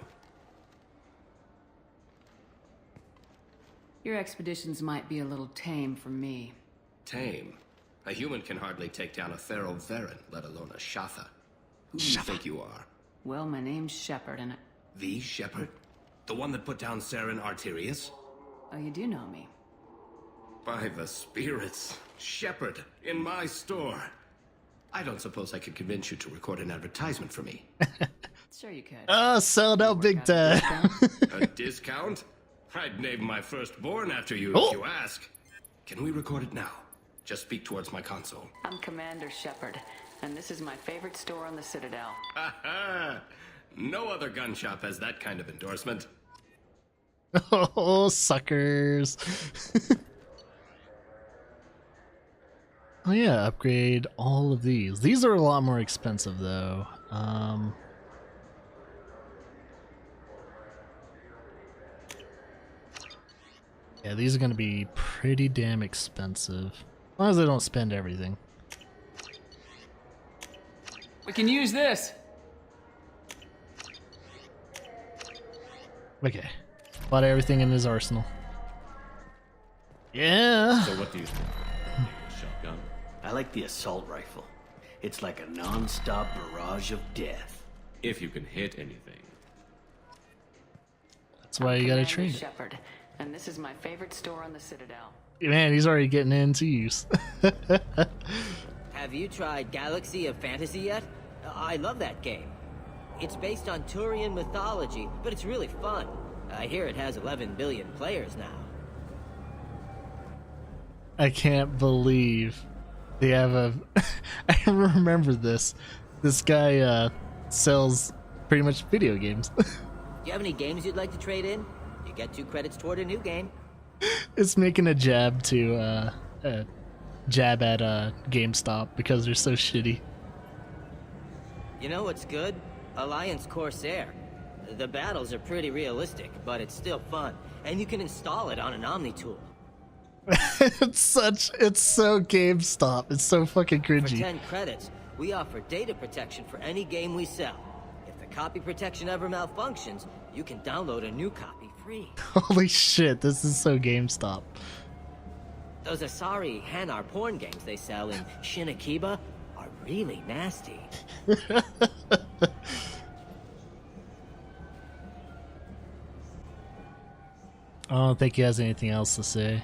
Your expeditions might be a little tame for me. Tame? A human can hardly take down a Thero Varen, let alone a Shatha. Who do you think you are? Well, my name's Shepard, and The Shepard? The one that put down Saren Arterius? oh, you do know me. By the spirits. Shepard, in my store. I don't suppose I could convince you to record an advertisement for me. Sure you could. Oh, sold out big time. A discount? I'd name my firstborn after you Oh. if you ask. Can we record it now? Just speak towards my console. I'm Commander Shepard, and this is my favorite store on the Citadel. Ha! No other gun shop has that kind of endorsement. Oh, suckers. Oh yeah, upgrade all of these. These are a lot more expensive though. Yeah, these are going to be pretty damn expensive. As long as I don't spend everything. We can use this. Okay. Bought everything in his arsenal. Yeah. So what do you think? Shotgun? I like the assault rifle. It's like a non-stop barrage of death. If you can hit anything. That's why you gotta Commander train it. Shepard, and this is my favorite store on the Citadel. Man, he's already getting into use. Have you tried Galaxy of Fantasy yet? I love that game. It's based on Turian mythology, but it's really fun. I hear it has 11 billion players now. I can't believe they have a... I remember this. This guy sells pretty much video games. Do you have any games you'd like to trade in? You get 2 credits toward a new game. It's making a jab to jab at GameStop because they're so shitty. You know what's good? Alliance Corsair. The battles are pretty realistic, but it's still fun. And you can install it on an Omni tool. It's so GameStop. It's so fucking For cringy. 10 credits, we offer data protection for any game we sell. If the copy protection ever malfunctions, you can download a new copy free. Holy shit, this is so GameStop. Those Asari Hanar porn games they sell in Shinakiba are really nasty. I don't think he has anything else to say.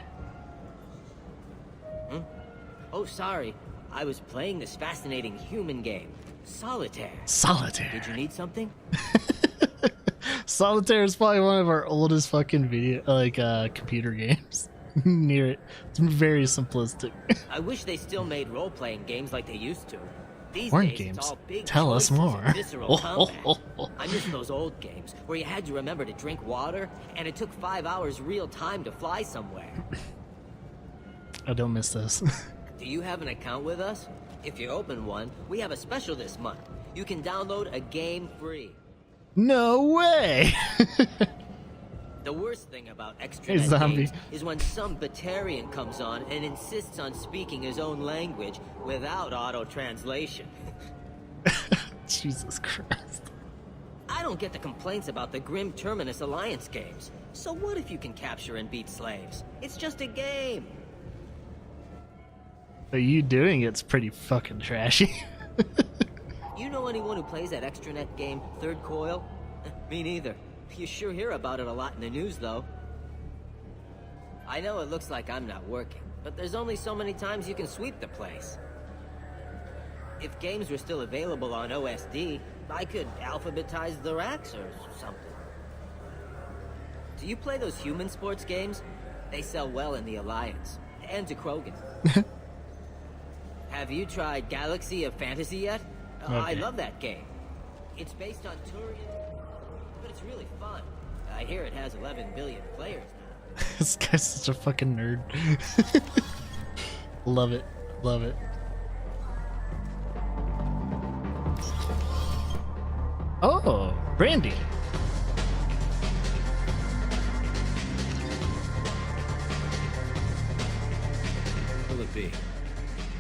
Oh, sorry. I was playing this fascinating human game, Solitaire. Solitaire. Did you need something? Solitaire is probably one of our oldest fucking computer games. Near it. It's very simplistic. I wish they still made role-playing games like they used to. These Porn days, games. it's all big Tell us choices and more. visceral combat. I miss those old games where you had to remember to drink water, and it took 5 hours real time to fly somewhere. I don't miss this. Do you have an account with us? If you open one, we have a special this month. You can download a game free. No way! The worst thing about Hey, extranet zombie. games is when some Batarian comes on and insists on speaking his own language without auto-translation. Jesus Christ. I don't get the complaints about the Grim Terminus Alliance games. So what if you can capture and beat slaves? It's just a game. But you doing it's pretty fucking trashy. You know anyone who plays that extranet game, Third Coil? Me neither. You sure hear about it a lot in the news, though. I know it looks like I'm not working, but there's only so many times you can sweep the place. If games were still available on OSD, I could alphabetize the racks or something. Do you play those human sports games? They sell well in the Alliance, and to Krogan. Have you tried Galaxy of Fantasy yet? I Okay. love that game. It's based on Turian, but it's really fun. I hear it has 11 billion players now. This guy's such a fucking nerd. Love it. Love it. Oh, Brandy. Who'll it be?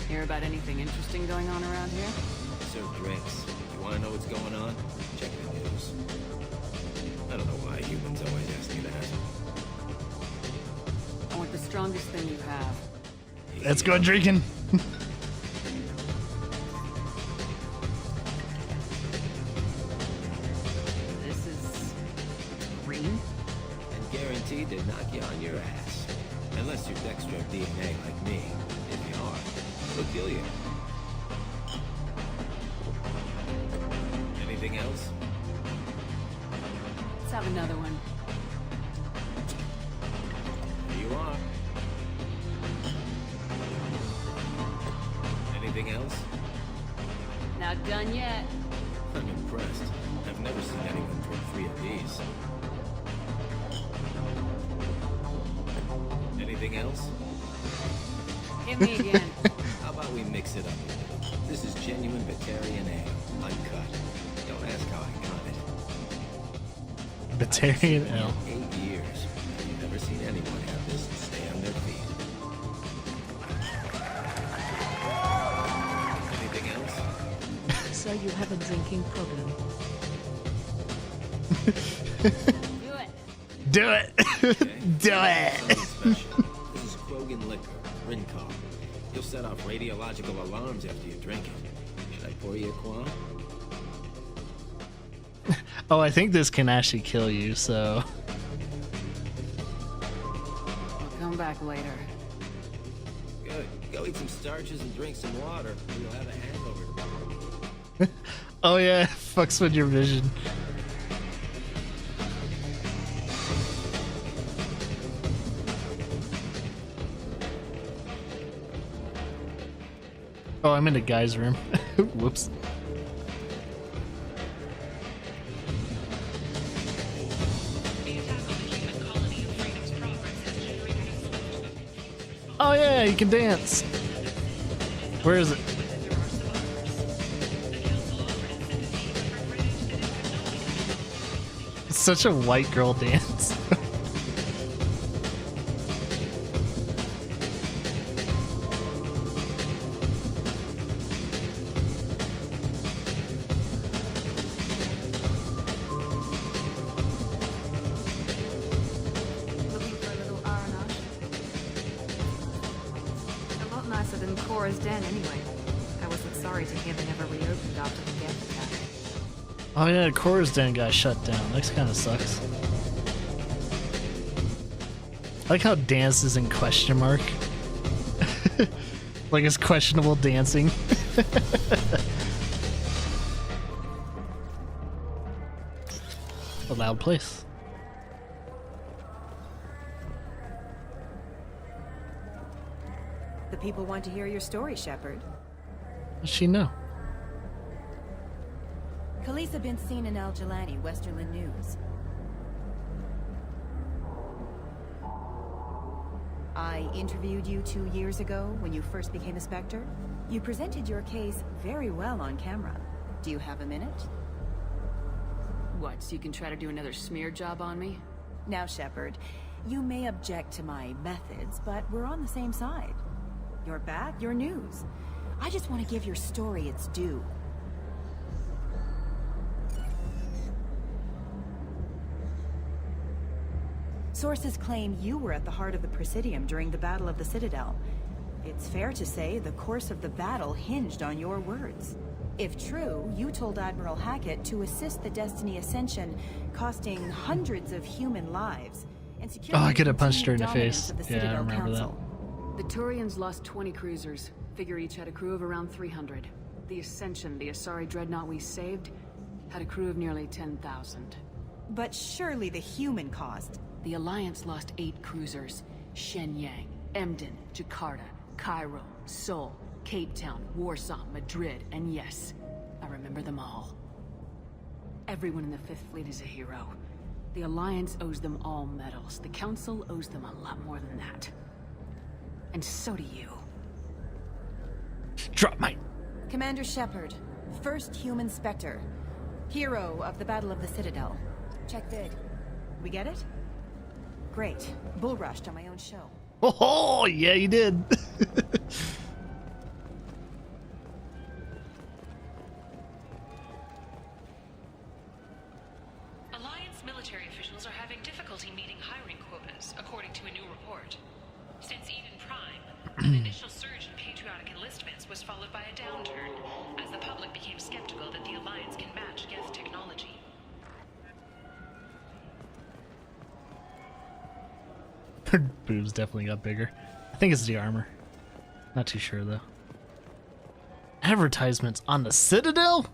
Hear about anything interesting going on around here? Serve drinks. If you want to know what's going on, check the news. I don't know why humans always ask me that. I want the strongest thing you have. Let's go drinking. This is green? And guaranteed to knock you on your ass. Unless you're Dextro DNA like me. If you are, it'll kill you. Anything else? Let's have another one. Here you are. Anything else? Not done yet. I'm impressed. I've never seen anyone drink 3 of these. Anything else? Hit me again. How about we mix it up? This is genuine Batarian ale, uncut. Don't ask how I got it. Batarian ale. 8 years. I've never seen anyone have this and stay on their feet. Anything else? So you have a drinking problem. Do it. Do it. Special. This is Krogan liquor, Rincon. You'll set off radiological alarms after you drink it. Should I pour you a quam? Oh, I think this can actually kill you, so. I'll come back later. Good. Go eat some starches and drink some water, or you'll have a hangover. Oh yeah, fucks with your vision. Oh, I'm in the guy's room. Whoops. Oh yeah, you can dance. Where is it? It's such a white girl dance. Looking for a little R&R? A lot nicer than Cora's den, anyway. I wasn't sorry to hear they never reopened after the death attack. Oh yeah, Cora's Den got shut down. That kind of sucks. I like how dance is in question mark. Like it's questionable dancing. A loud place. The people want to hear your story, Shepard. Does she know? Khaleesa been seen in Al Jelani, Westerland News. I interviewed you 2 years ago when you first became a Spectre. You presented your case very well on camera. Do you have a minute? What, so you can try to do another smear job on me? Now, Shepard, you may object to my methods, but we're on the same side. You're back, you're news. I just want to give your story its due. Sources claim you were at the heart of the Presidium during the Battle of the Citadel. It's fair to say the course of the battle hinged on your words. If true, you told Admiral Hackett to assist the Destiny Ascension, costing hundreds of human lives, and securing Oh, I could have the punched her in the dominance face. of the Yeah, I Citadel remember Council. The Turians lost 20 cruisers. Figure each had a crew of around 300. The Ascension, the Asari dreadnought we saved, had a crew of nearly 10,000. But surely the human cost. The Alliance lost 8 cruisers. Shenyang, Emden, Jakarta, Cairo, Seoul, Cape Town, Warsaw, Madrid, and yes, I remember them all. Everyone in the Fifth Fleet is a hero. The Alliance owes them all medals. The Council owes them a lot more than that. And so do you. Drop mine. Commander Shepard, first human Spectre. Hero of the Battle of the Citadel. Check vid. We get it? Great. Bull rushed on my own show. Oh, yeah, you did. Alliance military officials are having difficulty meeting hiring quotas, according to a new report. Since Eden Prime, an initial surge in patriotic enlistments was followed by a downturn, as the public became skeptical that the Alliance can match Geth technology. Her boobs definitely got bigger. I think it's the armor. Not too sure though. Advertisements on the Citadel?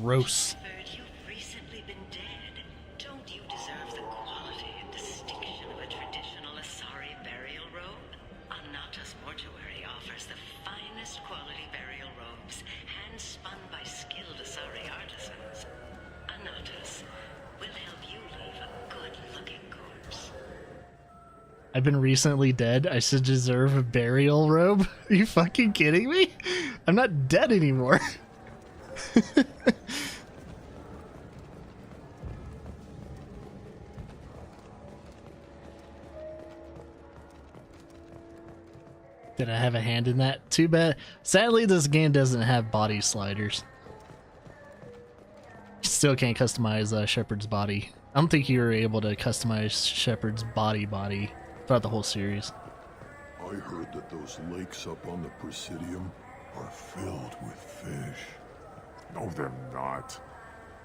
Gross. You've recently been dead. Don't you deserve the quality and distinction of a traditional Asari burial robe? Anatas Mortuary offers the finest quality burial robes, hand-spun by skilled Asari artisans. Anatas will help you leave a good-looking corpse. I've been recently dead. I should deserve a burial robe? Are you fucking kidding me? I'm not dead anymore. Did I have a hand in that? Too bad. Sadly, this game doesn't have body sliders. Still can't customize Shepard's body. I don't think you were able to customize Shepard's body throughout the whole series. I heard that those lakes up on the Presidium are filled with fish. No, they're not.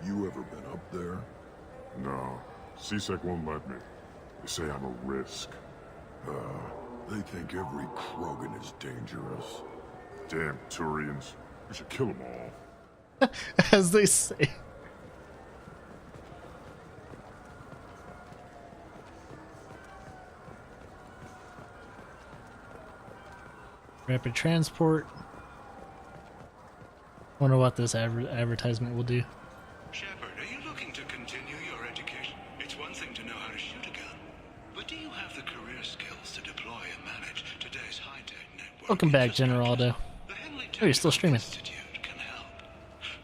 You ever been up there? No. CSEC won't let me. They say I'm a risk. They think every Krogan is dangerous. Damn Turians. We should kill them all. As they say. Rapid transport. Wonder what this advertisement will do. Shepard, are you looking to continue your education? It's one thing to know how to shoot a gun, but do you have the career skills to deploy and manage today's high-tech network? Welcome back, General Aldo. Oh, you're still streaming.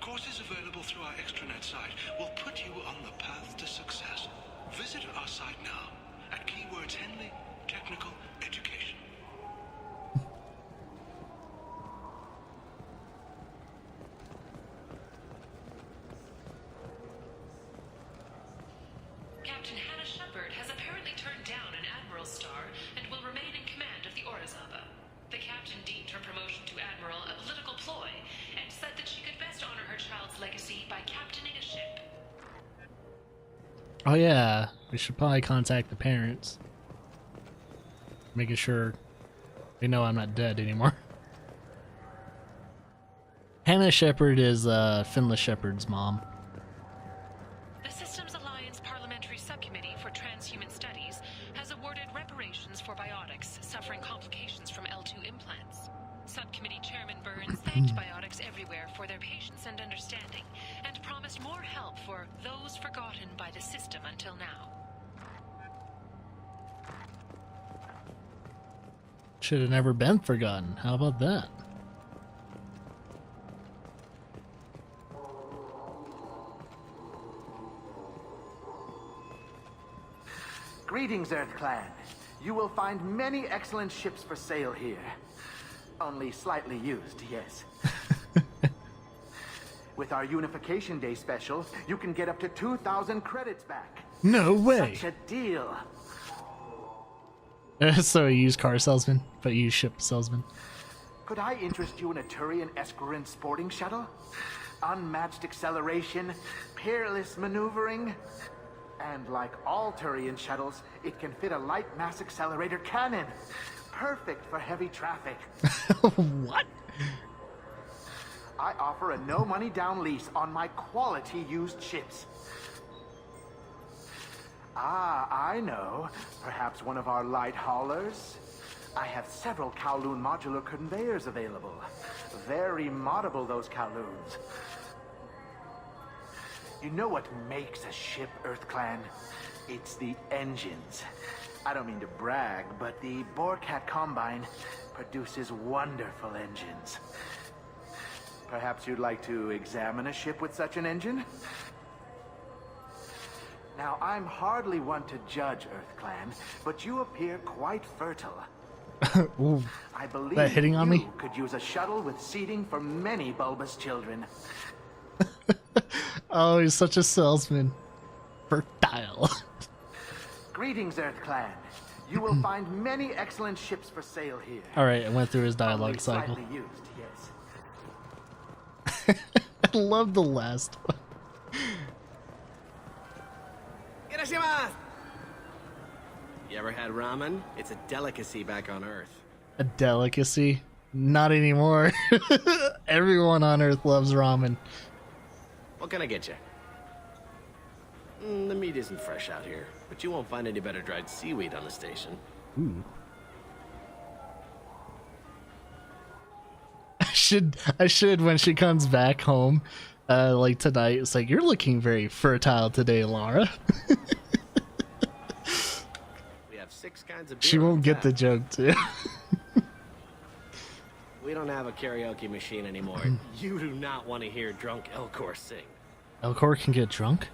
Courses available through our extranet site will put you on the path to success. Visit our site now at keywords Henley Technical Education. Captain Hannah Shepard has apparently turned down an admiral's star and will remain in command of the Orizaba. The captain deemed her promotion to admiral a political ploy and said that she could best honor her child's legacy by captaining a ship. Oh yeah, we should probably contact the parents. Making sure they know I'm not dead anymore. Hannah Shepard is Finla Shepard's mom. The Systems Alliance Parliamentary Subcommittee for Transhuman Studies has awarded reparations for biotics suffering complications from L2 implants. Subcommittee Chairman Burns thanked biotics everywhere for their patience and understanding, and promised more help for those forgotten by the system until now. Should have never been forgotten. How about that? Greetings, Earth Clan. You will find many excellent ships for sale here. Only slightly used, yes. With our Unification Day special, you can get up to 2,000 credits back. No way. Such a deal. So a used car salesman, but used ship salesman. Could I interest you in a Turian Esquirine sporting shuttle? Unmatched acceleration, peerless maneuvering. And like all Turian shuttles, it can fit a light mass accelerator cannon. Perfect for heavy traffic. What? I offer a no money down lease on my quality used ships. Ah, I know. Perhaps one of our light haulers? I have several Kowloon modular conveyors available. Very moddable, those Kowloons. You know what makes a ship, Earth Clan? It's the engines. I don't mean to brag, but the Borcat Combine produces wonderful engines. Perhaps you'd like to examine a ship with such an engine? Now, I'm hardly one to judge, EarthClan, but you appear quite fertile. Ooh, I believe that hitting on you me? could use a shuttle with seating for many bulbous children. Oh, he's such a salesman. Fertile. Greetings, EarthClan. You will find many excellent ships for sale here. Alright, I went through his Only dialogue cycle. slightly used, yes. I love the last one. You ever had ramen? It's a delicacy back on Earth. A delicacy? Not anymore. Everyone on Earth loves ramen. What can I get you? The meat isn't fresh out here, but you won't find any better dried seaweed on the station. Ooh. I should when she comes back home, like tonight. It's like, you're looking very fertile today, Lara. We have 6 kinds of beer. She on won't get tap. the joke too. We don't have a karaoke machine anymore. You do not want to hear drunk Elcor sing. Elcor can get drunk?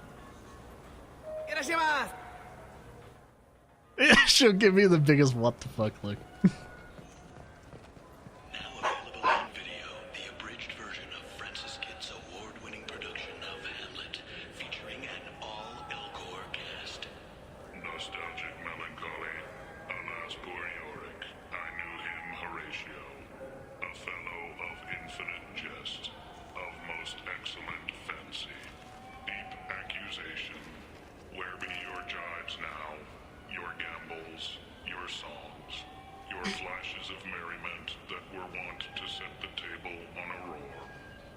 She'll give me the biggest what the fuck look. Available on video, the abridged version of Francis Kidd's award-winning production of Hamlet, featuring an all-Elcor cast. Nostalgic melancholy. Alas, poor Yorick. I knew him, Horatio. A fellow of infinite jest, of most excellent fancy. Deep accusation. Where be your jibes now? Your gambols, your songs, your flashes of merriment that were wont to set the table on a roar.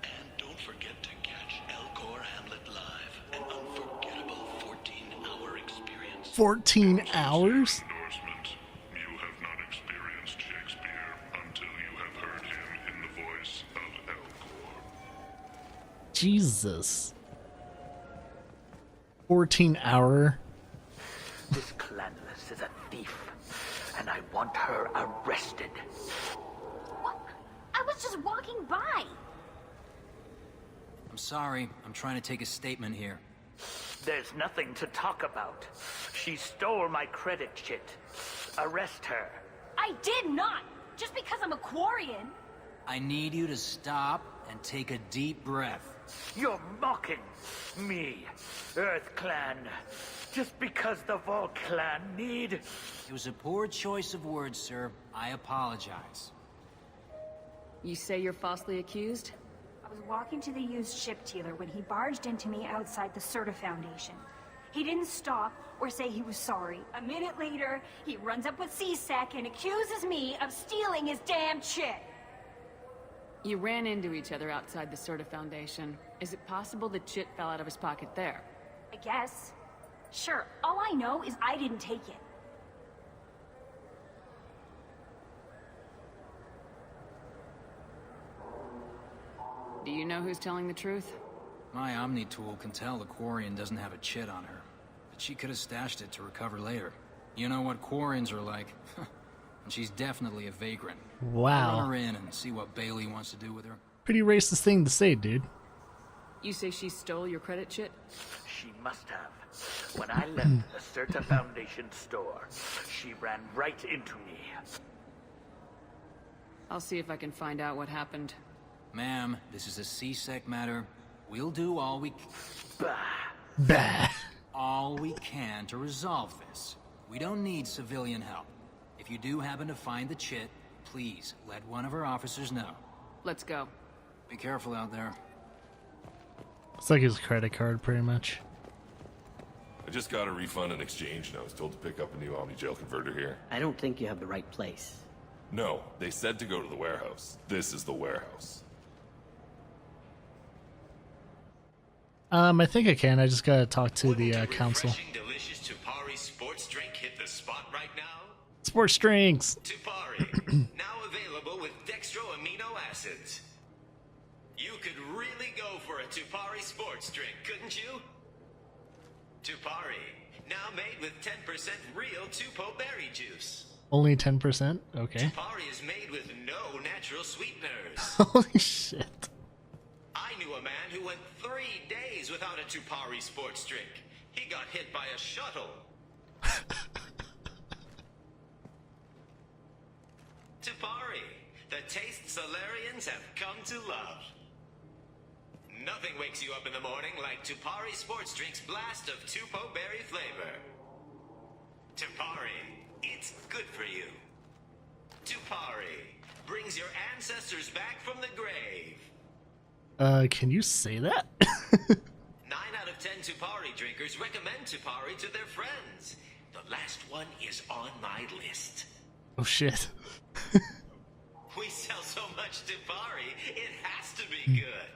And don't forget to catch Elcor Hamlet live, an unforgettable 14-hour experience. 14 hours? Endorsement. You have not experienced Shakespeare until you have heard him in the voice of Elcor. Jesus. 14-hour. This Clanless is a thief, and I want her arrested. What? I was just walking by. I'm sorry. I'm trying to take a statement here. There's nothing to talk about. She stole my credit chit. Arrest her. I did not. Just because I'm a Quarian. I need you to stop and take a deep breath. You're mocking me, EarthClan. Just because the Vault Clan need... It was a poor choice of words, sir. I apologize. You say you're falsely accused? I was walking to the used ship dealer when he barged into me outside the Serta Foundation. He didn't stop or say he was sorry. A minute later, he runs up with C-Sec and accuses me of stealing his damn chit. You ran into each other outside the Serta Foundation. Is it possible the chit fell out of his pocket there? I guess. Sure, all I know is I didn't take it. Do you know who's telling the truth? My Omni tool can tell the Quarian doesn't have a chit on her, but she could have stashed it to recover later. You know what Quarians are like. And she's definitely a vagrant. Wow. Run her in and see what Bailey wants to do with her. Pretty racist thing to say, dude. You say she stole your credit chit? She must have. When I left the Serta Foundation store, she ran right into me. I'll see if I can find out what happened. Ma'am, this is a C-Sec matter. We'll do all we Bah. all we can to resolve this. We don't need civilian help. If you do happen to find the chit, please let one of our officers know. Let's go. Be careful out there. It's like his credit card, pretty much. I just got a refund and exchange, and I was told to pick up a new Omni Jail converter here. I don't think you have the right place. No, they said to go to the warehouse. This is the warehouse. I think I can. I just gotta talk to the council. Delicious Tupari sports drink hit the spot right now? Sports drinks. Tupari, now available with dextro amino acids. You could really go for a Tupari sports drink, couldn't you? Tupari, now made with 10% real Tupo berry juice. Only 10%? Okay. Tupari is made with no natural sweeteners. Holy shit. days without a Tupari sports drink. He got hit by a shuttle. Tupari, the taste Solarians have come to love. Nothing wakes you up in the morning like Tupari sports drink's blast of Tupo berry flavor. Tupari, it's good for you. Tupari brings your ancestors back from the grave. Can you say that? 9 out of 10 Tupari drinkers recommend Tupari to their friends. The last one is on my list. Oh shit. We sell so much Tupari, it has to be good.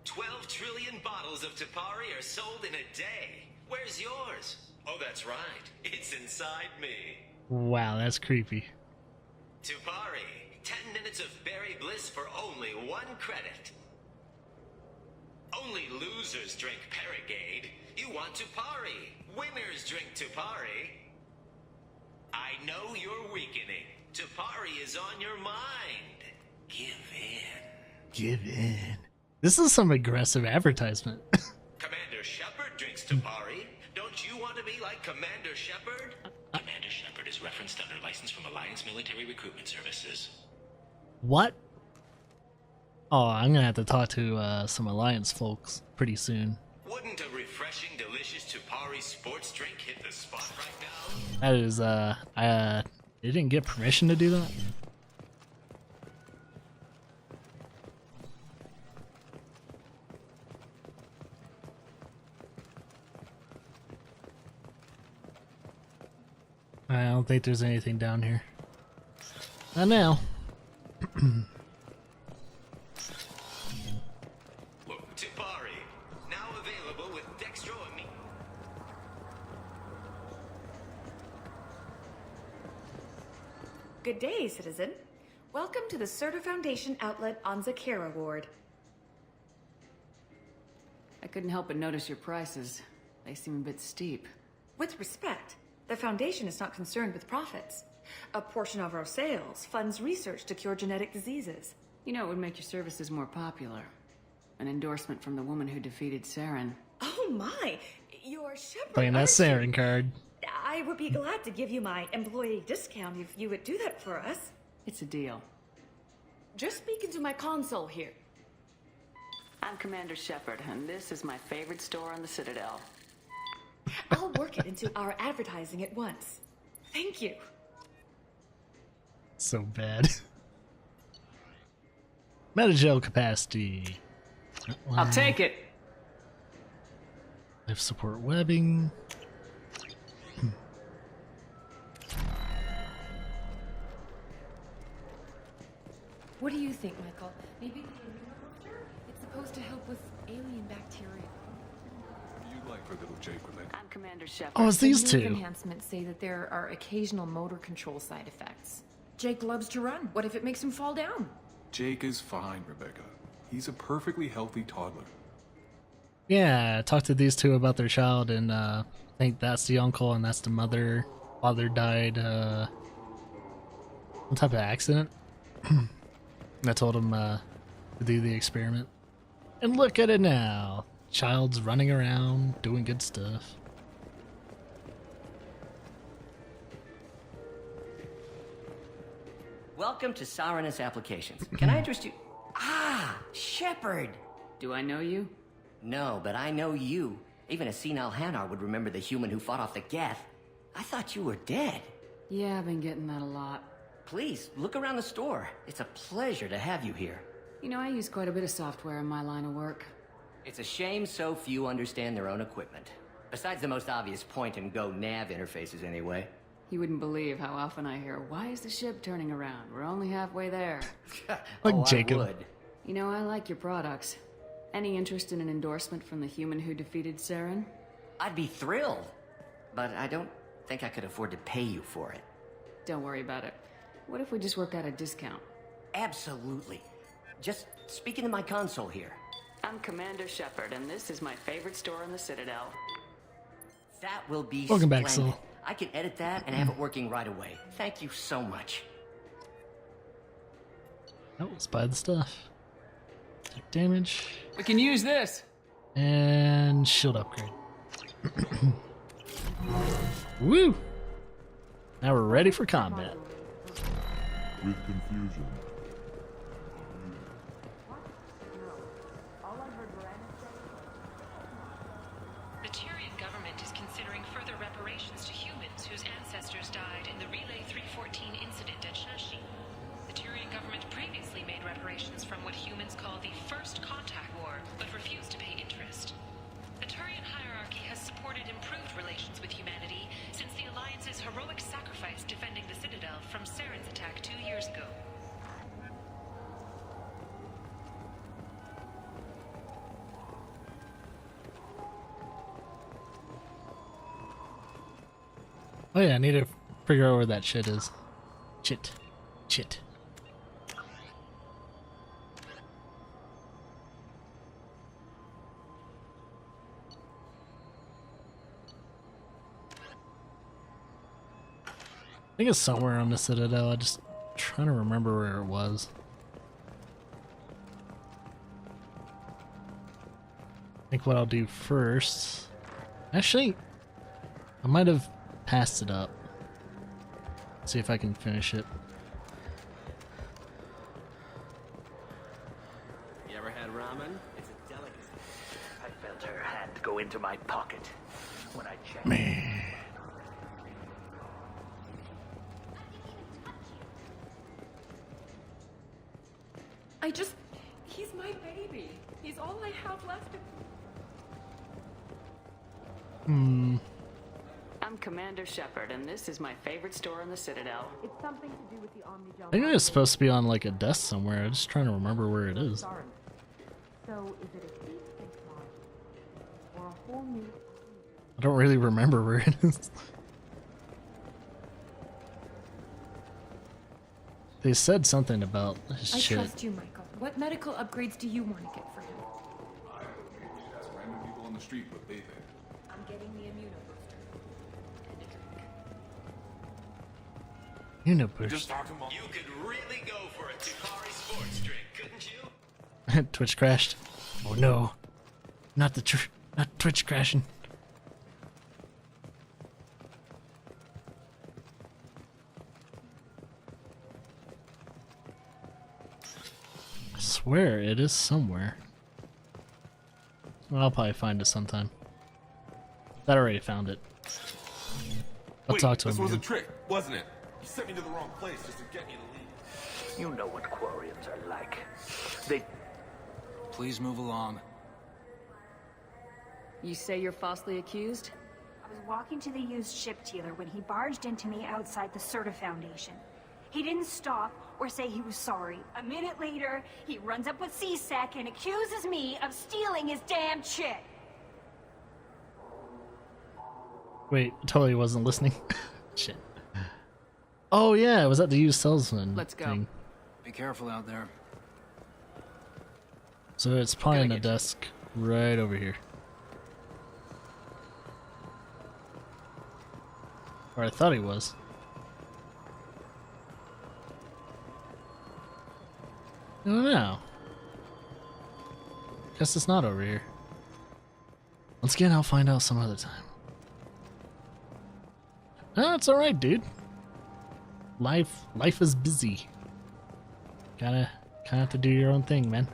12 trillion bottles of Tupari are sold in a day. Where's yours? Oh, that's right. It's inside me. Wow, that's creepy. Tupari, 10 minutes of berry bliss for only 1 credit. Only losers drink Paragade. You want Tupari. Winners drink Tupari. I know you're weakening. Tupari is on your mind. Give in. Give in. This is some aggressive advertisement. Commander Shepard drinks Tupari. Don't you want to be like Commander Shepard? Commander Shepard is referenced under license from Alliance Military Recruitment Services. What? Oh, I'm gonna have to talk to some Alliance folks pretty soon. Wouldn't a refreshing, delicious Tupari sports drink hit the spot right now? That is, they didn't get permission to do that? I don't think there's anything down here. Not now. Tupari, now available with dextroamine. Good day, citizen. Welcome to the Serta Foundation outlet on Zakera Ward. I couldn't help but notice your prices. They seem a bit steep. With respect, the Foundation is not concerned with profits. A portion of our sales funds research to cure genetic diseases. You know, it would make your services more popular. An endorsement from the woman who defeated Saren. Oh my! You're Shepard. Playing that Saren card. I would be glad to give you my employee discount if you would do that for us. It's a deal. Just speak into my console here. I'm Commander Shepard, and this is my favorite store on the Citadel. I'll work it into our advertising at once. Thank you. So bad. Metagel capacity. I'll take it. Life support webbing. What do you think, Michael? Maybe the monster? It's supposed to help with alien bacteria. You'd like for little Jake with it. I'm Commander Shepard. Oh, it's these The two. enhancements say that there are occasional motor control side effects. Jake loves to run. What if it makes him fall down? Jake is fine, Rebecca. He's a perfectly healthy toddler. Yeah, I talked to these two about their child, and I think that's the uncle and that's the mother. Father died, some type of accident. I told him to do the experiment. And look at it now. Child's running around, doing good stuff. Welcome to Saranus Applications. Can I interest you? Ah, Shepard! Do I know you? No, but I know you. Even a senile Hanar would remember the human who fought off the Geth. I thought you were dead. Yeah, I've been getting that a lot. Please, look around the store. It's a pleasure to have you here. You know, I use quite a bit of software in my line of work. It's a shame so few understand their own equipment. Besides the most obvious point-and-go nav interfaces, anyway. You wouldn't believe how often I hear, "Why is the ship turning around? We're only halfway there." Like Jacob. I would. You know, I like your products. Any interest in an endorsement from the human who defeated Saren? I'd be thrilled. But I don't think I could afford to pay you for it. Don't worry about it. What if we just work out a discount? Absolutely. Just speak into my console here. I'm Commander Shepard, and this is my favorite store in the Citadel. That will be Welcome back, splendid. Sol. I can edit that and have it working right away. Thank you so much. Oh, let's buy the stuff. Take damage. We can use this. And shield upgrade. Woo! Now we're ready for combat. With confusion. The Tyrian government is considering further reparations to humans whose ancestors died in the Relay 314 incident at Shashi. The Tyrian government previously made reparations from what humans call the First Contact War, but refused to pay interest. The Turian hierarchy has supported improved relations with humanity since the Alliance's heroic sacrifice defending the Citadel from Saren's attack 2 years ago. Oh yeah, I need to figure out where that shit is. Shit. I think it's somewhere on the Citadel. I'm just trying to remember where it was. I think what I'll do first... Actually, I might have passed it up. See if I can finish it. You ever had ramen? It's a delicacy. I felt her hand go into my pocket when I checked. Man. He's my baby. He's all I have left. I'm Commander Shepard, and this is my favorite store in the Citadel. It's something to do with the Omnigel. I think it's supposed to be on like a desk somewhere. I'm just trying to remember where it is. So, is it a deep space pod or a whole new? I don't really remember where it is. They said something about this I shit. trust you, Michael. What medical upgrades do you want to get for him? I usually ask random people on the street what they think. I'm getting the immunobooster. And a drink. Uniboost. Just talk to him. You could really go for a Tukari sports drink, couldn't you? Twitch crashed. Oh no. Not Twitch crashing. I swear it is somewhere. I'll probably find it sometime. I already found it. I'll talk to him This was a again. trick, wasn't it? You sent me to the wrong place just to get me to leave. You know what Quarians are like. They... Please move along. You say you're falsely accused? I was walking to the used ship dealer when he barged into me outside the Serta Foundation. He didn't stop or say he was sorry. A minute later, he runs up with C-Sec and accuses me of stealing his damn chick. Wait, totally wasn't listening. Shit. Oh yeah, it was at the used salesman Let's go. thing. Be careful out there. So it's probably on the desk right over here. Or I thought he was. I don't know. Guess it's not over here. Once again, I'll find out some other time. No, it's alright, dude. Life is busy. Kinda have to do your own thing, man.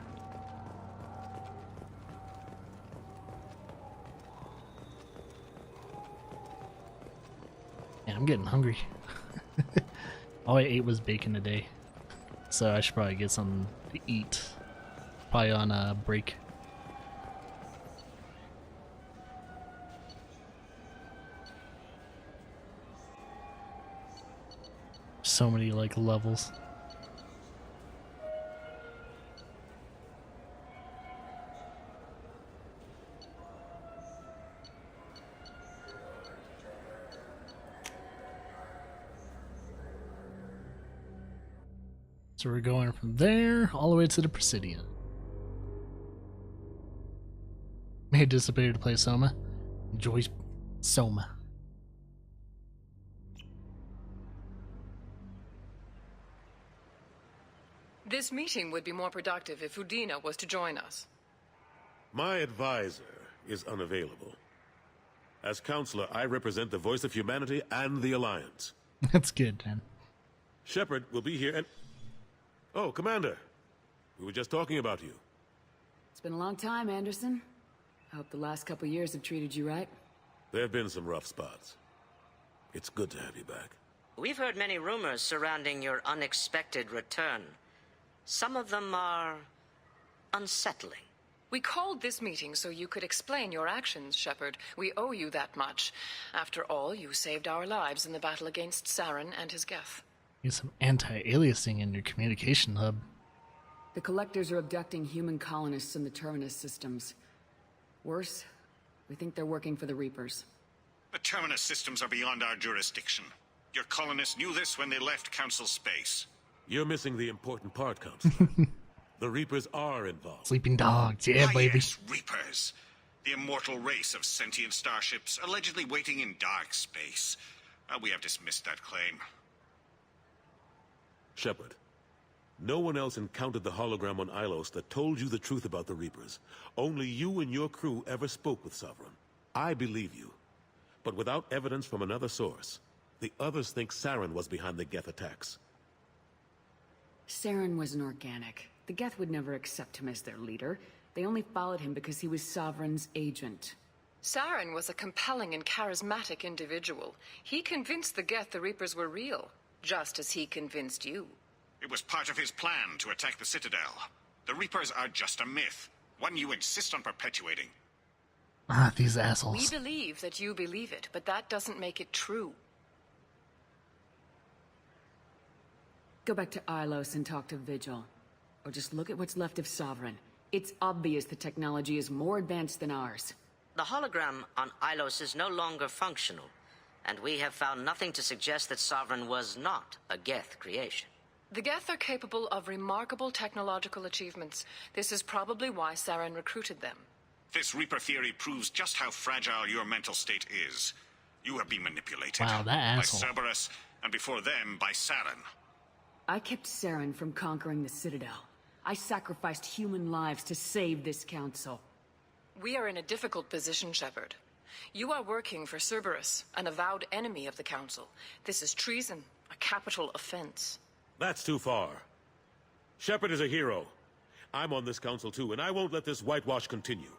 Yeah, I'm getting hungry. All I ate was bacon today. So I should probably get something to eat. Probably on a break. So many like levels. So we're going from there all the way to the Presidium. May have dissipated to play Soma. Enjoy Soma. This meeting would be more productive if Udina was to join us. My advisor is unavailable. As counselor, I represent the voice of humanity and the Alliance. That's good, man. Shepard will be here and... Oh, Commander. We were just talking about you. It's been a long time, Anderson. I hope the last couple years have treated you right. There have been some rough spots. It's good to have you back. We've heard many rumors surrounding your unexpected return. Some of them are unsettling. We called this meeting so you could explain your actions, Shepard. We owe you that much. After all, you saved our lives in the battle against Saren and his Geth. Get some anti-aliasing in your communication hub. The Collectors are abducting human colonists in the Terminus systems. Worse, we think they're working for the Reapers. The Terminus systems are beyond our jurisdiction. Your colonists knew this when they left Council space. You're missing the important part, Counselor. The Reapers are involved. Sleeping dogs, yeah, baby. Yes, Reapers. The immortal race of sentient starships allegedly waiting in dark space. We have dismissed that claim. Shepard, no one else encountered the hologram on Ilos that told you the truth about the Reapers. Only you and your crew ever spoke with Sovereign. I believe you. But without evidence from another source, the others think Saren was behind the Geth attacks. Saren was an organic. The Geth would never accept him as their leader. They only followed him because he was Sovereign's agent. Saren was a compelling and charismatic individual. He convinced the Geth the Reapers were real, just as he convinced you. It was part of his plan to attack the Citadel. The Reapers are just a myth, one you insist on perpetuating. Ah, these assholes. We believe that you believe it, but that doesn't make it true. Go back to Ilos and talk to Vigil. Or just look at what's left of Sovereign. It's obvious the technology is more advanced than ours. The hologram on Ilos is no longer functional, and we have found nothing to suggest that Sovereign was not a Geth creation. The Geth are capable of remarkable technological achievements. This is probably why Saren recruited them. This Reaper theory proves just how fragile your mental state is. You have been manipulated. Wow, that asshole. By Cerberus, and before them, by Saren. I kept Saren from conquering the Citadel. I sacrificed human lives to save this council. We are in a difficult position, Shepard. You are working for Cerberus, an avowed enemy of the Council. This is treason, a capital offense. That's too far. Shepard is a hero. I'm on this council too, and I won't let this whitewash continue.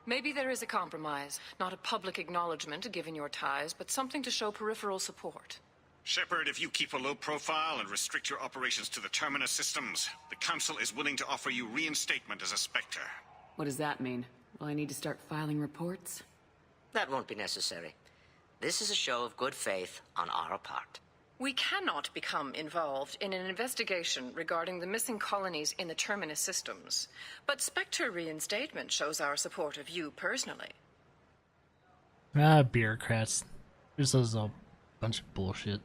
Maybe there is a compromise. Not a public acknowledgement given your ties, but something to show peripheral support. Shepard, if you keep a low profile and restrict your operations to the Terminus systems, the Council is willing to offer you reinstatement as a Spectre. What does that mean? Will I need to start filing reports? That won't be necessary. This is a show of good faith on our part. We cannot become involved in an investigation regarding the missing colonies in the Terminus systems, but Spectre reinstatement shows our support of you personally. Ah, bureaucrats. This is a bunch of bullshit.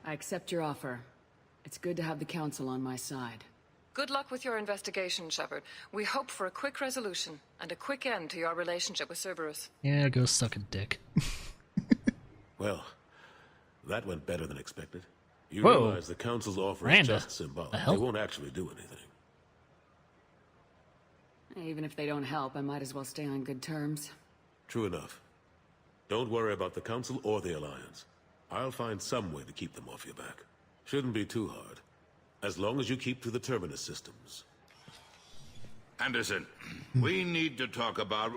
I accept your offer. It's good to have the Council on my side. Good luck with your investigation, Shepard. We hope for a quick resolution and a quick end to your relationship with Cerberus. Yeah, go suck a dick. Well, that went better than expected. You Whoa. realize the Council's offer Miranda, is just symbolic. the They hell? won't actually do anything. Even if they don't help, I might as well stay on good terms. True enough. Don't worry about the Council or the Alliance. I'll find some way to keep them off your back. Shouldn't be too hard. As long as you keep to the Terminus systems. Anderson, we need to talk about...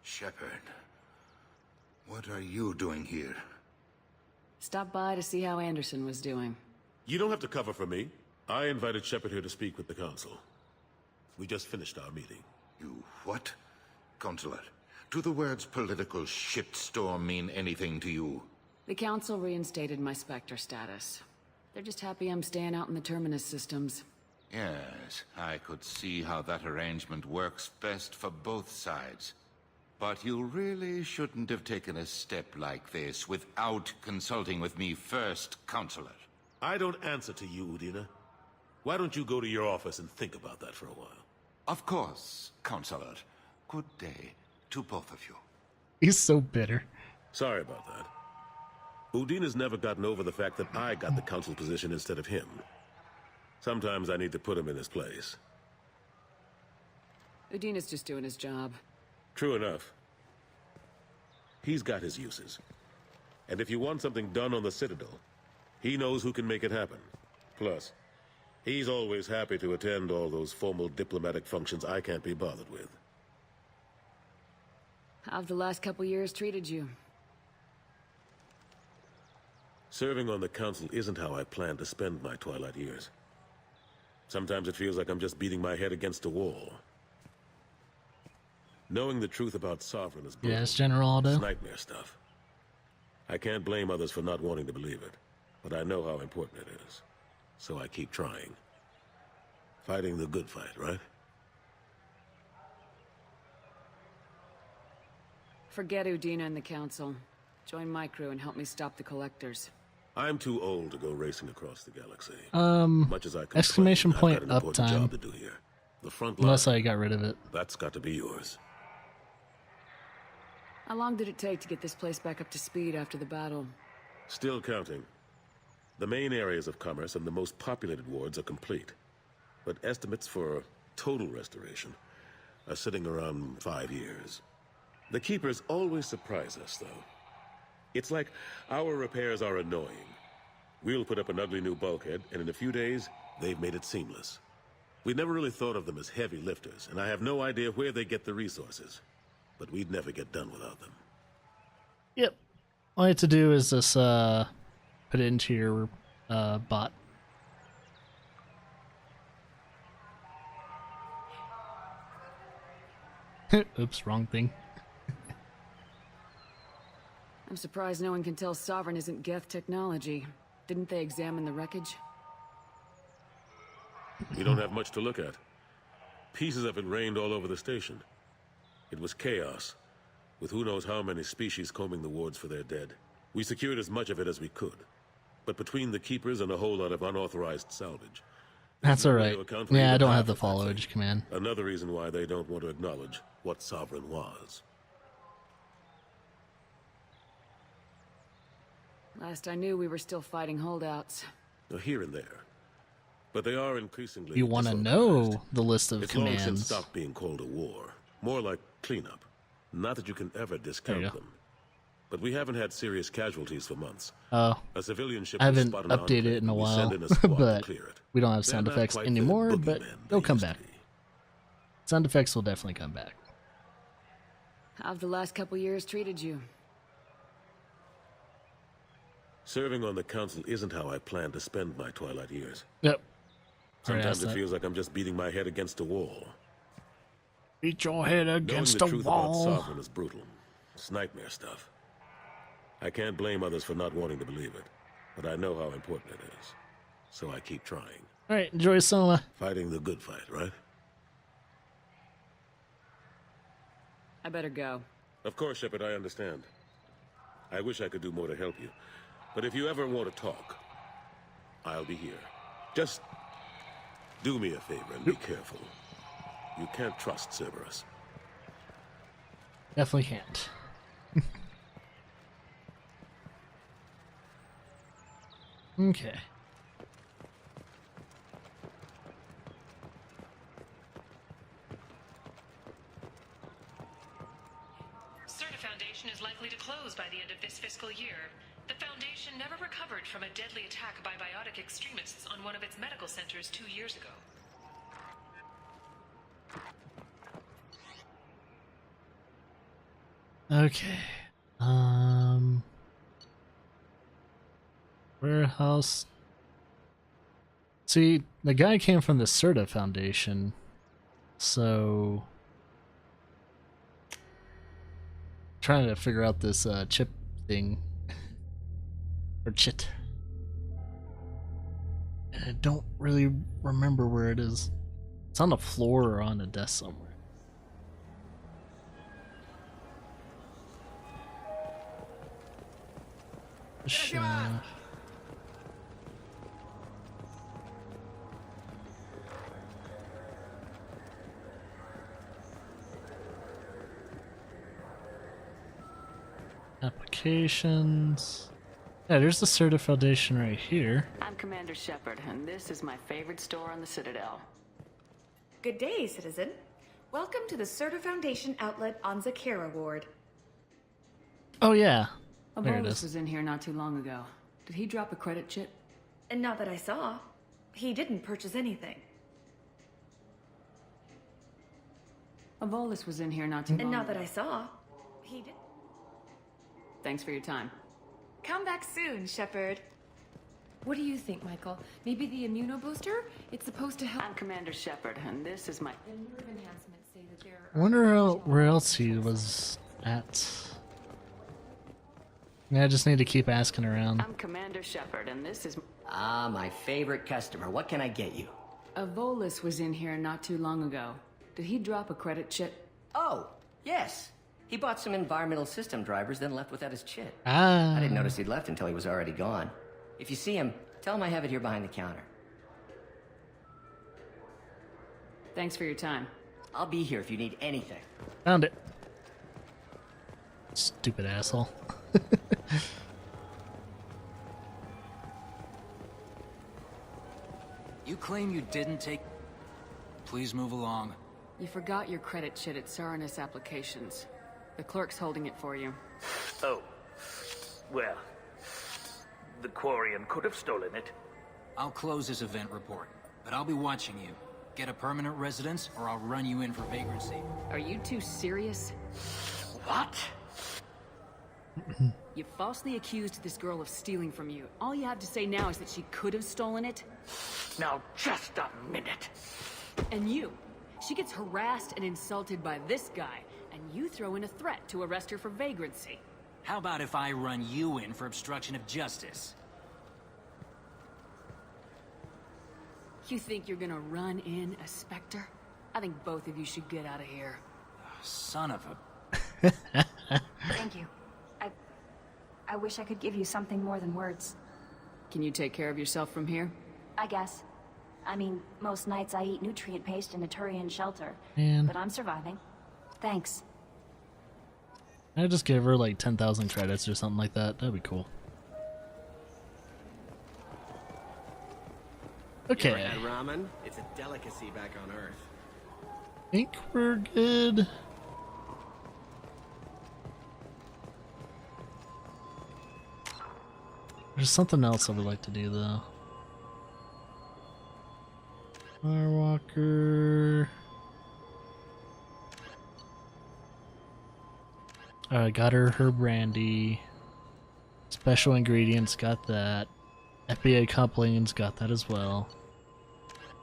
Shepard. What are you doing here? Stop by to see how Anderson was doing. You don't have to cover for me. I invited Shepard here to speak with the Council. We just finished our meeting. You what? Consulate, do the words political shitstorm mean anything to you? The Council reinstated my Spectre status. They're just happy I'm staying out in the Terminus systems. Yes, I could see how that arrangement works best for both sides. But you really shouldn't have taken a step like this without consulting with me first, Consulate. I don't answer to you, Udina. Why don't you go to your office and think about that for a while? Of course, Consulate. Good day. to both of you. He's so bitter. Sorry about that. Udine has never gotten over the fact that I got the council position instead of him. Sometimes I need to put him in his place. Udina's just doing his job. True enough. He's got his uses. And if you want something done on the Citadel, he knows who can make it happen. Plus, he's always happy to attend all those formal diplomatic functions I can't be bothered with. How have the last couple years treated you? Serving on the council isn't how I plan to spend my twilight years. Sometimes it feels like I'm just beating my head against a wall. Knowing the truth about Sovereign is brutal. Yes, General Aldo. It's nightmare stuff. I can't blame others for not wanting to believe it, but I know how important it is. So I keep trying. Fighting the good fight, right? Forget Udina and the Council. Join my crew and help me stop the Collectors. I'm too old to go racing across the galaxy. Much as I complain, exclamation point I've got an important uptime. job to do here. The front line. Unless I got rid of it. That's got to be yours. How long did it take to get this place back up to speed after the battle? Still counting. The main areas of commerce and the most populated wards are complete. But estimates for total restoration are sitting around 5 years. The Keepers always surprise us, though. It's like our repairs are annoying. We'll put up an ugly new bulkhead, and in a few days, they've made it seamless. We never really thought of them as heavy lifters, and I have no idea where they get the resources. But we'd never get done without them. Yep. All you have to do is just put it into your bot. Oops, wrong thing. I'm surprised no one can tell Sovereign isn't Geth technology. Didn't they examine the wreckage? We don't have much to look at. Pieces of it rained all over the station. It was chaos, with who knows how many species combing the wards for their dead. We secured as much of it as we could. But between the Keepers and a whole lot of unauthorized salvage... That's alright. Yeah, I don't have the followage command. Another reason why they don't want to acknowledge what Sovereign was. Last I knew, we were still fighting holdouts. Here and there. But they are increasingly... You want to know the list of it's long since commands. stopped being called a war. More like cleanup. Not that you can ever discount them. But we haven't had serious casualties for months. Oh, a civilian ship I haven't spotted an updated it in a we while, send in a squad to but clear it. we don't have They're sound not effects quite anymore, the but boogeymen they'll they come used to back. Sound effects will definitely come back. How have the last couple years treated you? Serving on the council isn't how I plan to spend my twilight years. Yep. Sometimes it feels like I'm just beating my head against a wall. Beat your head against Knowing the a truth wall. about Sovereign is brutal. It's nightmare stuff. I can't blame others for not wanting to believe it, but I know how important it is. So I keep trying. Alright, enjoy Soma. Fighting the good fight, right? I better go. Of course, Shepard, I understand. I wish I could do more to help you. But if you ever want to talk, I'll be here. Just do me a favor and be careful. You can't trust Cerberus. Definitely can't. Okay. Certa Foundation is likely to close by the end of this fiscal year. The Foundation never recovered from a deadly attack by biotic extremists on one of its medical centers 2 years ago. Okay. Warehouse. See, the guy came from the Certa Foundation, so trying to figure out this chip thing or chit. And I don't really remember where it is. It's on the floor or on a desk somewhere. Applications. Yeah, there's the Certa Foundation right here. I'm Commander Shepard, and this is my favorite store on the Citadel. Good day, citizen. Welcome to the Certa Foundation outlet on Zakera Ward. Oh yeah, A there it bolus is. was in here not too long ago. Did he drop a credit chip? And not that I saw. He didn't purchase anything. A bolus was in here not too long And not ago. that I saw. He did. Thanks for your time. Come back soon, Shepard. What do you think, Michael? Maybe the immunobooster? It's supposed to help. I'm Commander Shepard, and this is my... The nerve enhancements say that there I wonder where else he was at. Yeah, I just need to keep asking around. I'm Commander Shepard, and this is... Ah, my favorite customer. What can I get you? A bolus was in here not too long ago. Did he drop a credit chip? Oh, yes. He bought some environmental system drivers, then left without his chip. Ah. I didn't notice he'd left until he was already gone. If you see him, tell him I have it here behind the counter. Thanks for your time. I'll be here if you need anything. Found it. Stupid asshole. You claim you didn't take... Please move along. You forgot your credit chit at Saranus Applications. The clerk's holding it for you. Oh. Well, the Quarian could have stolen it. I'll close this event report, but I'll be watching you. Get a permanent residence, or I'll run you in for vagrancy. Are you two serious? What? You falsely accused this girl of stealing from you. All you have to say now is that she could have stolen it? Now, just a minute. And you. She gets harassed and insulted by this guy, and you throw in a threat to arrest her for vagrancy. How about if I run you in for obstruction of justice? You think you're gonna run in a Spectre? I think both of you should get out of here. Son of a... Thank you. I wish I could give you something more than words. Can you take care of yourself from here? I guess. I mean, most nights I eat nutrient paste in a Turian shelter. Man. But I'm surviving. Thanks. I just give her like 10,000 credits or something like that. That'd be cool. Okay. You ever had ramen? It's a delicacy back on Earth. Think we're good. There's something else I would like to do though. Firewalker. Got her brandy. Special ingredients, got that. FBA couplings, got that as well.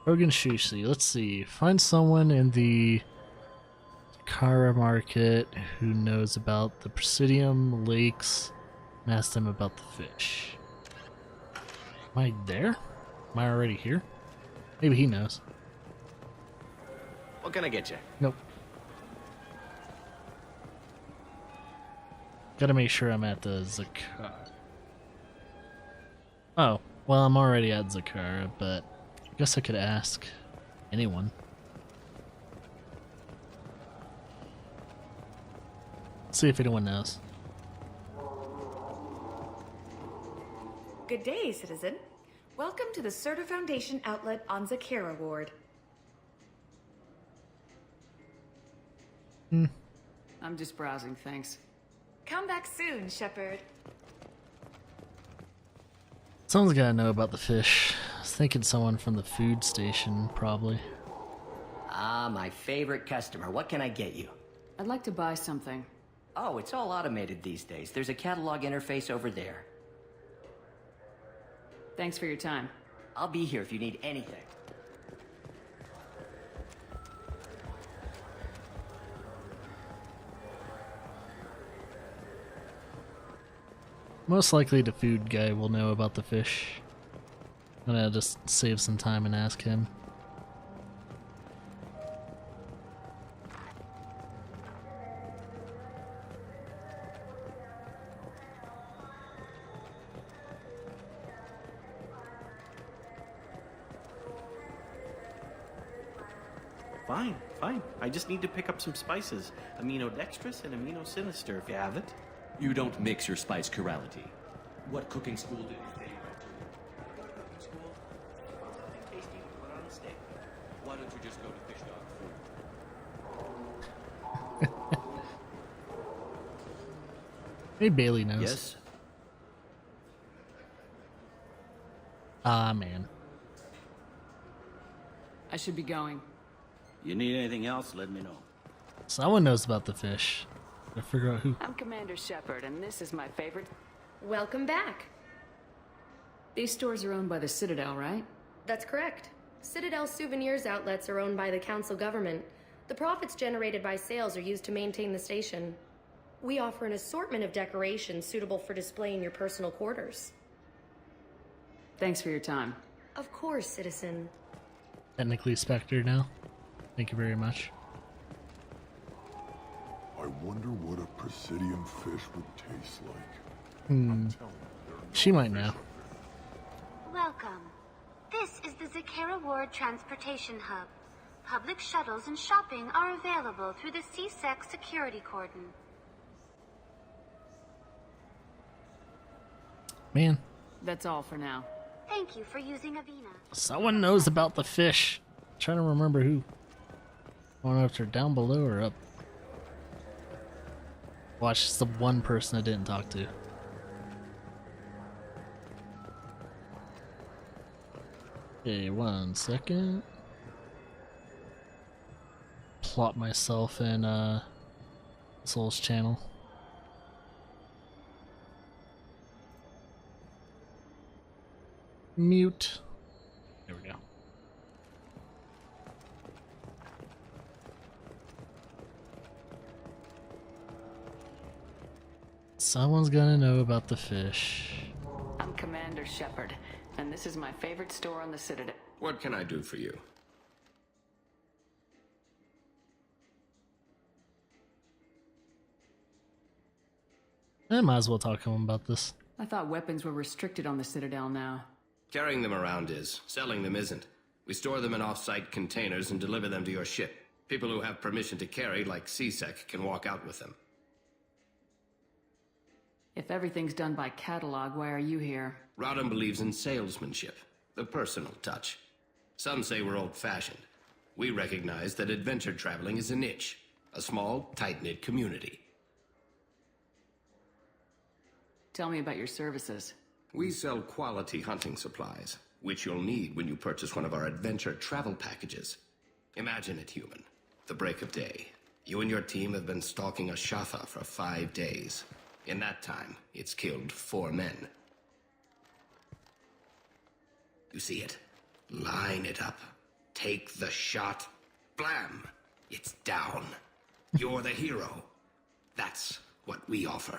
Rogan Shushi, let's see. Find someone in the Kara market who knows about the Presidium lakes and ask them about the fish. Am I there? Am I already here? Maybe he knows. What can I get you? Nope. Gotta make sure I'm at the Zakara. Oh, well, I'm already at Zakara, but I guess I could ask anyone. See if anyone knows. Good day, citizen. Welcome to the Certa Foundation outlet on Zakera Ward. I'm just browsing, thanks. Come back soon, Shepard. Someone's gotta know about the fish. I was thinking someone from the food station, probably. Ah, my favorite customer. What can I get you? I'd like to buy something. Oh, it's all automated these days. There's a catalog interface over there. Thanks for your time. I'll be here if you need anything. Most likely the food guy will know about the fish. I'm gonna just save some time and ask him. Fine. I just need to pick up some spices. Aminodextrous and aminosinister if you have it. You don't mix your spice chirality. What cooking school did you take? Cooking school? Something tasty to put on a steak. Why don't you just go to Fish Dog Food? Maybe Bailey knows. Yes? Ah, man. I should be going. You need anything else, let me know. Someone knows about the fish. Gotta figure out who. I'm Commander Shepard, and this is my favorite. Welcome back. These stores are owned by the Citadel, right? That's correct. Citadel souvenirs outlets are owned by the council government. The profits generated by sales are used to maintain the station. We offer an assortment of decorations suitable for display in your personal quarters. Thanks for your time. Of course, citizen. Technically Spectre now. Thank you very much. I wonder what a Presidium fish would taste like. She might know. Welcome. This is the Zakera Ward Transportation Hub. Public shuttles and shopping are available through the CSEC security cordon. Man. That's all for now. Thank you for using Avina. Someone knows about the fish. I'm trying to remember who. I don't know if they're down below or up. Watch, it's the one person I didn't talk to. Okay, 1 second. Plot myself in Soul's channel. Mute. There we go. Someone's gonna know about the fish. I'm Commander Shepard, and this is my favorite store on the Citadel. What can I do for you? I might as well talk to him about this. I thought weapons were restricted on the Citadel now. Carrying them around is. Selling them isn't. We store them in off-site containers and deliver them to your ship. People who have permission to carry, like CSEC, can walk out with them. If everything's done by catalog, why are you here? Rodham believes in salesmanship, the personal touch. Some say we're old-fashioned. We recognize that adventure traveling is a niche, a small, tight-knit community. Tell me about your services. We sell quality hunting supplies, which you'll need when you purchase one of our adventure travel packages. Imagine it, human. The break of day. You and your team have been stalking a Shatha for 5 days. In that time, it's killed 4 men. You see it? Line it up. Take the shot. Blam! It's down. You're the hero. That's what we offer.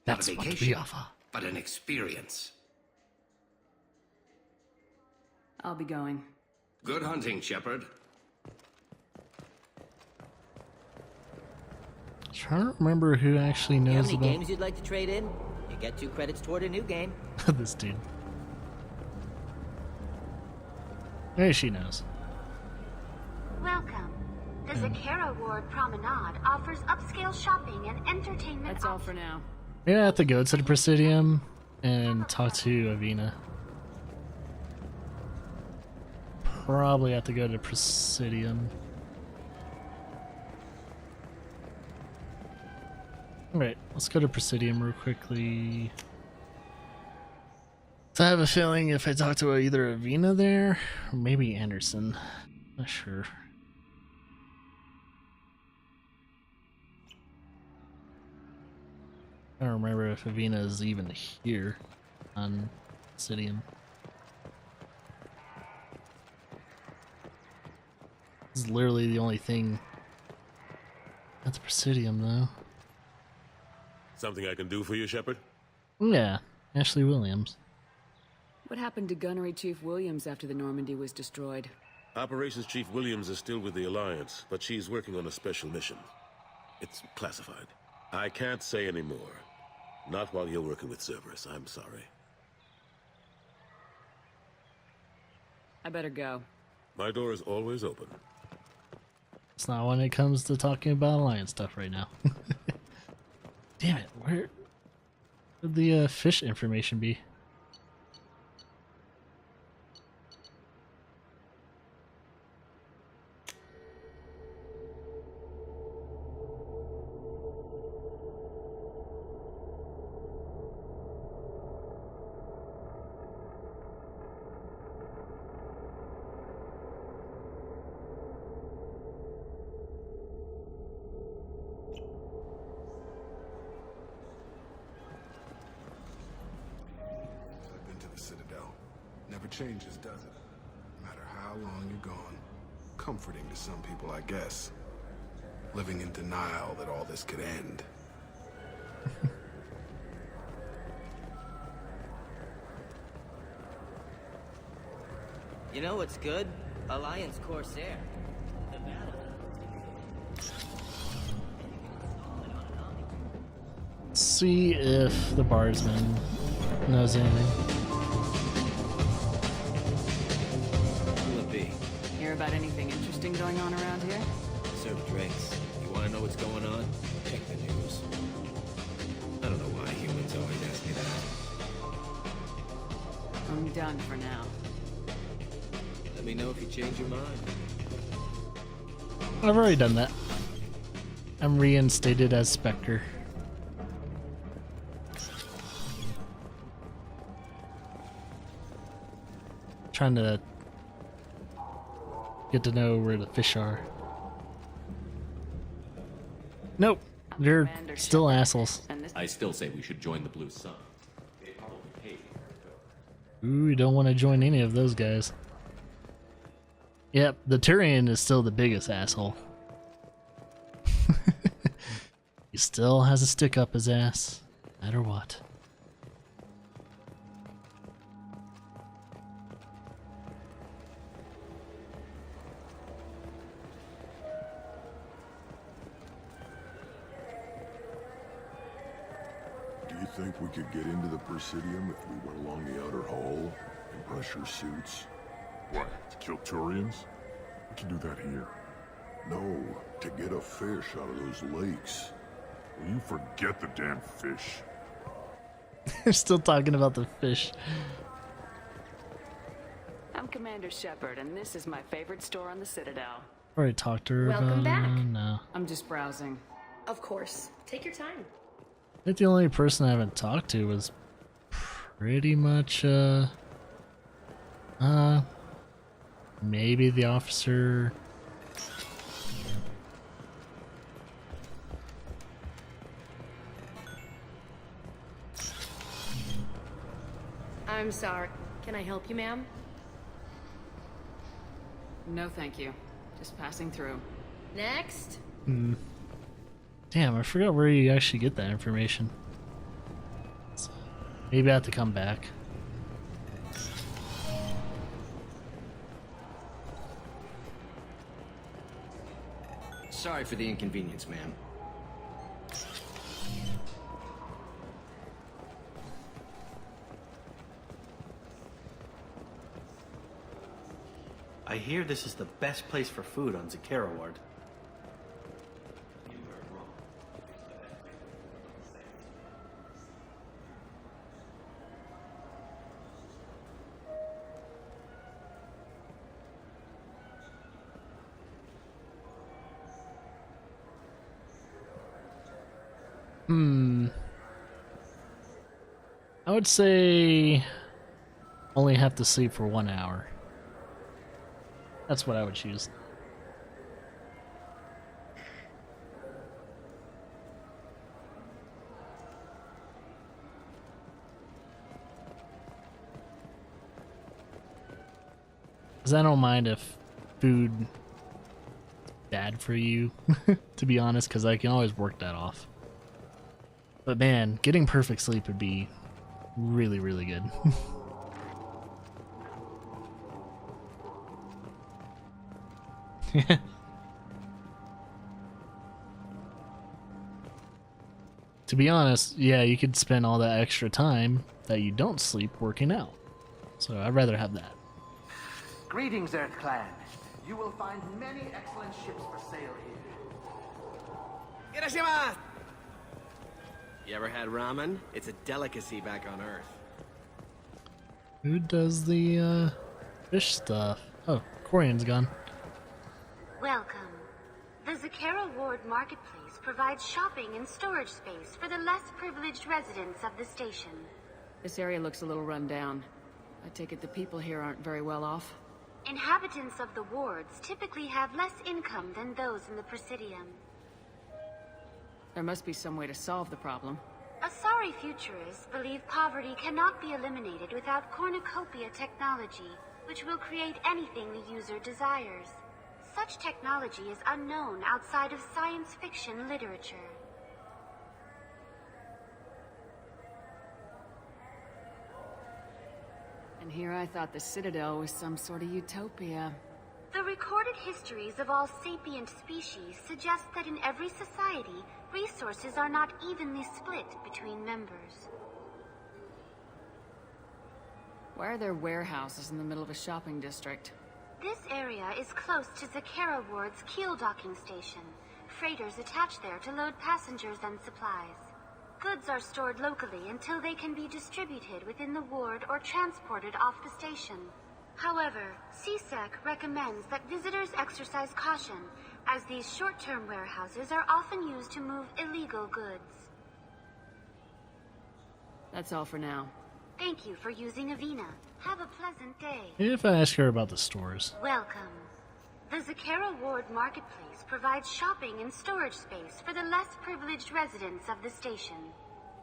That's Not a what vacation, we offer. but an experience. I'll be going. Good hunting, Shepard. Trying to remember who actually You have knows any about games you'd like to trade in? You get 2 credits toward a new game. this dude. Maybe she knows. Welcome. The Zakera Ward Promenade offers upscale shopping and entertainment. That's all for now. Maybe I have to go to the Presidium and talk to Avina. Probably have to go to Presidium. Alright, let's go to Presidium real quickly. So I have a feeling if I talk to either Avina there, or maybe Anderson. Not sure. I don't remember if Avina is even here on Presidium. This is literally the only thing at the Presidium, though. Something I can do for you, Shepard? Yeah, Ashley Williams. What happened to Gunnery Chief Williams after the Normandy was destroyed? Operations Chief Williams is still with the Alliance, but she's working on a special mission. It's classified. I can't say any more. Not while you're working with Cerberus, I'm sorry. I better go. My door is always open. It's not when it comes to talking about Alliance stuff right now. Damn it, where Where'd the fish information be? Never changes, does it? No matter how long you're gone. Comforting to some people, I guess. Living in denial that all this could end. You know what's good? Alliance Corsair. See if the Bardsman knows anything. Hear about anything interesting going on around here? Serve drinks. You want to know what's going on? Check the news. I don't know why humans always ask me that. I'm done for now. Let me know if you change your mind. I've already done that. I'm reinstated as Spectre. Trying to get to know where the fish are. Nope, they're still assholes. I still say we should join the Blue Sun. They probably pay. Ooh, we don't want to join any of those guys. Yep, the Turian is still the biggest asshole. He still has a stick up his ass, no matter what. Do you think we could get into the Presidium if we went along the outer hall in pressure suits? What, to kill Turians? We can do that here. No, to get a fish out of those lakes. Will you forget the damn fish? They're still talking about the fish. I'm Commander Shepard, and this is my favorite store on the Citadel. Already talked to her Welcome about back. No. I'm just browsing. Of course. Take your time. I think the only person I haven't talked to was pretty much, maybe the officer. I'm sorry. Can I help you, ma'am? No, thank you. Just passing through. Next. Damn, I forgot where you actually get that information. Maybe I have to come back. Sorry for the inconvenience, ma'am. I hear this is the best place for food on Zakera Ward. I would say only have to sleep for 1 hour. That's what I would choose. Because I don't mind if food is bad for you, to be honest, because I can always work that off. But man, getting perfect sleep would be really, really good. To be honest, yeah, you could spend all that extra time that you don't sleep working out. So I'd rather have that. Greetings, Earth Clan. You will find many excellent ships for sale here. You ever had ramen? It's a delicacy back on Earth. Who does the fish stuff? Oh, Quarian's gone. Welcome. The Zakera Ward Marketplace provides shopping and storage space for the less privileged residents of the station. This area looks a little run down. I take it the people here aren't very well off? Inhabitants of the wards typically have less income than those in the Presidium. There must be some way to solve the problem. Asari futurists believe poverty cannot be eliminated without cornucopia technology, which will create anything the user desires. Such technology is unknown outside of science fiction literature. And here I thought the Citadel was some sort of utopia. The recorded histories of all sapient species suggest that in every society, resources are not evenly split between members. Why are there warehouses in the middle of a shopping district? This area is close to Zakera Ward's Keel docking station. Freighters attach there to load passengers and supplies. Goods are stored locally until they can be distributed within the ward or transported off the station. However, CSEC recommends that visitors exercise caution, as these short-term warehouses are often used to move illegal goods. That's all for now. Thank you for using Avina. Have a pleasant day. Maybe if I ask her about the stores. Welcome. The Zakera Ward Marketplace provides shopping and storage space for the less privileged residents of the station.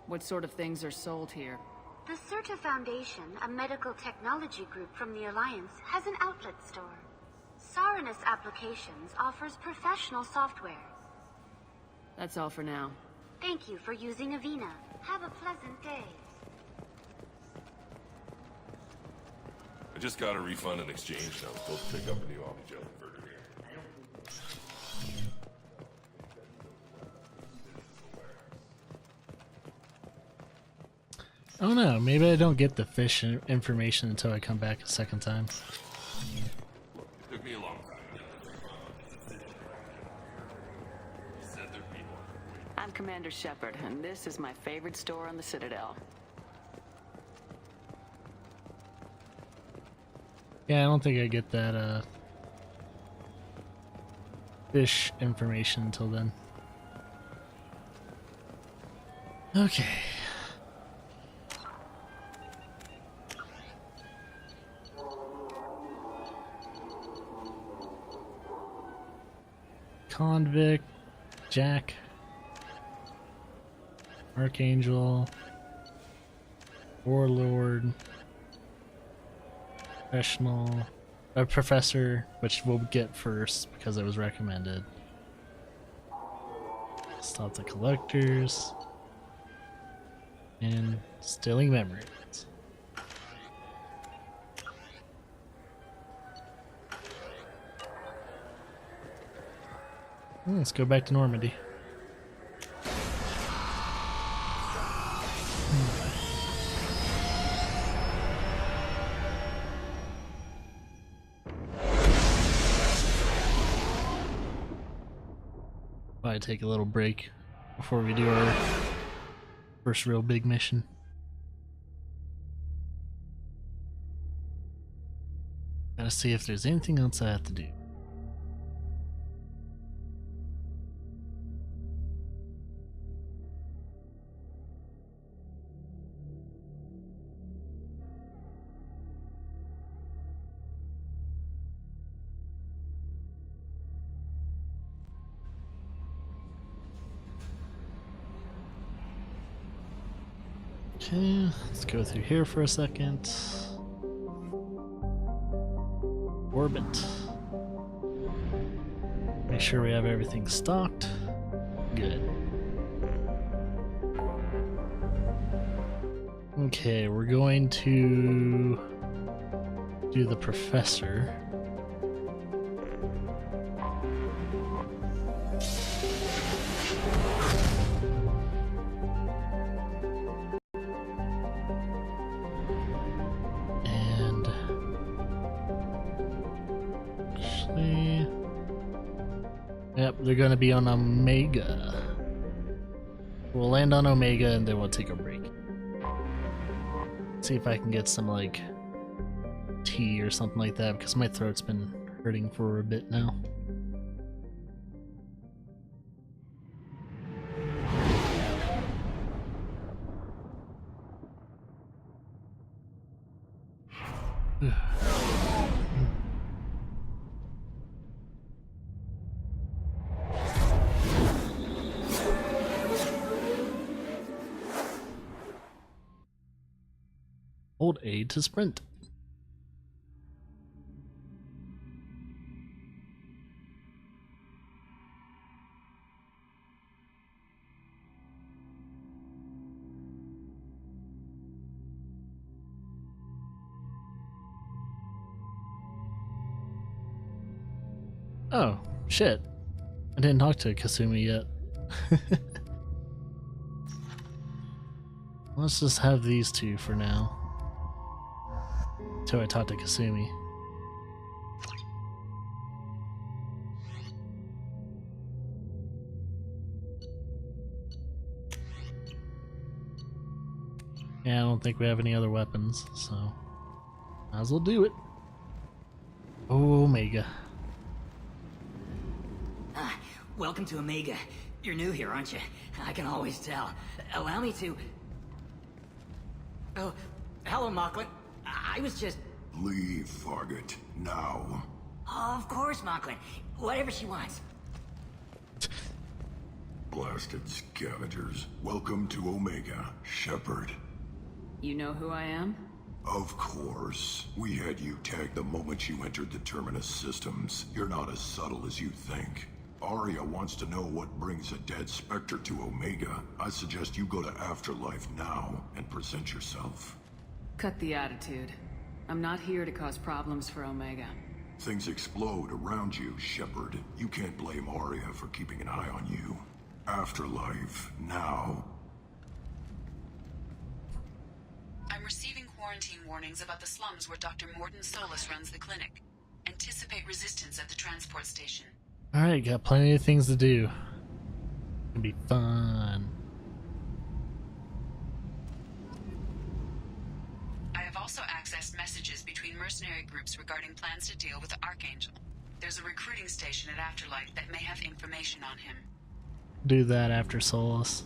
What sort of things are sold here? The Certa Foundation, a medical technology group from the Alliance, has an outlet store. Saranus Applications offers professional software. That's all for now. Thank you for using Avina. Have a pleasant day. I just got a refund and exchange, and I was supposed to pick up a new Aldi Jelly burger here. Oh no, maybe I don't get the fish information until I come back a second time. It took me a long time. Said there'd be more. I'm Commander Shepard, and this is my favorite store on the Citadel. Yeah, I don't think I get that fish information until then. Okay. Convict, Jack, Archangel, Warlord, Professor, which we'll get first because it was recommended. Stop the collectors, and stealing memories. Let's go back to Normandy. Probably take a little break before we do our first real big mission. Gotta see if there's anything else I have to do. Okay, let's go through here for a second. Orbit. Make sure we have everything stocked. Good. Okay, we're going to do the professor. Yep, they're gonna be on Omega. We'll land on Omega and then we'll take a break. See if I can get some like tea or something like that because my throat's been hurting for a bit now. Hold A to sprint. Oh, shit. I didn't talk to Kasumi yet. Let's just have these two for now. Till I talk to Kasumi. Yeah, I don't think we have any other weapons, so might as well do it. Omega. Welcome to Omega. You're new here, aren't you? I can always tell. Allow me to... Oh, hello, Mocklin. I was just... Leave, Fargate. Now. Of course, Mocklin. Whatever she wants. Blasted scavengers. Welcome to Omega, Shepard. You know who I am? Of course. We had you tagged the moment you entered the Terminus systems. You're not as subtle as you think. Aria wants to know what brings a dead Spectre to Omega. I suggest you go to Afterlife now and present yourself. Cut the attitude. I'm not here to cause problems for Omega. Things explode around you, Shepard. You can't blame Aria for keeping an eye on you. Afterlife, now. I'm receiving quarantine warnings about the slums where Dr. Mordin Solus runs the clinic. Anticipate resistance at the transport station. Alright, got plenty of things to do. It'll be fun. I have also accessed messages between mercenary groups regarding plans to deal with the Archangel. There's a recruiting station at Afterlife that may have information on him. Do that after Solus.